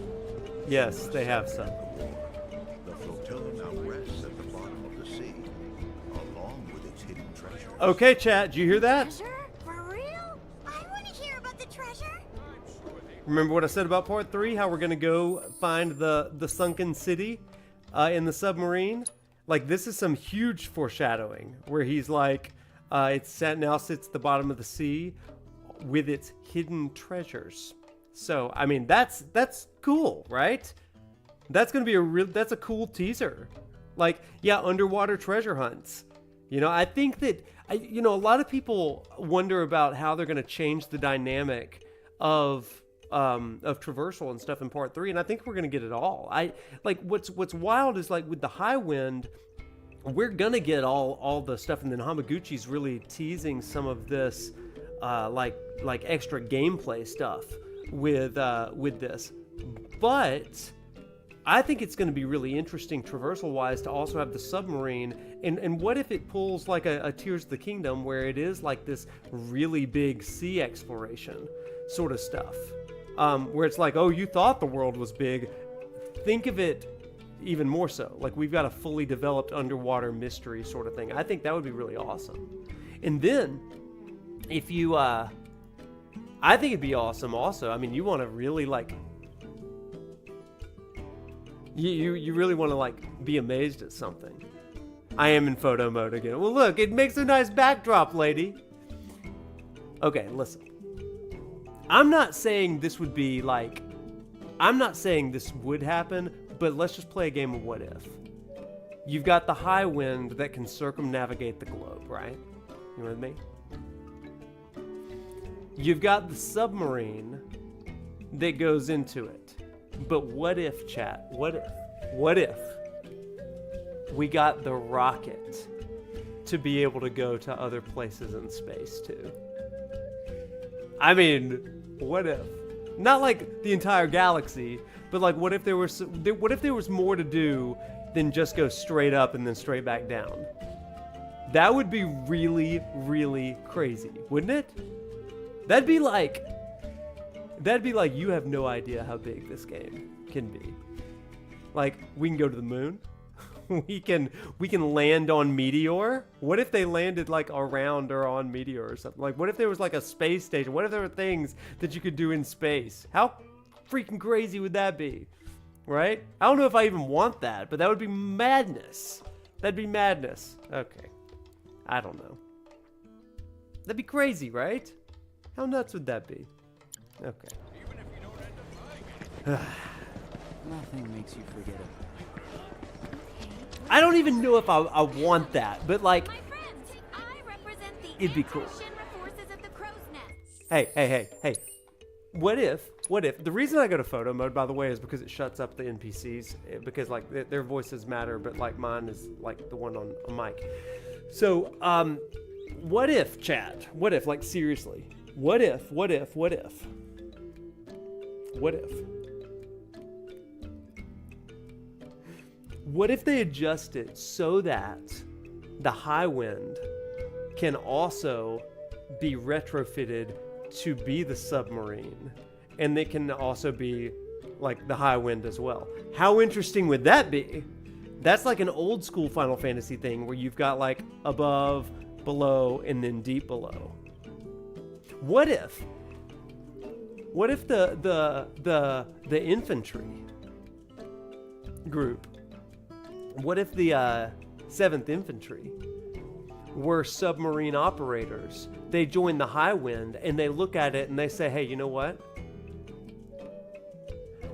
Yes, they have some. The flotilla now rests at the bottom of the sea, along with its hidden treasure. Okay, chat, did you hear that? Treasure? For real? I want to hear about the treasure. Remember what I said about part 3? How we're gonna go find the sunken city in the submarine? Like, this is some huge foreshadowing where he's like, now sits at the bottom of the sea with its hidden treasures. So, I mean, that's cool, right? That's going to be that's a cool teaser. Like, yeah, underwater treasure hunts. You know, I think that, you know, a lot of people wonder about how they're going to change the dynamic of traversal and stuff in part 3, and I think we're going to get it all. What's wild is, like, with the high wind, we're going to get all the stuff, and then Hamaguchi's really teasing some of this like extra gameplay stuff with this. But I think it's going to be really interesting traversal-wise to also have the submarine. And what if it pulls like a Tears of the Kingdom, where it is like this really big sea exploration sort of stuff, where it's like, oh, you thought the world was big. Think of it even more so. Like, we've got a fully developed underwater mystery sort of thing. I think that would be really awesome. And then, if you, I think it'd be awesome also. I mean, you want to really like... You really want to, like, be amazed at something. I am in photo mode again. Well, look, it makes a nice backdrop, lady. Okay, listen. I'm not saying this would be, like... I'm not saying this would happen, but let's just play a game of what if. You've got the high wind that can circumnavigate the globe, right? You with me? You've got the submarine that goes into it. But what if, chat? What if we got the rocket to be able to go to other places in space too? I mean, what if? Not like the entire galaxy, but like what if there was more to do than just go straight up and then straight back down? That would be really, really crazy, wouldn't it? That'd be like you have no idea how big this game can be. Like, we can go to the moon. we can land on Meteor. What if they landed like around or on Meteor or something? Like, what if there was like a space station? What if there were things that you could do in space? How freaking crazy would that be? Right? I don't know if I even want that, but that would be madness. That'd be madness. Okay. I don't know. That'd be crazy, right? How nuts would that be? Okay. Nothing makes you forget it. I don't even know if I want that, but like, it'd be cool. Hey. What if, the reason I go to photo mode, by the way, is because it shuts up the NPCs, because like their voices matter, but like mine is like the one on mic. So, what if, chat? What if, like, seriously? What if? What if they adjust it so that the high wind can also be retrofitted to be the submarine, and they can also be like the high wind as well? How interesting would that be? That's like an old school Final Fantasy thing where you've got like above, below, and then deep below. What if the infantry group, what if the 7th Infantry were submarine operators? They join the high wind and they look at it and they say, hey, you know what?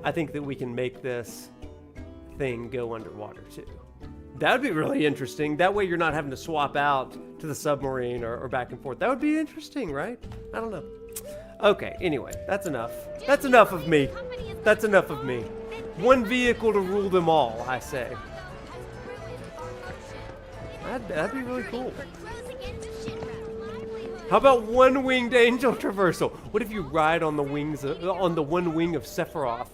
I think that we can make this thing go underwater too. That would be really interesting. That way you're not having to swap out to the submarine or back and forth. That would be interesting, right? I don't know. Okay, anyway, that's enough. That's enough of me. That's enough of me. One vehicle to rule them all, I say. That'd be really cool. How about one-winged angel traversal? What if you ride on the wings on the one wing of Sephiroth?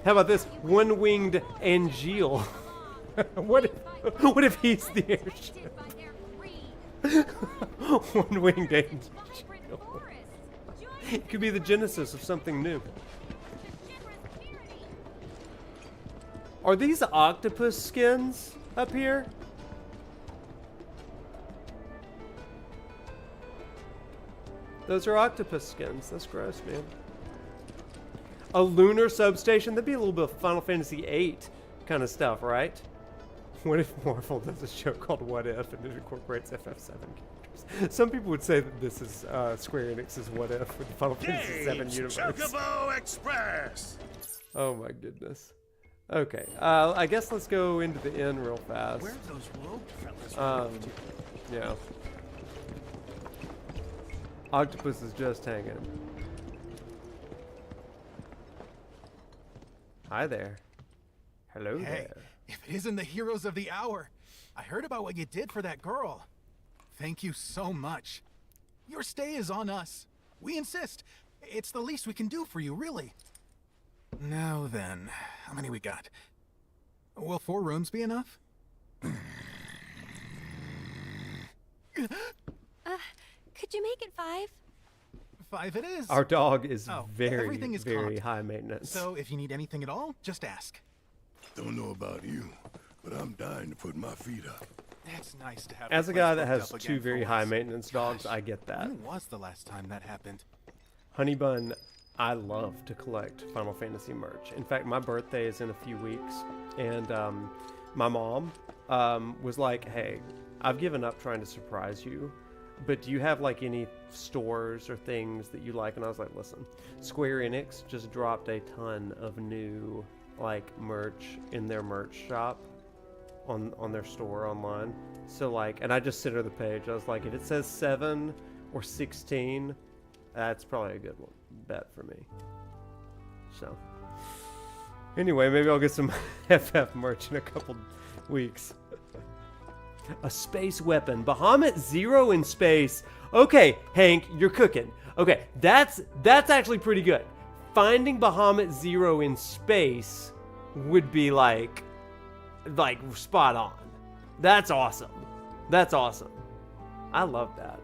How about this one-winged Angel? What if he's the airship? One-winged Angel. It could be the genesis of something new. Are these octopus skins up here? Those are octopus skins. That's gross, man. A lunar substation? That'd be a little bit of Final Fantasy VIII kind of stuff, right? What if Marvel does a show called What If and it incorporates FF7 characters? Some people would say that this is Square Enix's What If with the Final Fantasy VII Gabe's universe. Chocobo Express. Oh my goodness. Okay, I guess let's go into the inn real fast. Where's those rogue fellas? Yeah. Octopus is just hanging. Hi there. Hello Hey, there. if it isn't the heroes of the hour, I heard about what you did for that girl. Thank you so much. Your stay is on us. We insist. It's the least we can do for you, really. Now then, how many we got? Will 4 rooms be enough? Could you make it 5? 5 it is. Our dog is very, everything is very comped. high maintenance. So if you need anything at all, just ask. Don't know about you, but I'm dying to put my feet up. That's nice to have. As the a guy place that booked has up 2 again very for high once. maintenance dogs, I get that. When was the last time that happened? Honeybun, I love to collect Final Fantasy merch. In fact, my birthday is in a few weeks, and my mom was like, "Hey, I've given up trying to surprise you, but do you have like any stores or things that you like?" And I was like, "Listen, Square Enix just dropped a ton of new like merch in their merch shop on their store online. So like, and I just sent her the page. I was like, if it says 7 or 16, that's probably a good one, bet for me." So anyway, maybe I'll get some FF merch in a couple weeks. A space weapon. Bahamut Zero in space. Okay, Hank, you're cooking. Okay, that's actually pretty good. Finding Bahamut Zero in space would be like spot on. That's awesome. That's awesome. I love that.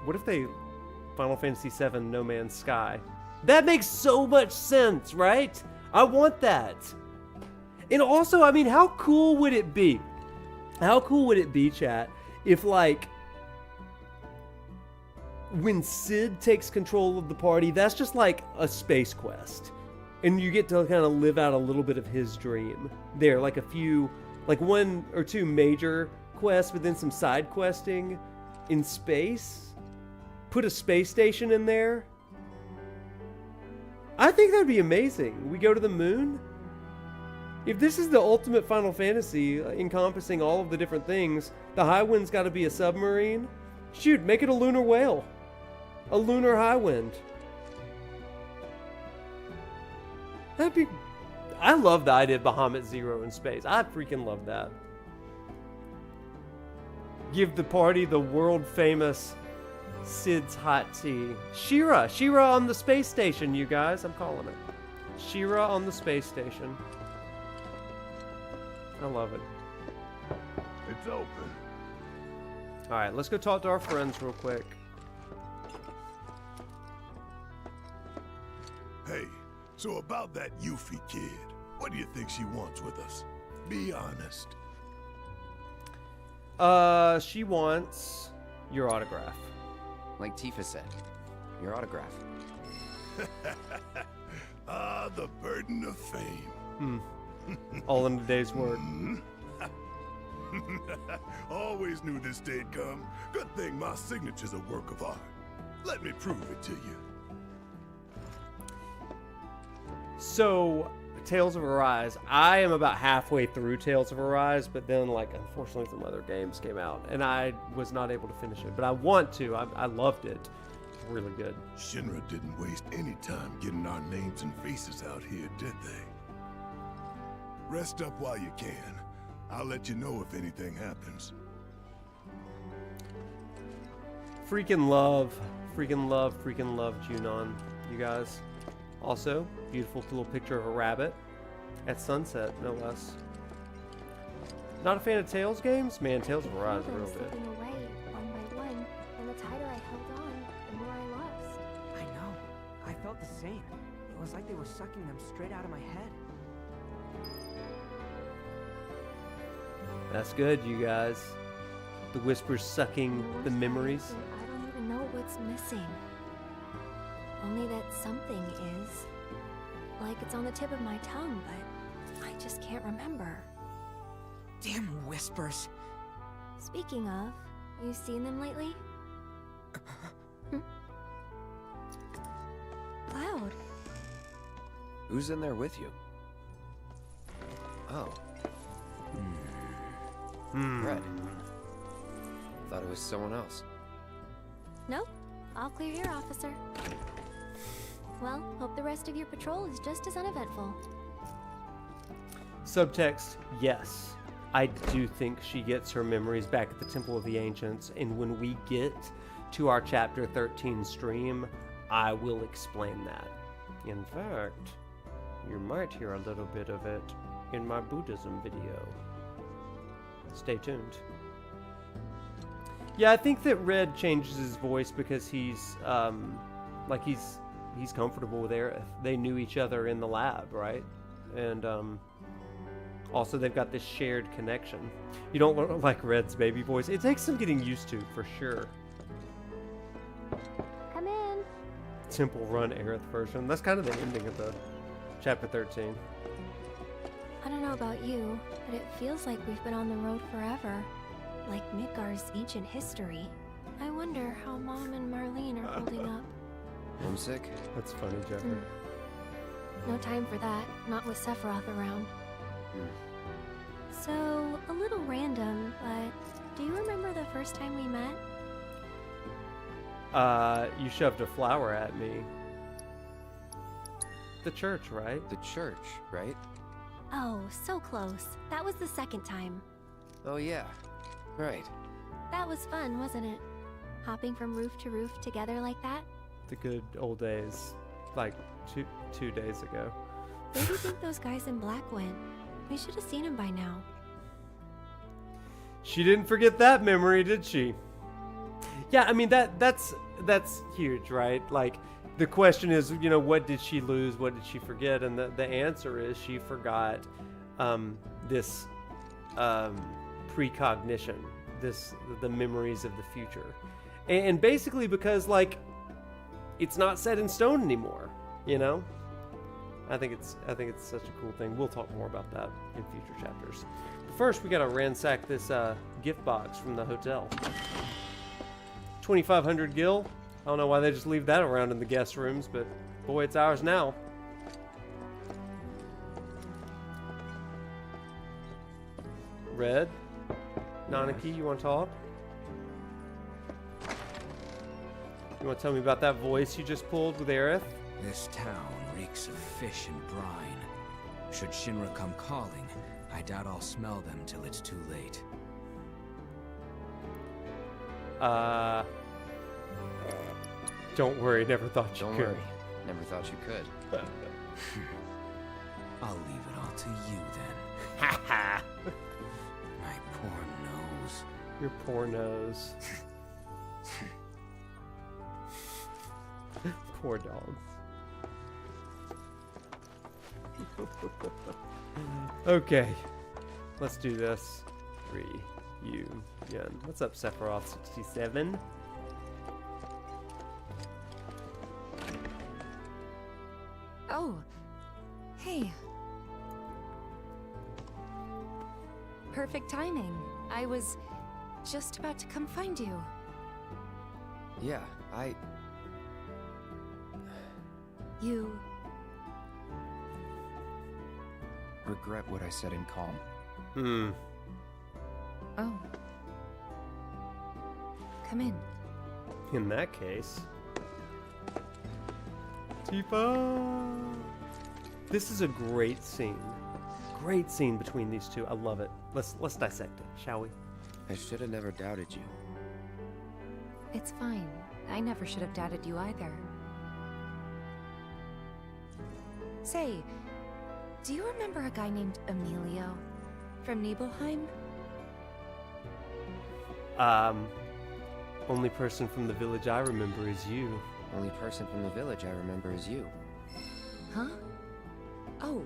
What if they Final Fantasy VII No Man's Sky? That makes so much sense, right? I want that. And also, I mean, how cool would it be? How cool would it be, chat, if like when Sid takes control of the party, that's just like a space quest. And you get to kind of live out a little bit of his dream. There, like a few, like 1 or 2 major quests, but then some side questing in space. Put a space station in there. I think that'd be amazing. We go to the moon. If this is the ultimate Final Fantasy, encompassing all of the different things, the high wind's got to be a submarine. Shoot, make it a lunar whale. A lunar high wind. That'd be... I love the idea of Bahamut Zero in space. I freaking love that. Give the party the world famous Sid's hot tea. Shira on the space station, you guys. I'm calling it. Shira on the space station. I love it. It's open. Alright, let's go talk to our friends real quick. Hey, so about that Yuffie kid, what do you think she wants with us? Be honest. She wants your autograph. Like Tifa said, your autograph. Ah, the burden of fame. All in a day's work. Always knew this day'd come. Good thing my signature's a work of art. Let me prove it to you. So, Tales of Arise. I am about halfway through Tales of Arise, but then, like, unfortunately some other games came out, and I was not able to finish it. But I want to. I loved it. It's really good. Shinra didn't waste any time getting our names and faces out here, did they? Rest up while you can. I'll let you know if anything happens. Freaking love Junon, you guys. Also, beautiful little picture of a rabbit at sunset, no less. Not a fan of Tales games? Man, Tales of Arise is real good. Slipping away one by one, and the tighter I held on, the more I lost. I know. I felt the same. It was like they were sucking them straight out of my head. That's good, you guys. The whispers sucking the memories. I don't even know what's missing. Only that something is. Like it's on the tip of my tongue, but I just can't remember. Damn whispers. Speaking of, You seen them lately? Cloud. Who's in there with you? Oh. Red. Thought it was someone else. Nope. All clear here, officer. Well, hope the rest of your patrol is just as uneventful. Subtext, yes. I do think she gets her memories back at the Temple of the Ancients, and when we get to our Chapter 13 stream, I will explain that. In fact, you might hear a little bit of it in my Buddhism video. Stay tuned. Yeah, I think that Red changes his voice because he's comfortable with Aerith. They knew each other in the lab, right? And also they've got this shared connection. You don't like Red's baby voice. It takes some getting used to, for sure. Come in. Temple Run Aerith version. That's kind of the ending of the Chapter 13. I don't know about you, but it feels like we've been on the road forever. Like Midgard's ancient history. I wonder how Mom and Marlene are holding up. Homesick? That's funny, Jeffrey. No time for that, not with Sephiroth around. So, a little random, but do you remember the first time we met? You shoved a flower at me. The church, right? The church, right? Oh, so close. That was the second time. Oh yeah, right. That was fun, wasn't it? Hopping from roof to roof together like that? The good old days, like two days ago. Where do you think those guys in black went? We should have seen them by now. She didn't forget that memory, did she? Yeah, I mean that's huge, right? Like the question is, you know, what did she lose? What did she forget? And the answer is she forgot this precognition, the memories of the future, and basically because like it's not set in stone anymore, you know. I think it's such a cool thing. We'll talk more about that in future chapters. But first, we gotta ransack this gift box from the hotel. 2,500 gil. I don't know why they just leave that around in the guest rooms, but boy, it's ours now. Red, Nanaki, you want to talk? You want to tell me about that voice you just pulled with Aerith? This town reeks of fish and brine. Should Shinra come calling, I doubt I'll smell them till it's too late. Don't worry, never thought you could. Don't worry, never thought you could. I'll leave it all to you then. Ha ha! My poor nose. Your poor nose. Poor dogs. Okay, let's do this. Reunion. What's up, Sephiroth 67? Oh, hey. Perfect timing. I was just about to come find you. Yeah, You regret what I said in Calm. Oh. Come in. In that case, Tifa. This is a great scene. Great scene between these two. I love it. Let's dissect it, shall we? I should have never doubted you. It's fine. I never should have doubted you either. Say, do you remember a guy named Emilio from Nibelheim? Only person from the village I remember is you. Only person from the village I remember is you. Huh? Oh.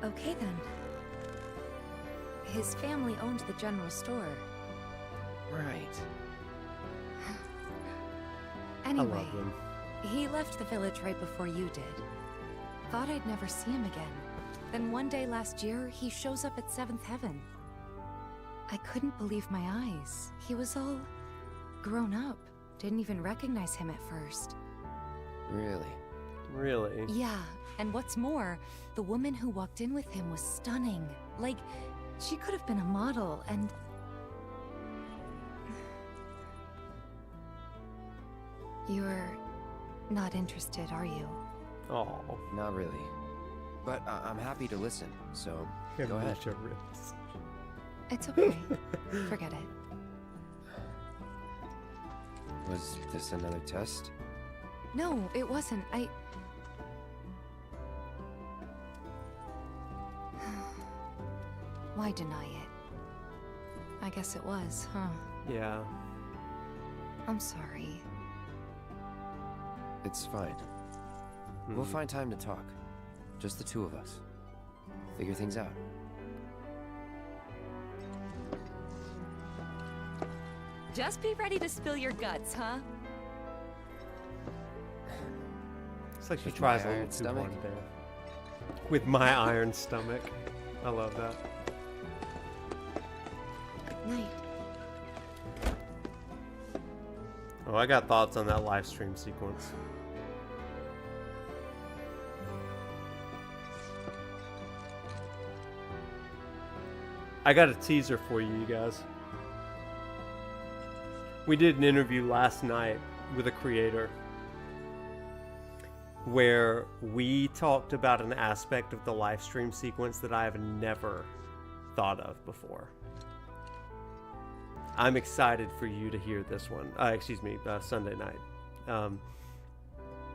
Okay then. His family owned the general store. Right. Anyway, I love him. he left the village right before you did. Thought I'd never see him again. Then one day last year, he shows up at 7th Heaven. I couldn't believe my eyes. He was all grown up. Didn't even recognize him at first. Really? Really? Yeah, and what's more, the woman who walked in with him was stunning. Like, she could have been a model, and... You're not interested, are you? Oh. Not really. But I'm happy to listen, so go ahead. It's okay. Forget it. Was this another test? No, it wasn't. Why deny it? I guess it was, huh? Yeah. I'm sorry. It's fine. We'll find time to talk. Just the two of us. Figure things out. Just be ready to spill your guts, huh? It's like she With tries my a iron little too stomach? hard there. With my iron stomach. I love that. Night. Oh, I got thoughts on that live stream sequence. I got a teaser for you guys. We did an interview last night with a creator where we talked about an aspect of the live stream sequence that I have never thought of before. I'm excited for you to hear this one. Sunday night.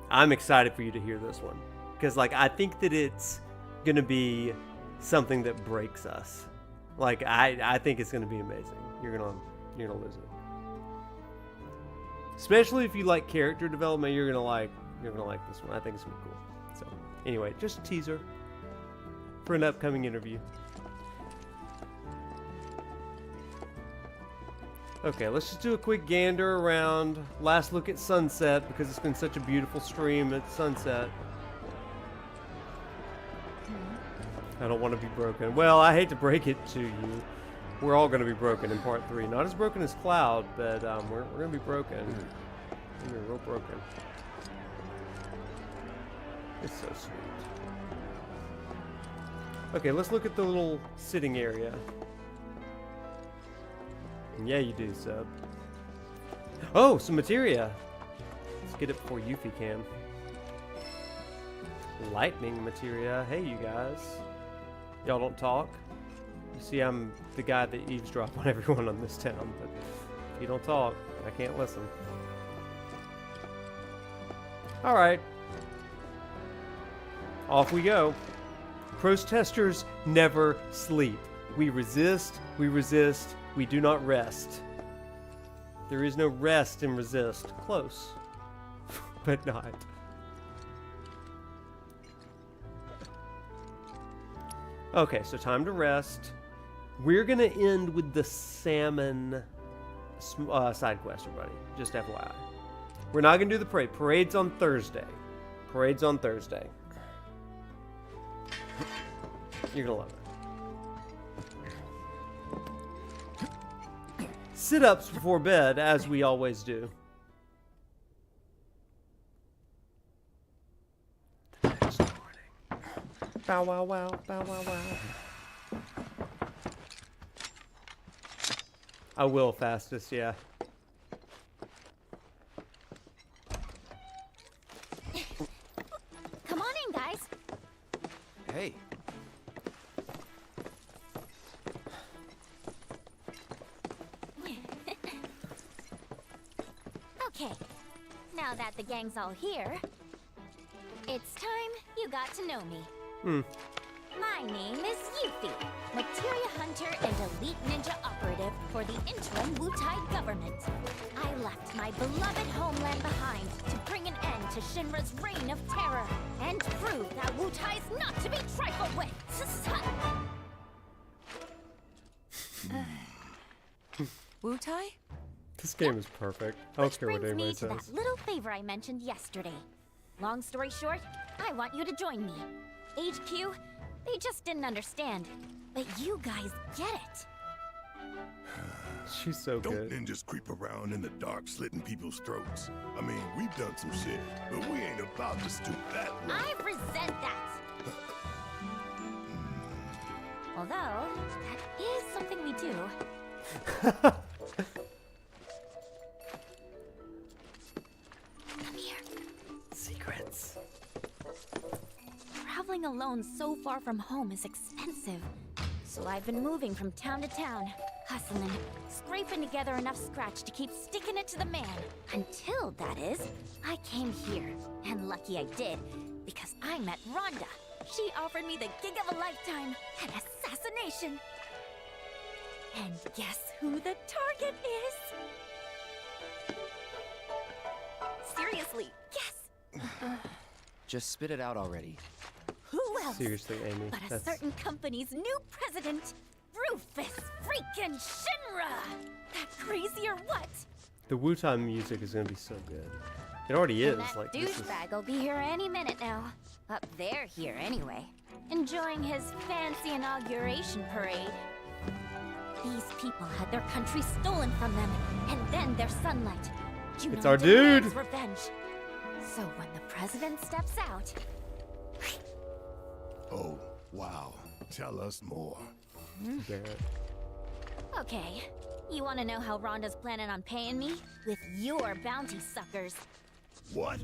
I'm excited for you to hear this one because, like, I think that it's gonna be something that breaks us. Like, I think it's gonna be amazing. You're gonna lose it. Especially if you like character development, you're gonna like this one. I think it's gonna be cool. So, anyway, just a teaser for an upcoming interview. Okay, let's just do a quick gander around. Last look at sunset because it's been such a beautiful stream at sunset. I don't want to be broken. Well, I hate to break it to you. We're all going to be broken in part 3. Not as broken as Cloud, but we're going to be broken. We're going to be real broken. It's so sweet. Okay, let's look at the little sitting area. Yeah, you do, sub. Oh, some materia. Let's get it before Yuffie can. Lightning materia. Hey, you guys. Y'all don't talk? You see, I'm the guy that eavesdrop on everyone on this town, but if you don't talk, I can't listen. Alright. Off we go. Protesters never sleep. We resist, we do not rest. There is no rest in resist. Close, but not. Okay, so time to rest. We're gonna end with the salmon side quest, everybody. Just FYI. We're not gonna do the parade. Parade's on Thursday. Parade's on Thursday. You're gonna love it. Sit-ups before bed, as we always do. The next morning. Bow wow wow, bow wow wow. I will fastest, yeah. Come on in, guys. Hey. Okay, now that the gang's all here, it's time you got to know me. My name is Yuffie, materia hunter and elite ninja operative for the interim Wutai government. I left my beloved homeland behind to bring an end to Shinra's reign of terror and prove that Wutai's not to be trifled with. Wutai? This game is perfect. I don't care what Brings me anybody to that says. little favor I mentioned yesterday. Long story short, I want you to join me. HQ, they just didn't understand, but you guys get it. She's so Don't good. ninjas creep around in the dark, slitting people's throats? I mean, we've done some shit, but we ain't about to stoop that low. I resent that. Although, that is something we do. Come here. Secrets. Traveling alone so far from home is expensive. So I've been moving from town to town, hustling, scraping together enough scratch to keep sticking it to the man. Until, that is, I came here. And lucky I did, because I met Rhonda. She offered me the gig of a lifetime, an assassination. And guess who the target is? Seriously, guess. Just spit it out already. Who else? Seriously, Amy. But a That's... certain company's new president, Rufus freaking Shinra! That crazy or what? The Wu-Tang music is gonna be so good. It already is. And that Like, this is... douchebag will be here any minute now. Up there here anyway. Enjoying his fancy inauguration parade. These people had their country stolen from them, and then their sunlight. It's our dude! Demands revenge. So when the president steps out... Oh, wow. Tell us more. Okay, you want to know how Rhonda's planning on paying me? With your bounty suckers. What?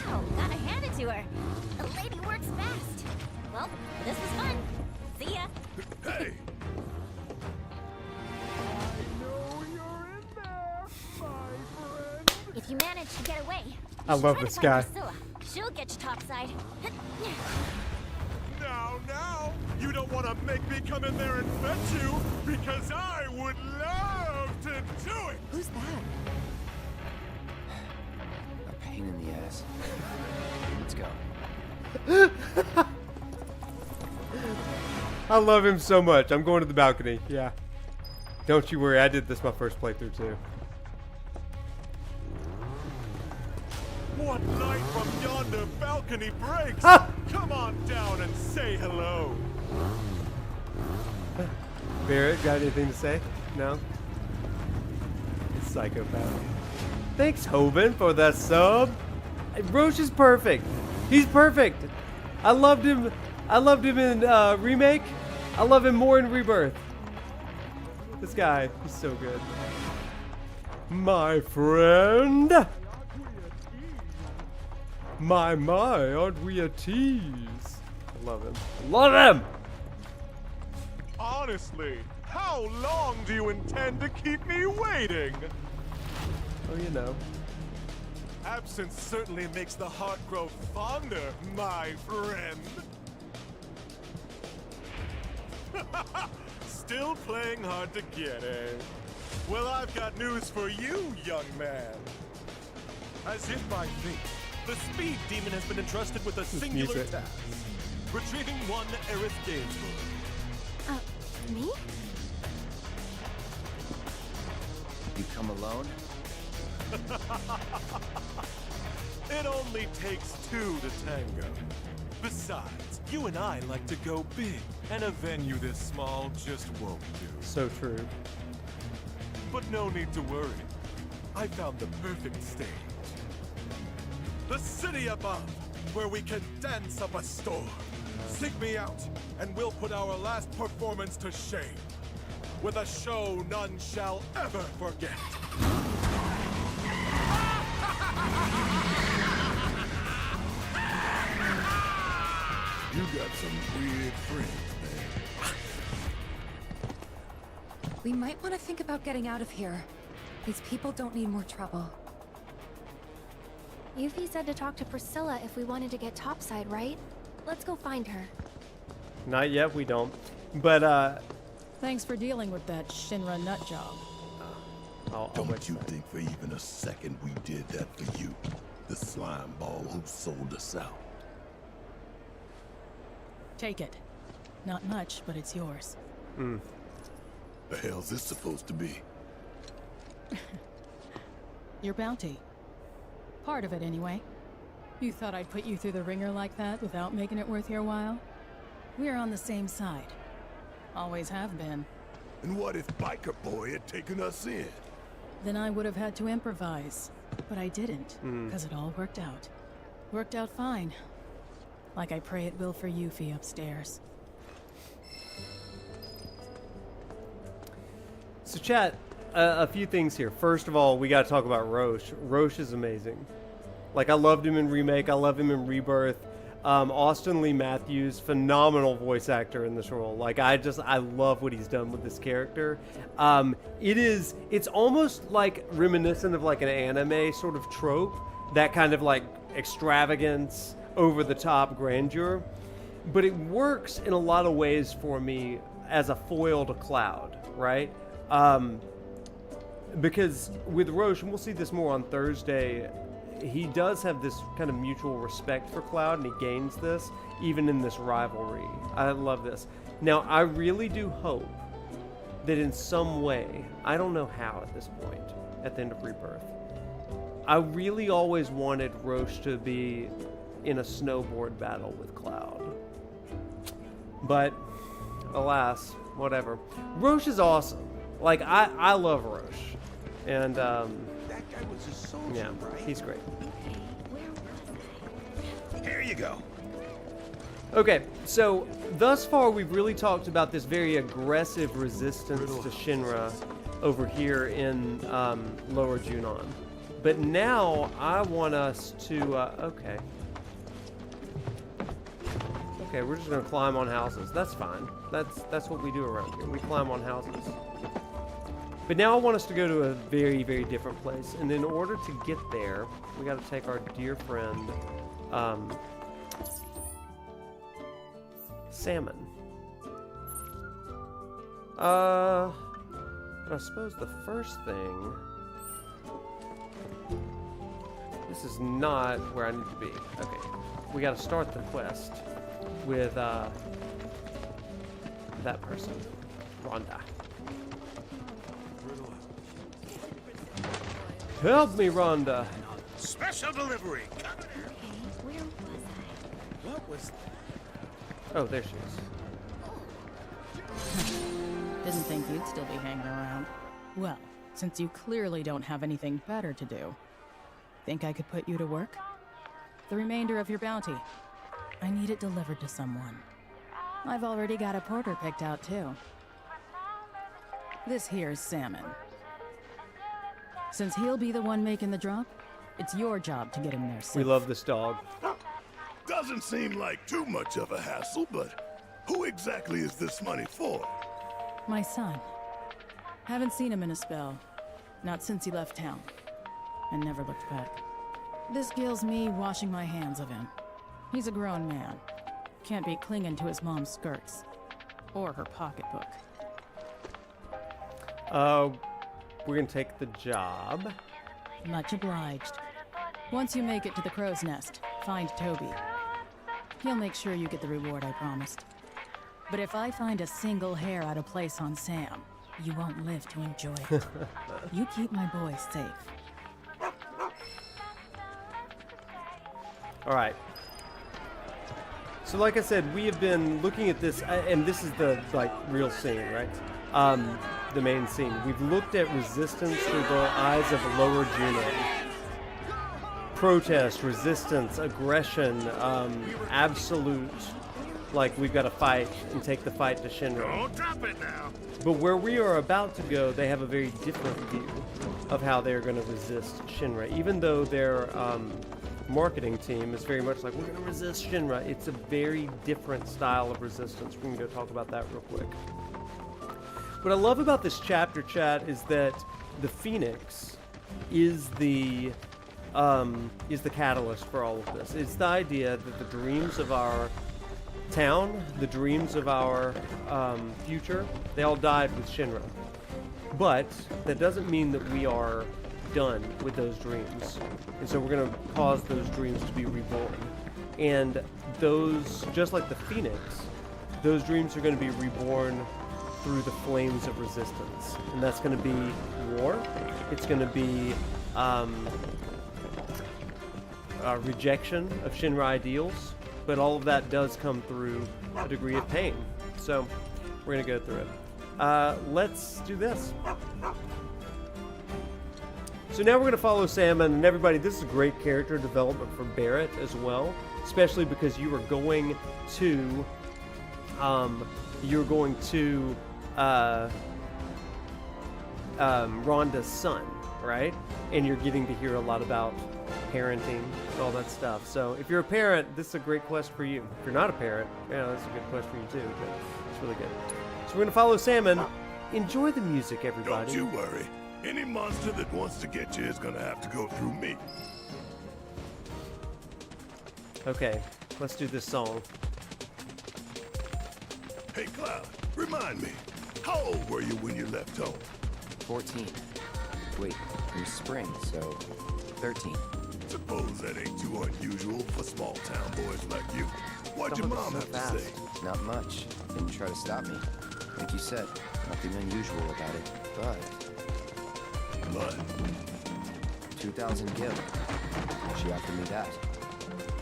Wow, gotta hand it to her. The lady works fast. Well, this was fun. See ya. Hey! If you manage to get away, I love try this to guy. find Priscilla. She'll get you topside. Now, you don't want to make me come in there and fetch you, because I would love to do it! Who's that? A pain in the ass. Let's go. I love him so much. I'm going to the balcony. Yeah. Don't you worry. I did this my first playthrough too. What light from yonder balcony breaks? Come on down and say hello. Barrett, got anything to say? No? It's psychopath. Thanks, Hoban, for that sub. Roche is perfect. He's perfect. I loved him. I loved him in Remake. I love him more in Rebirth. This guy, he's so good. My friend. My, aren't we a tease? I love him. Love him! Honestly, how long do you intend to keep me waiting? Oh, you know. Absence certainly makes the heart grow fonder, my friend. Still playing hard to get, eh? Well, I've got news for you, young man. As if by fate, the Speed Demon has been entrusted with a singular music. task. Retrieving one Aerith Gainsborough. Me? You come alone? It only takes two to tango. Besides, you and I like to go big, and a venue this small just won't do. So true. But no need to worry. I found the perfect stage. The city above, where we can dance up a storm. Seek me out, and we'll put our last performance to shame. With a show none shall ever forget. You got some weird friends, man. We might want to think about getting out of here. These people don't need more trouble. Yuffie said to talk to Priscilla if we wanted to get topside, right? Let's go find her. Not yet, we don't. But, Thanks for dealing with that Shinra nut job. Don't you think for even a second we did that for you? The slime ball who sold us out. Take it. Not much, but it's yours. The hell's this supposed to be? Your bounty. Part of it, anyway. You thought I'd put you through the ringer like that without making it worth your while? We're on the same side. Always have been. And what if Biker Boy had taken us in? Then I would have had to improvise. But I didn't, because it all worked out. Worked out fine. Like I pray it will for Yuffie upstairs. So chat, a few things here. First of all, we got to talk about Roche. Roche is amazing. Like, I loved him in Remake. I love him in Rebirth. Austin Lee Matthews, phenomenal voice actor in this role. Like, I love what he's done with this character. It's almost like reminiscent of like an anime sort of trope, that kind of like extravagance, over the top grandeur. But it works in a lot of ways for me as a foil to Cloud, right? Because with Roche, and we'll see this more on Thursday, he does have this kind of mutual respect for Cloud, and he gains this even in this rivalry. I love this. Now, I really do hope that in some way, I don't know how at this point, at the end of Rebirth, I really always wanted Roche to be in a snowboard battle with Cloud. But, alas, whatever. Roche is awesome. Like, I love Roche. And, That guy was a soldier, yeah, right? he's great. Here you go. Okay, so thus far we've really talked about this very aggressive resistance to Shinra over here in Lower Junon. But now I want us to, okay, we're just gonna climb on houses. That's fine. That's what we do around here. We climb on houses. But now I want us to go to a very, very different place. And in order to get there, we got to take our dear friend, Salmon. But I suppose the first thing... This is not where I need to be. Okay. We got to start the quest with, that person. Rhonda. Help me, Rhonda. Special delivery. Where was I? What was Oh, there she is. Didn't think you'd still be hanging around. Well, since you clearly don't have anything better to do, think I could put you to work? The remainder of your bounty. I need it delivered to someone. I've already got a porter picked out, too. This here's Salmon. Since he'll be the one making the drop, it's your job to get him there safe. We love this dog. Doesn't seem like too much of a hassle, but who exactly is this money for? My son. Haven't seen him in a spell. Not since he left town. And never looked back. This gills me washing my hands of him. He's a grown man. Can't be clinging to his mom's skirts. Or her pocketbook. We're gonna take the job. Much obliged. Once you make it to the crow's nest, find Toby. He'll make sure you get the reward I promised. But if I find a single hair out of place on Sam, you won't live to enjoy it. You keep my boy safe. Alright. So like I said, we have been looking at this, and this is the, like, real scene, right? The main scene. We've looked at resistance through the eyes of Lower Junon. Protest, resistance, aggression, absolute, like, we've got to fight and take the fight to Shinra. Don't drop it now. But where we are about to go, they have a very different view of how they're going to resist Shinra. Even though their marketing team is very much like, we're going to resist Shinra, it's a very different style of resistance. We're going to go talk about that real quick. What I love about this chapter, chat, is that the Phoenix is the catalyst for all of this. It's the idea that the dreams of our town, the dreams of our future, they all died with Shinra. But that doesn't mean that we are done with those dreams. And so we're going to cause those dreams to be reborn. And those, just like the Phoenix, those dreams are going to be reborn through the flames of resistance. And that's going to be war. It's going to be rejection of Shinra ideals. But all of that does come through a degree of pain. So we're going to go through it. let's do this. So now we're going to follow Salmon, and everybody, this is great character development for Barrett as well, especially because you are going to, Rhonda's son, right? And you're getting to hear a lot about parenting and all that stuff. So if you're a parent, this is a great quest for you. If you're not a parent, yeah, that's a good quest for you too, but it's really good. So we're going to follow Salmon. Enjoy the music, everybody. Don't you worry. Any monster that wants to get you is gonna have to go through me. Okay, let's do this song. Hey, Cloud, remind me, how old were you when you left home? 14. Wait, it was spring, so 13. Suppose that ain't too unusual for small-town boys like you. What'd your mom have to say? Not much. Didn't try to stop me. Like you said, nothing unusual about it, but... 2,000 gil. She offered me that.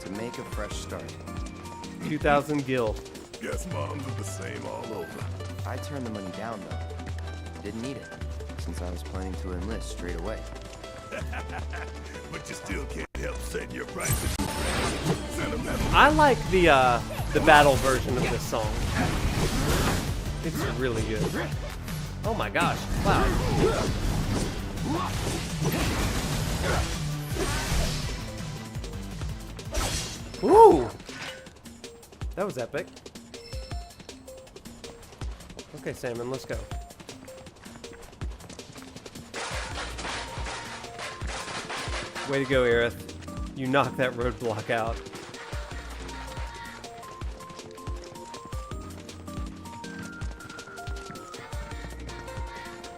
To make a fresh start. 2,000 gil. Guess moms are the same all over. I turned the money down, though. Didn't need it, since I was planning to enlist straight away. But you still can't help setting your prices. Sentimental. I like the battle version of this song. It's really good. Oh my gosh, Cloud. Woo! That was epic. Okay, Salmon, let's go. Way to go, Aerith. You knocked that roadblock out.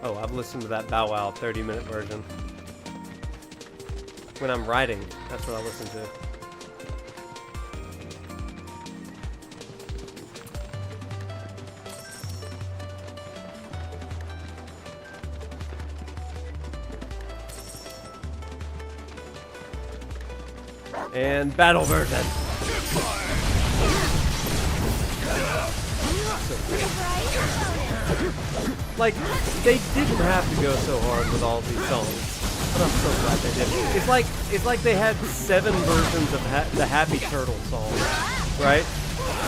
Oh, I've listened to that Bow Wow 30-minute version. When I'm writing, that's what I listen to. And battle version. Like, they didn't have to go so hard with all these songs, but I'm so glad they did. It's like they had 7 versions of the Happy Turtle song, right?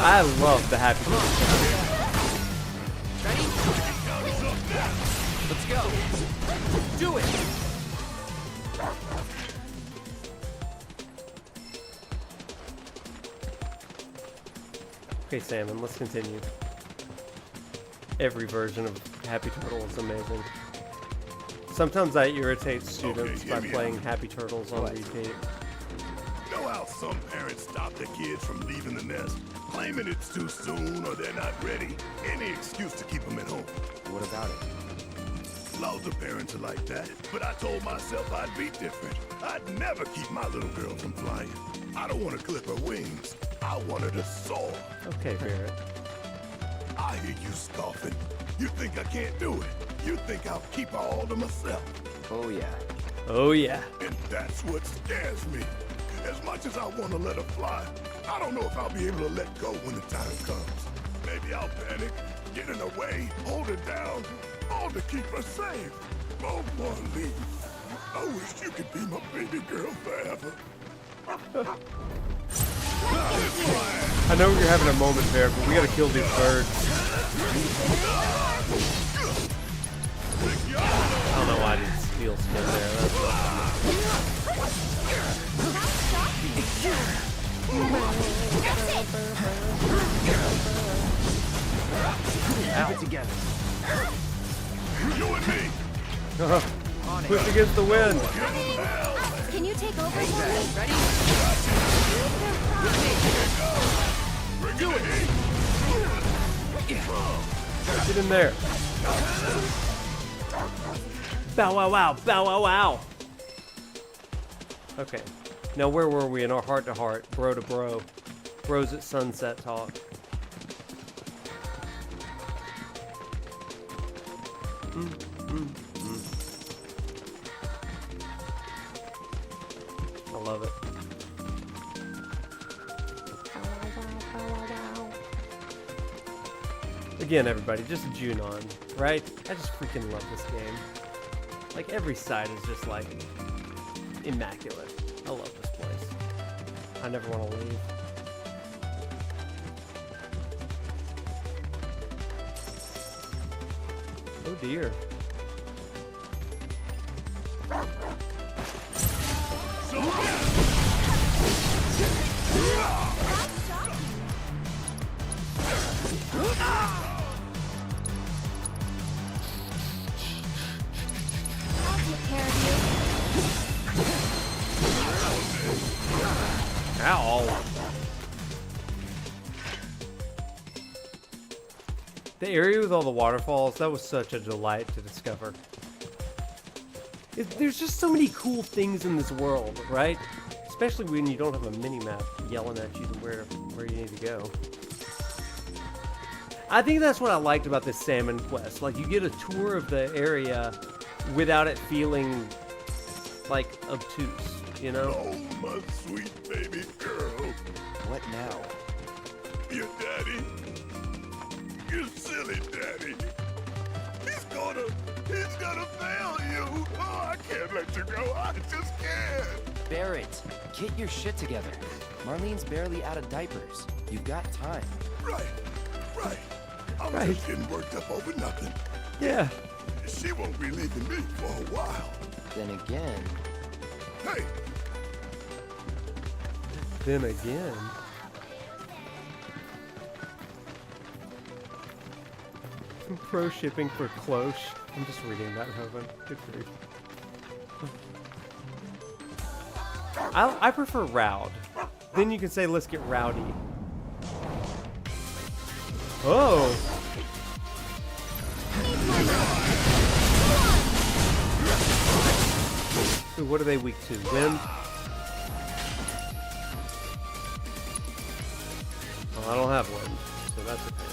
I love the Happy Turtle song. Let's go. Do it. Okay, Salmon, let's continue. Every version of Happy Turtle is amazing. Sometimes I irritate students by playing Happy Turtles on repeat. Know how some parents stop their kids from leaving the nest, claiming it's too soon or they're not ready. Any excuse to keep them at home. What about it? Loads of parents are like that, but I told myself I'd be different. I'd never keep my little girl from flying. I don't want to clip her wings. I want her to soar. Okay, Barrett. I hear you scoffing. You think I can't do it. You think I'll keep her all to myself. Oh, yeah. Oh, yeah. And that's what scares me. As much as I want to let her fly, I don't know if I'll be able to let go when the time comes. Maybe I'll panic, get in her way, hold her down, all to keep her safe. Oh, Marlene, I wish you could be my baby girl forever. I know you're having a moment there, but we gotta kill these birds. I don't know why I didn't steal skin there. Keep it together. You and me. Push against the wind. Can you take over for me? Ready? Do it. Get in there. Bow wow wow, bow wow wow. Okay. Now where were we in our heart to heart, bro to bro, bros at sunset talk? I love it. Again, everybody, just Junon, right? I just freaking love this game. Like, every side is just, like, immaculate. I love this place. I never want to leave. Oh, dear. Ow. The area with all the waterfalls, that was such a delight to discover. There's just so many cool things in this world, right? Especially when you don't have a mini-map yelling at you where you need to go. I think that's what I liked about this salmon quest. Like, you get a tour of the area without it feeling, like, obtuse, you know? Oh, my sweet baby girl. What now? Your daddy. Your silly daddy. He's gonna fail you. Oh, I can't let you go. I just can't. Barrett, get your shit together. Marlene's barely out of diapers. You've got time. Right. I'm just getting worked up over nothing. Yeah. She won't be leaving me for a while. Then again. Hey! Then again. Pro shipping for Cloche. I'm just reading that, Hoven. Good grief. I prefer Rowd. Then you can say, let's get rowdy. Oh! Ooh, what are they weak to? Wind? Well, I don't have wind, so that's a pain.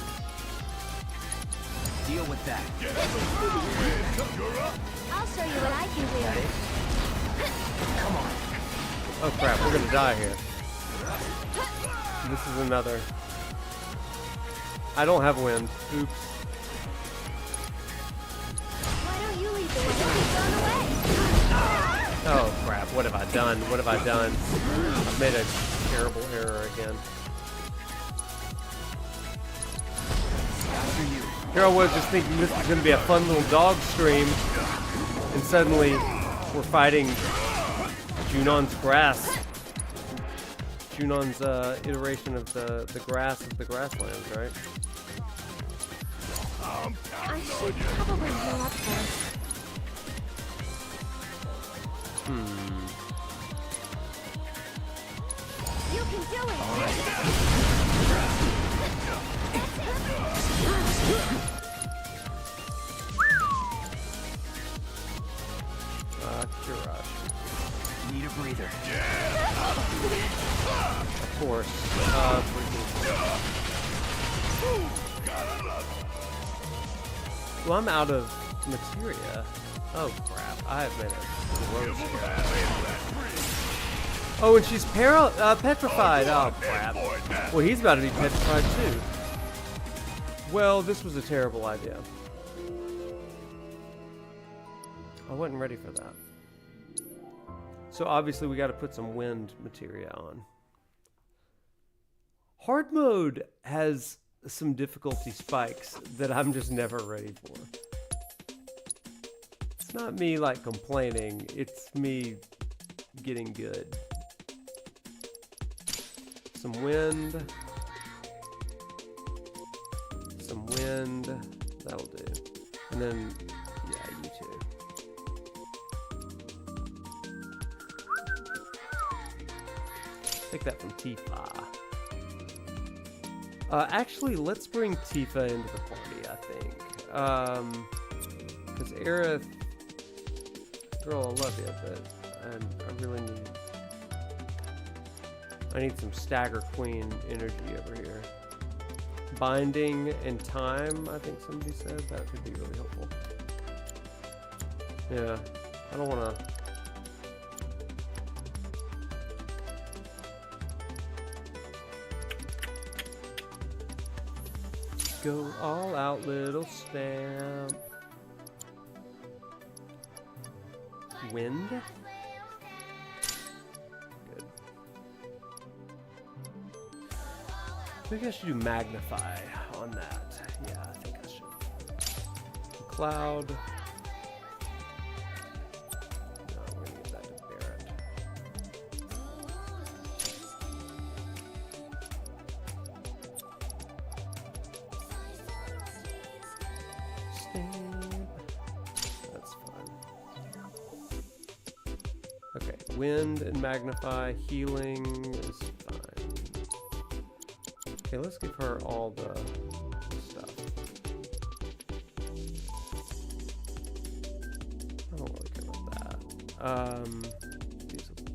Deal with that. I'll show you what I can do. Come on. Oh crap, we're gonna die here. This is another. I don't have wind. Oops. Why don't you lead the way? He's on the way. Oh crap, what have I done? What have I done? I've made a terrible error again. Here I was just thinking this is going to be a fun little dog stream, and suddenly we're fighting Junon's grass. Junon's iteration of the grass of the Grasslands, right? I should probably heal up first. You can do it! Kirash. Need a breather. Of course. Well, I'm out of materia. Oh crap! I have made a gross error. Oh, and she's petrified. Oh crap! Well, he's about to be petrified too. Well, this was a terrible idea. I wasn't ready for that. So obviously we got to put some wind materia on. Hard mode has some difficulty spikes that I'm just never ready for. It's not me like complaining, it's me getting good. Some wind. Some wind. That'll do. And then, yeah, you too. Take that from Tifa. Actually, let's bring Tifa into the party, I think. Because Aerith... Girl, I love you, but I really need... I need some Stagger Queen energy over here. Binding and time, I think somebody said. That could be really helpful. Yeah, I don't want to... Go all out, little stamp. Wind? Good. Maybe I should do magnify on that. Yeah, I think I should. Cloud. No, we're gonna give that to Barrett. That's fun. Okay, wind and magnify, healing is fine. Okay, let's give her all the stuff. I don't really care about that. These will be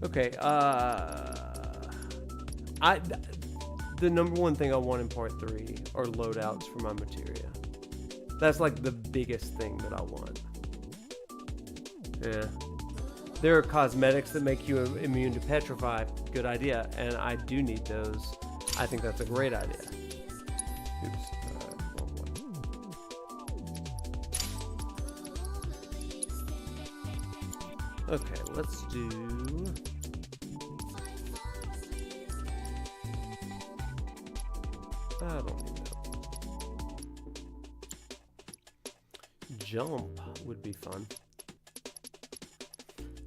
good. Okay, the number one thing I want in part 3 are loadouts for my materia. That's like the biggest thing that I want. Yeah. There are cosmetics that make you immune to petrify. Good idea. And I do need those. I think that's a great idea. Oops. Wrong one. Okay, let's do... I don't need that. Jump would be fun.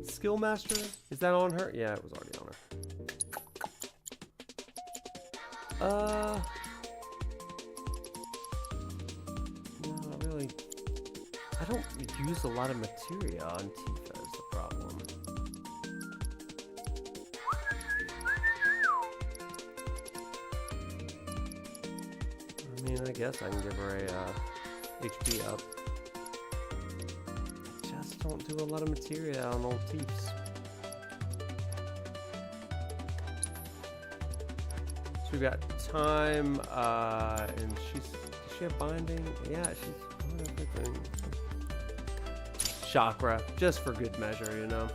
Skill Master? Is that on her? Yeah, it was already on her. No, really. I don't use a lot of materia on Tifa is the problem. I mean, I guess I can give her a HP up. Just don't do a lot of materia on old Tiefs. So we got time, and does she have binding? Yeah, she's doing everything. Chakra, just for good measure, you know.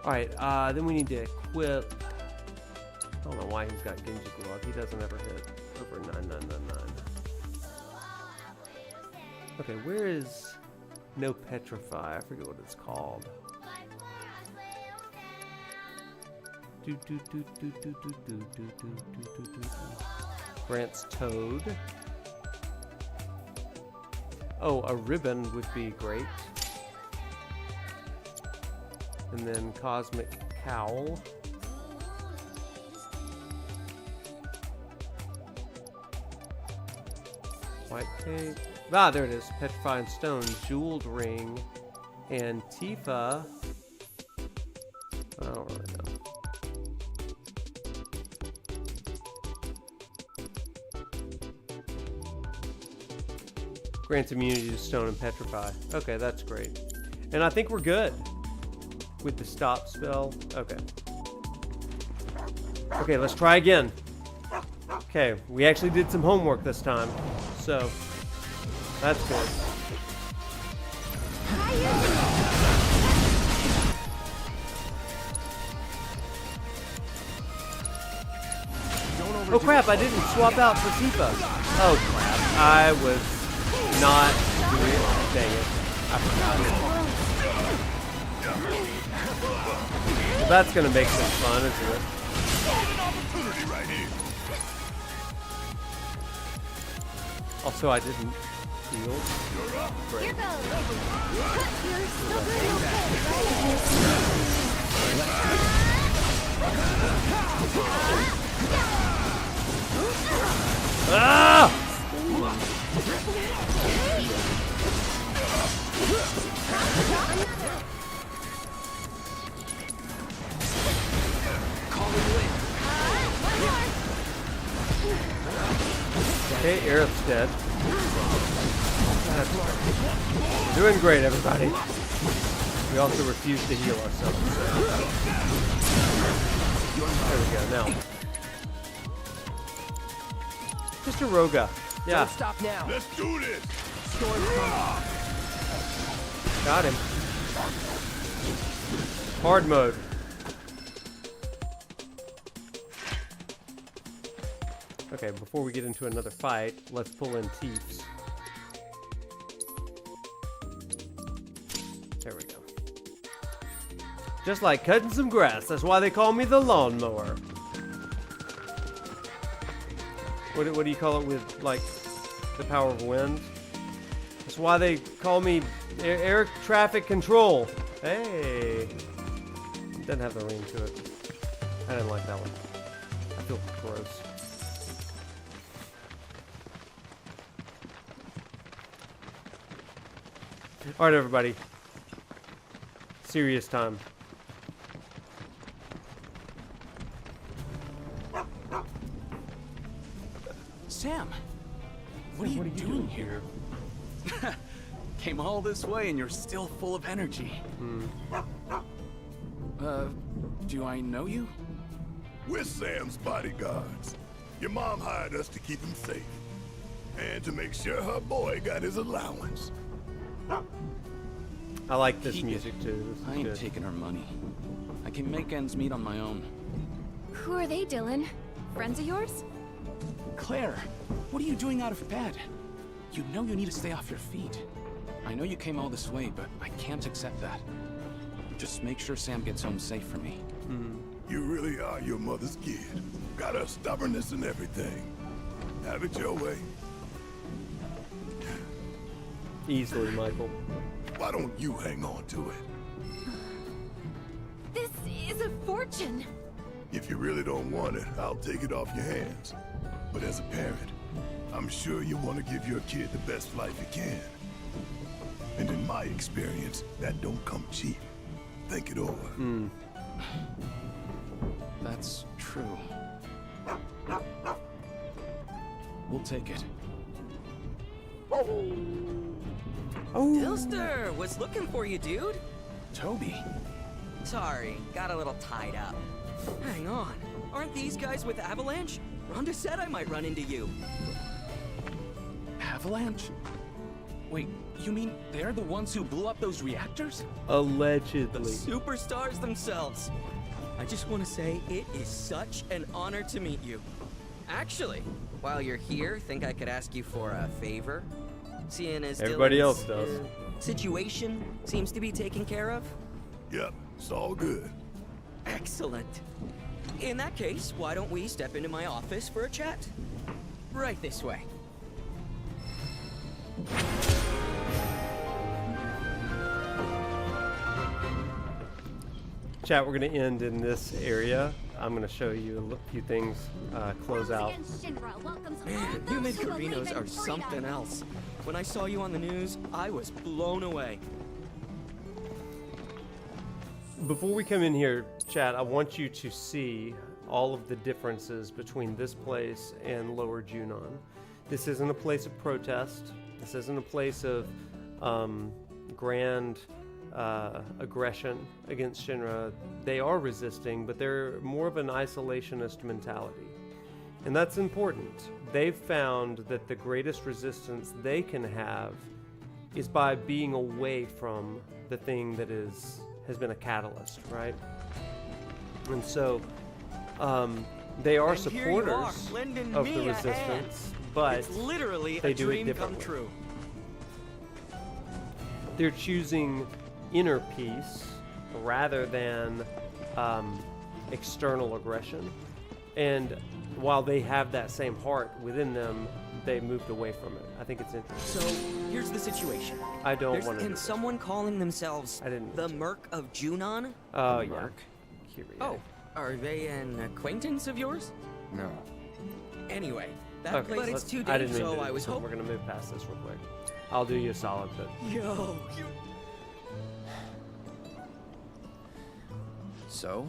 Alright, then we need to equip. I don't know why he's got Genji Glove. He doesn't ever hit over 9999. Okay, where is No Petrify? I forget what it's called. Grants Toad. Oh, a ribbon would be great. And then Cosmic Cowl. White Cape. Ah, there it is. Petrifying Stone, Jeweled Ring, and Tifa. I don't really know. Grants immunity to Stone and Petrify. Okay, that's great. And I think we're good with the stop spell. Okay. Okay, let's try again. Okay, we actually did some homework this time. So, that's good. Oh crap, I didn't swap out for Tifa. Oh crap, I was not doing it. Dang it. I forgot. Well, that's gonna make some fun, isn't it? Also, I didn't heal. Great. Ah! Okay, Aerith's dead. Doing great, everybody. We also refuse to heal ourselves. There we go, now. Mr. Roga. Yeah. Don't stop now. Let's do this. Got him. Hard mode. Okay, before we get into another fight, let's pull in Teefs. There we go. Just like cutting some grass, that's why they call me the lawnmower. What do you call it with, like, the power of wind? That's why they call me air traffic control. Hey. It doesn't have the ring to it. I didn't like that one. I feel gross. Alright, everybody. Serious time. Sam, what are you doing here? Came all this way and you're still full of energy. Do I know you? We're Sam's bodyguards. Your mom hired us to keep him safe. And to make sure her boy got his allowance. I like this music too. This I is ain't good. taking her money. I can make ends meet on my own. Who are they, Dylan? Friends of yours? Claire, what are you doing out of bed? You know you need to stay off your feet. I know you came all this way, but I can't accept that. Just make sure Sam gets home safe for me. You really are your mother's kid. Got her stubbornness and everything. Have it your way. Easily, Michael. Why don't you hang on to it? This is a fortune. If you really don't want it, I'll take it off your hands. But as a parent, I'm sure you want to give your kid the best life you can. And in my experience, that don't come cheap. Think it over. That's true. We'll take it. Dilster, was looking for you, dude. Toby. Sorry, got a little tied up. Hang on, aren't these guys with Avalanche? Rhonda said I might run into you. Avalanche? Wait, you mean they're the ones who blew up those reactors? Allegedly. The superstars themselves. I just want to say it is such an honor to meet you. Actually, while you're here, think I could ask you for a favor? Seeing as Everybody Dylan's, else does. Situation seems to be taken care of. Yep, it's all good. Excellent. In that case, why don't we step into my office for a chat? Right this way. Chat, we're going to end in this area. I'm going to show you a few things close out. Man, you Midgarinos are something else. When I saw you on the news, I was blown away. Before we come in here, chat, I want you to see all of the differences between this place and Lower Junon. This isn't a place of protest. This isn't a place of grand aggression against Shinra. They are resisting, but they're more of an isolationist mentality. And that's important. They've found that the greatest resistance they can have is by being away from the thing that has been a catalyst, right? And so they are And here you are, supporters lending of me the a hand. resistance, but It's literally they a do it dream come differently. true. They're choosing inner peace rather than external aggression. And while they have that same heart within them, they moved away from it. I think it's interesting. So here's the situation. I don't want to. Can someone calling themselves I didn't. the Merc of Junon? Oh yeah. Oh, are they an acquaintance of yours? No. Anyway, that Okay, place let's- is too I deep, didn't mean so to, I was so hoping. we're gonna move past this real quick. I'll do you a solid, but Yo, So,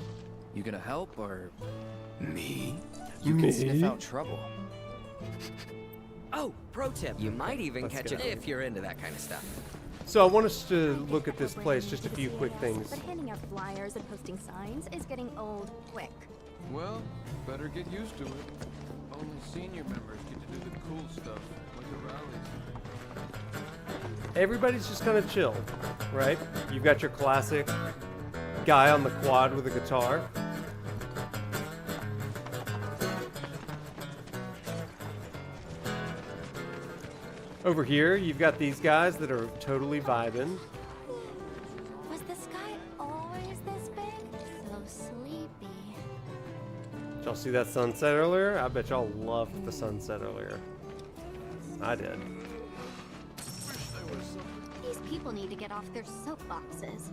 you gonna help or me? You Me? can sniff out trouble. Oh, pro tip, you might even Let's catch go. it if you're into that kind of stuff. So I want us to look at this place, just a few quick things. But handing out flyers and posting signs is getting old quick. Well, better get used to it. Only senior members get to do the cool stuff, like the rallies. Everybody's just kind of chill, right? You've got your classic guy on the quad with a guitar. Over here, you've got these guys that are totally vibing. Was the sky always this big? So sleepy. Did y'all see that sunset earlier? I bet y'all loved the sunset earlier. I did. These people need to get off their soapboxes.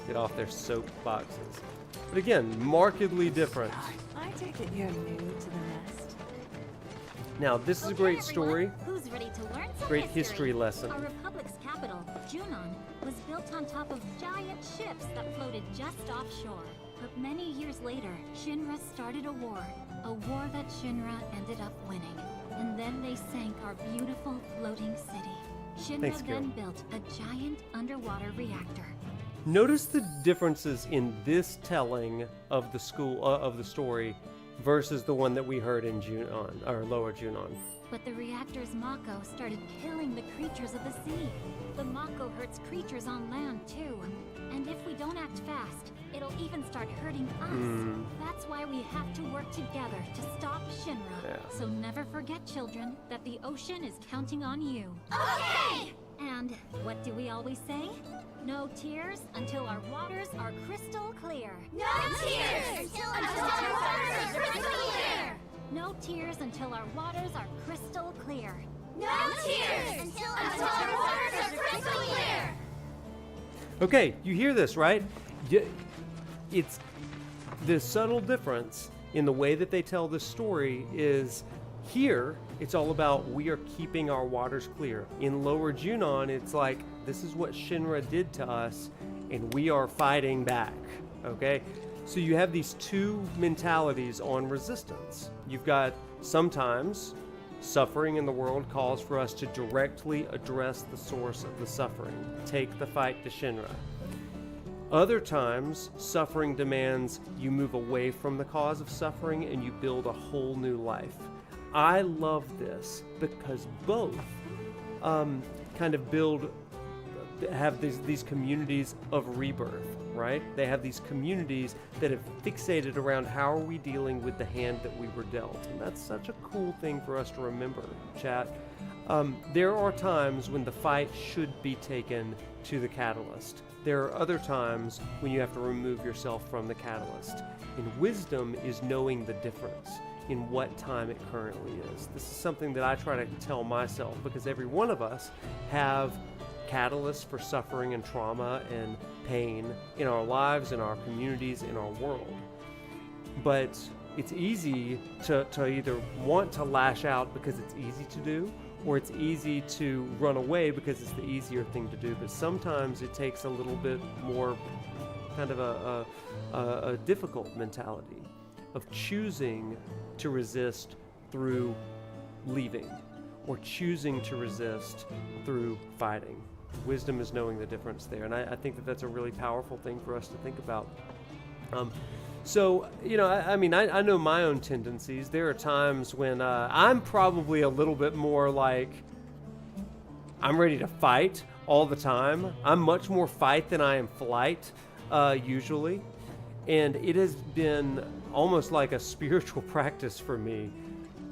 Get off their soapboxes. But again, markedly different. I take it you're new to the nest. Now, this is a great story. Who's ready to learn some Great history lesson. Our republic's capital, Junon, was built on top of giant ships that floated just offshore. But many years later, Shinra started a war that Shinra ended up winning. And then they sank our beautiful floating city. Shinra then built a giant underwater reactor. Notice the differences in this telling of the story versus the one that we heard in Junon, or Lower Junon. But the reactor's Mako started killing the creatures of the sea. The Mako hurts creatures on land too. And if we don't act fast, it'll even start hurting us. That's why we have to work together to stop Shinra. Yeah. So never forget, children, that the ocean is counting on you. Okay! And what do we always say? No tears until our waters are crystal clear. No tears until our waters are crystal clear. No tears until our waters are crystal clear. No tears until our waters are crystal clear. Okay, you hear this, right? It's the subtle difference in the way that they tell this story is here, it's all about we are keeping our waters clear. In Lower Junon, it's like, this is what Shinra did to us, and we are fighting back, okay? So you have these two mentalities on resistance. You've got sometimes suffering in the world calls for us to directly address the source of the suffering, take the fight to Shinra. Other times, suffering demands you move away from the cause of suffering and you build a whole new life. I love this because both kind of have these communities of rebirth, right? They have these communities that have fixated around how are we dealing with the hand that we were dealt. And that's such a cool thing for us to remember, chat. There are times when the fight should be taken to the catalyst. There are other times when you have to remove yourself from the catalyst. And wisdom is knowing the difference in what time it currently is. This is something that I try to tell myself because every one of us have catalysts for suffering and trauma and pain in our lives, in our communities, in our world. But it's easy to either want to lash out because it's easy to do, or it's easy to run away because it's the easier thing to do. But sometimes it takes a little bit more kind of a difficult mentality of choosing to resist through leaving or choosing to resist through fighting. Wisdom is knowing the difference there, and I think that that's a really powerful thing for us to think about. So, you know, I mean, I know my own tendencies. There are times when I'm probably a little bit more like, I'm ready to fight all the time. I'm much more fight than I am flight, usually. And it has been almost like a spiritual practice for me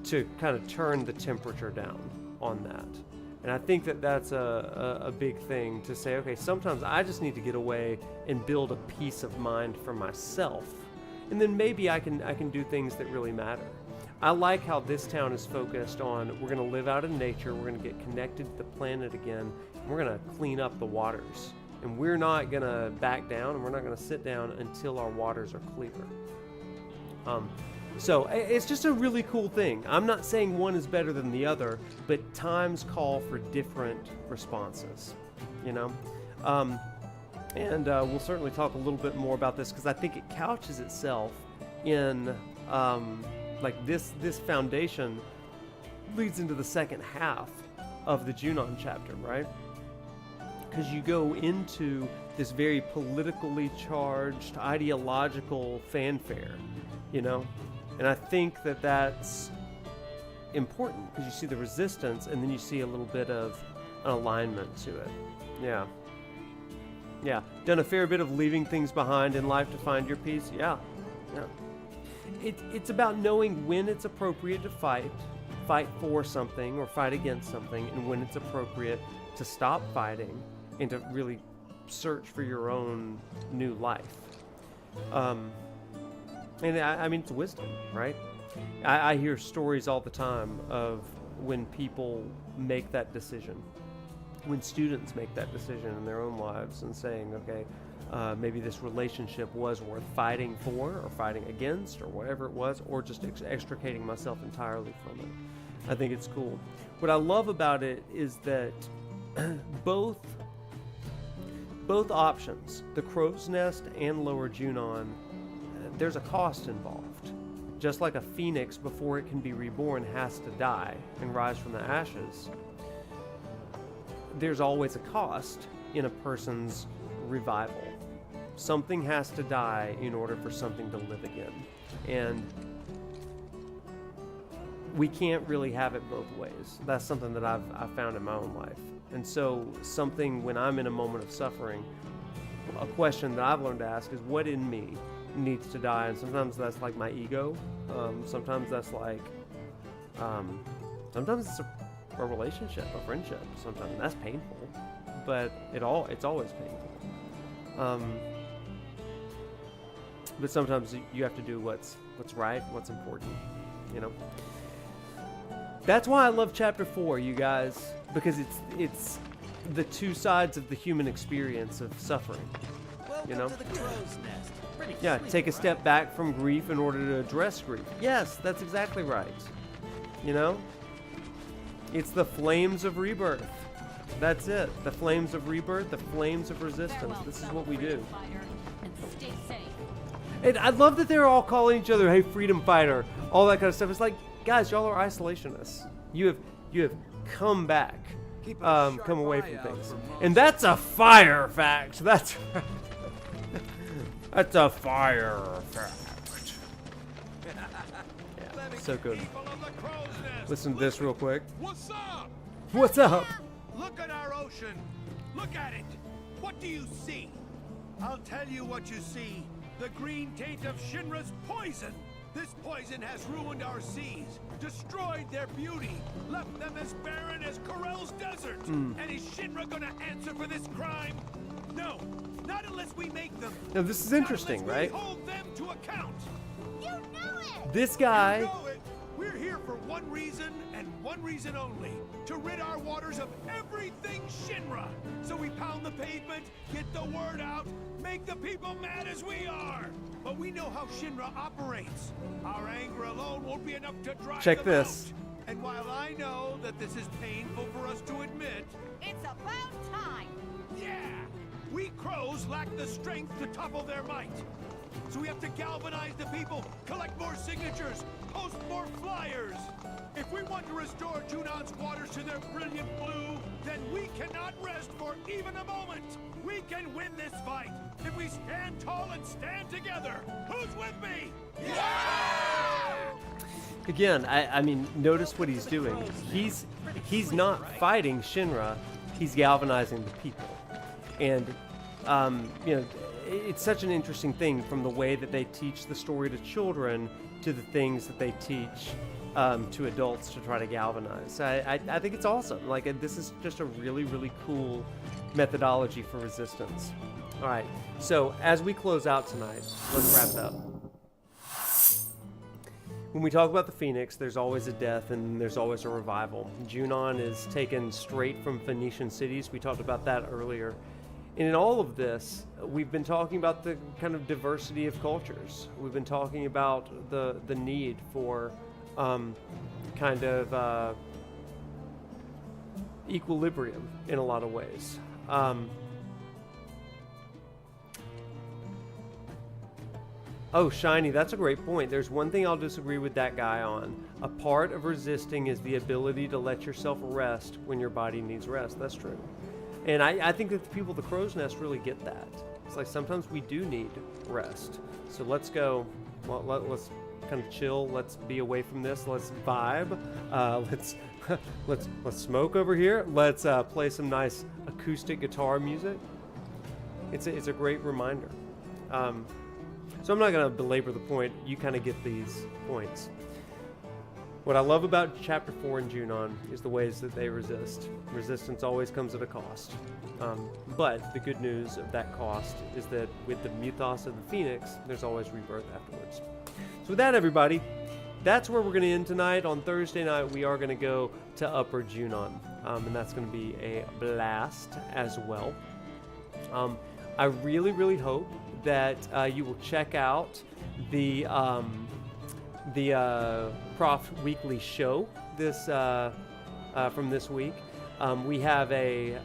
to kind of turn the temperature down on that. And I think that that's a big thing to say, okay, sometimes I just need to get away and build a peace of mind for myself. And then maybe I can do things that really matter. I like how this town is focused on, we're going to live out in nature, we're going to get connected to the planet again, and we're going to clean up the waters. And we're not going to back down, and we're not going to sit down until our waters are clear. So it's just a really cool thing. I'm not saying one is better than the other, but times call for different responses, you know? And we'll certainly talk a little bit more about this because I think it couches itself in like this foundation leads into the second half of the Junon chapter, right? Because you go into this very politically charged, ideological fanfare, you know? And I think that that's important because you see the resistance and then you see a little bit of an alignment to it. Yeah. Yeah. Done a fair bit of leaving things behind in life to find your peace? Yeah. Yeah. It's about knowing when it's appropriate to fight fight for something or fight against something, and when it's appropriate to stop fighting and to really search for your own new life. And I mean, it's wisdom, right? I hear stories all the time of when people make that decision, when students make that decision in their own lives and saying, okay, maybe this relationship was worth fighting for or fighting against or whatever it was, or just extricating myself entirely from it. I think it's cool. What I love about it is that both options, the Crow's Nest and Lower Junon, there's a cost involved. Just like a phoenix, before it can be reborn, has to die and rise from the ashes, there's always a cost in a person's revival. Something has to die in order for something to live again. And we can't really have it both ways. That's something that I've found in my own life. And so when I'm in a moment of suffering, a question that I've learned to ask is, what in me needs to die? And sometimes that's like my ego. Sometimes that's like, sometimes it's a relationship, a friendship. Sometimes that's painful, but it's always painful. But sometimes you have to do what's right, what's important, you know. That's why I love Chapter 4, you guys, because it's the two sides of the human experience of suffering. You know? To the Crow's Nest. Pretty Yeah, sweet, take a right? step back from grief in order to address grief. Yes, that's exactly right. You know? It's the flames of rebirth. That's it. The flames of rebirth, the flames of resistance. This is what we do. And I love that they're all calling each other, hey, freedom fighter, all that kind of stuff. It's like, guys, y'all are isolationists. You have come back, come away from things. And that's a fire fact. That's a fire fact. Yeah, so good. Listen to this real quick. What's up? What's up? Look at our ocean. Look at it. What do you see? I'll tell you what you see. The green taint of Shinra's poison. This poison has ruined our seas, destroyed their beauty, left them as barren as Corel's desert. And is Shinra gonna answer for this crime? No, not unless we make them. Now this is interesting, right? Hold them to account. You know it. This guy. You know it. We're here for one reason and one reason only: to rid our waters of everything Shinra. So we pound the pavement, get the word out, make the people mad as we are. But we know how Shinra operates. Our anger alone won't be enough to drive Check them this. out. And while I know that this is painful for us to admit, It's about time. yeah, we crows lack the strength to topple their might. So we have to galvanize the people, collect more signatures, post more flyers. If we want to restore Junon's waters to their brilliant blue, then we cannot rest for even a moment. We can win this fight if we stand tall and stand together. Who's with me? Yeah! Again, I mean, notice what he's doing. He's not fighting Shinra. He's galvanizing the people, and you know, it's such an interesting thing from the way that they teach the story to children to the things that they teach to adults to try to galvanize. I think it's awesome. Like, this is just a really, really cool methodology for resistance. All right, so as we close out tonight, let's wrap it up. When we talk about the Phoenix, there's always a death and there's always a revival. Junon is taken straight from Phoenician cities. We talked about that earlier. And in all of this, we've been talking about the kind of diversity of cultures. We've been talking about the need for kind of equilibrium in a lot of ways. Oh, Shiny, that's a great point. There's one thing I'll disagree with that guy on. A part of resisting is the ability to let yourself rest when your body needs rest. That's true. And I think that the people of the Crow's Nest really get that. It's like sometimes we do need rest. So let's go, well, let's kind of chill. Let's be away from this. Let's vibe. Let's smoke over here. Let's play some nice acoustic guitar music. It's a great reminder. So I'm not going to belabor the point. You kind of get these points. What I love about Chapter 4 in Junon is the ways that they resist. Resistance always comes at a cost. But the good news of that cost is that with the mythos of the Phoenix, there's always rebirth afterwards. So with that, everybody, that's where we're going to end tonight. On Thursday night, we are going to go to Upper Junon, and that's going to be a blast as well. I really, really hope that you will check out the Prof Weekly show this from this week. We have an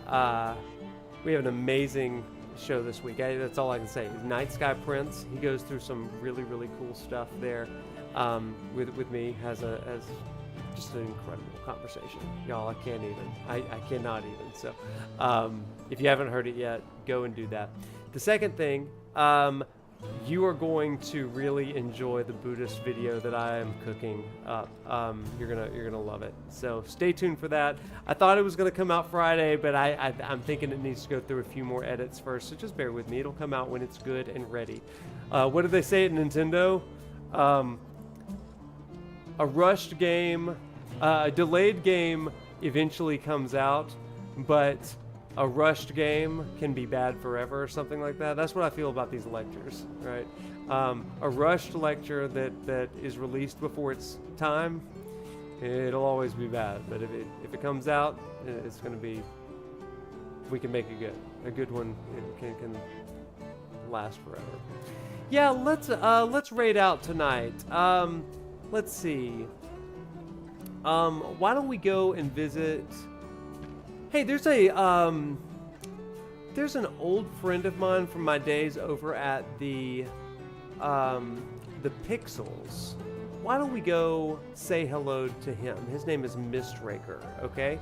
amazing show this week. That's all I can say. Night Sky Prince, he goes through some really, really cool stuff there with me. Has just an incredible conversation, y'all. I cannot even. So if you haven't heard it yet, go and do that. The second thing, you are going to really enjoy the Buddhist video that I am cooking up. You're gonna love it. So stay tuned for that. I thought it was gonna come out Friday, but I'm thinking it needs to go through a few more edits first. So just bear with me. It'll come out when it's good and ready. What did they say at Nintendo? A rushed game, a delayed game eventually comes out, but a rushed game can be bad forever or something like that. That's what I feel about these lectures, right? A rushed lecture that is released before its time, it'll always be bad. But if it comes out, it's going to be, we can make it good. A good one can last forever. Yeah, let's raid out tonight. Let's see. Why don't we go and visit? Hey, there's an old friend of mine from my days over at the Pixels. Why don't we go say hello to him? His name is Mistraker, okay?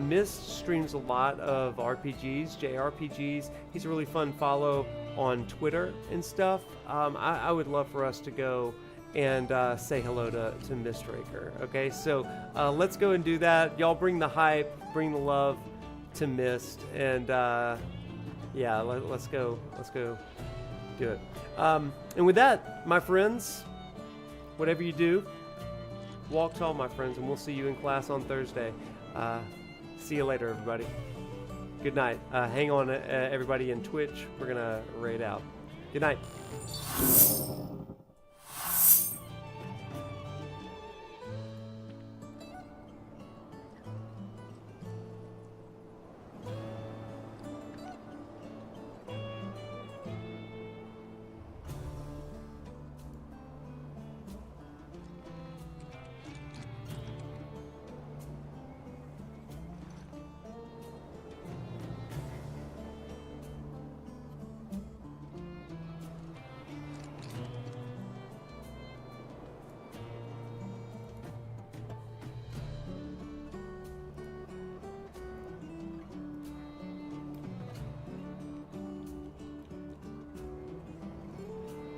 Mist streams a lot of RPGs, JRPGs. He's a really fun follow on Twitter and stuff. I would love for us to go and say hello to Mistraker, okay? So let's go and do that. Y'all bring the hype, bring the love to Mist, and yeah, let's go do it. And with that, my friends, whatever you do, walk tall, my friends, and we'll see you in class on Thursday. See you later, everybody. Good night. Hang on, everybody in Twitch. We're gonna raid out. Good night.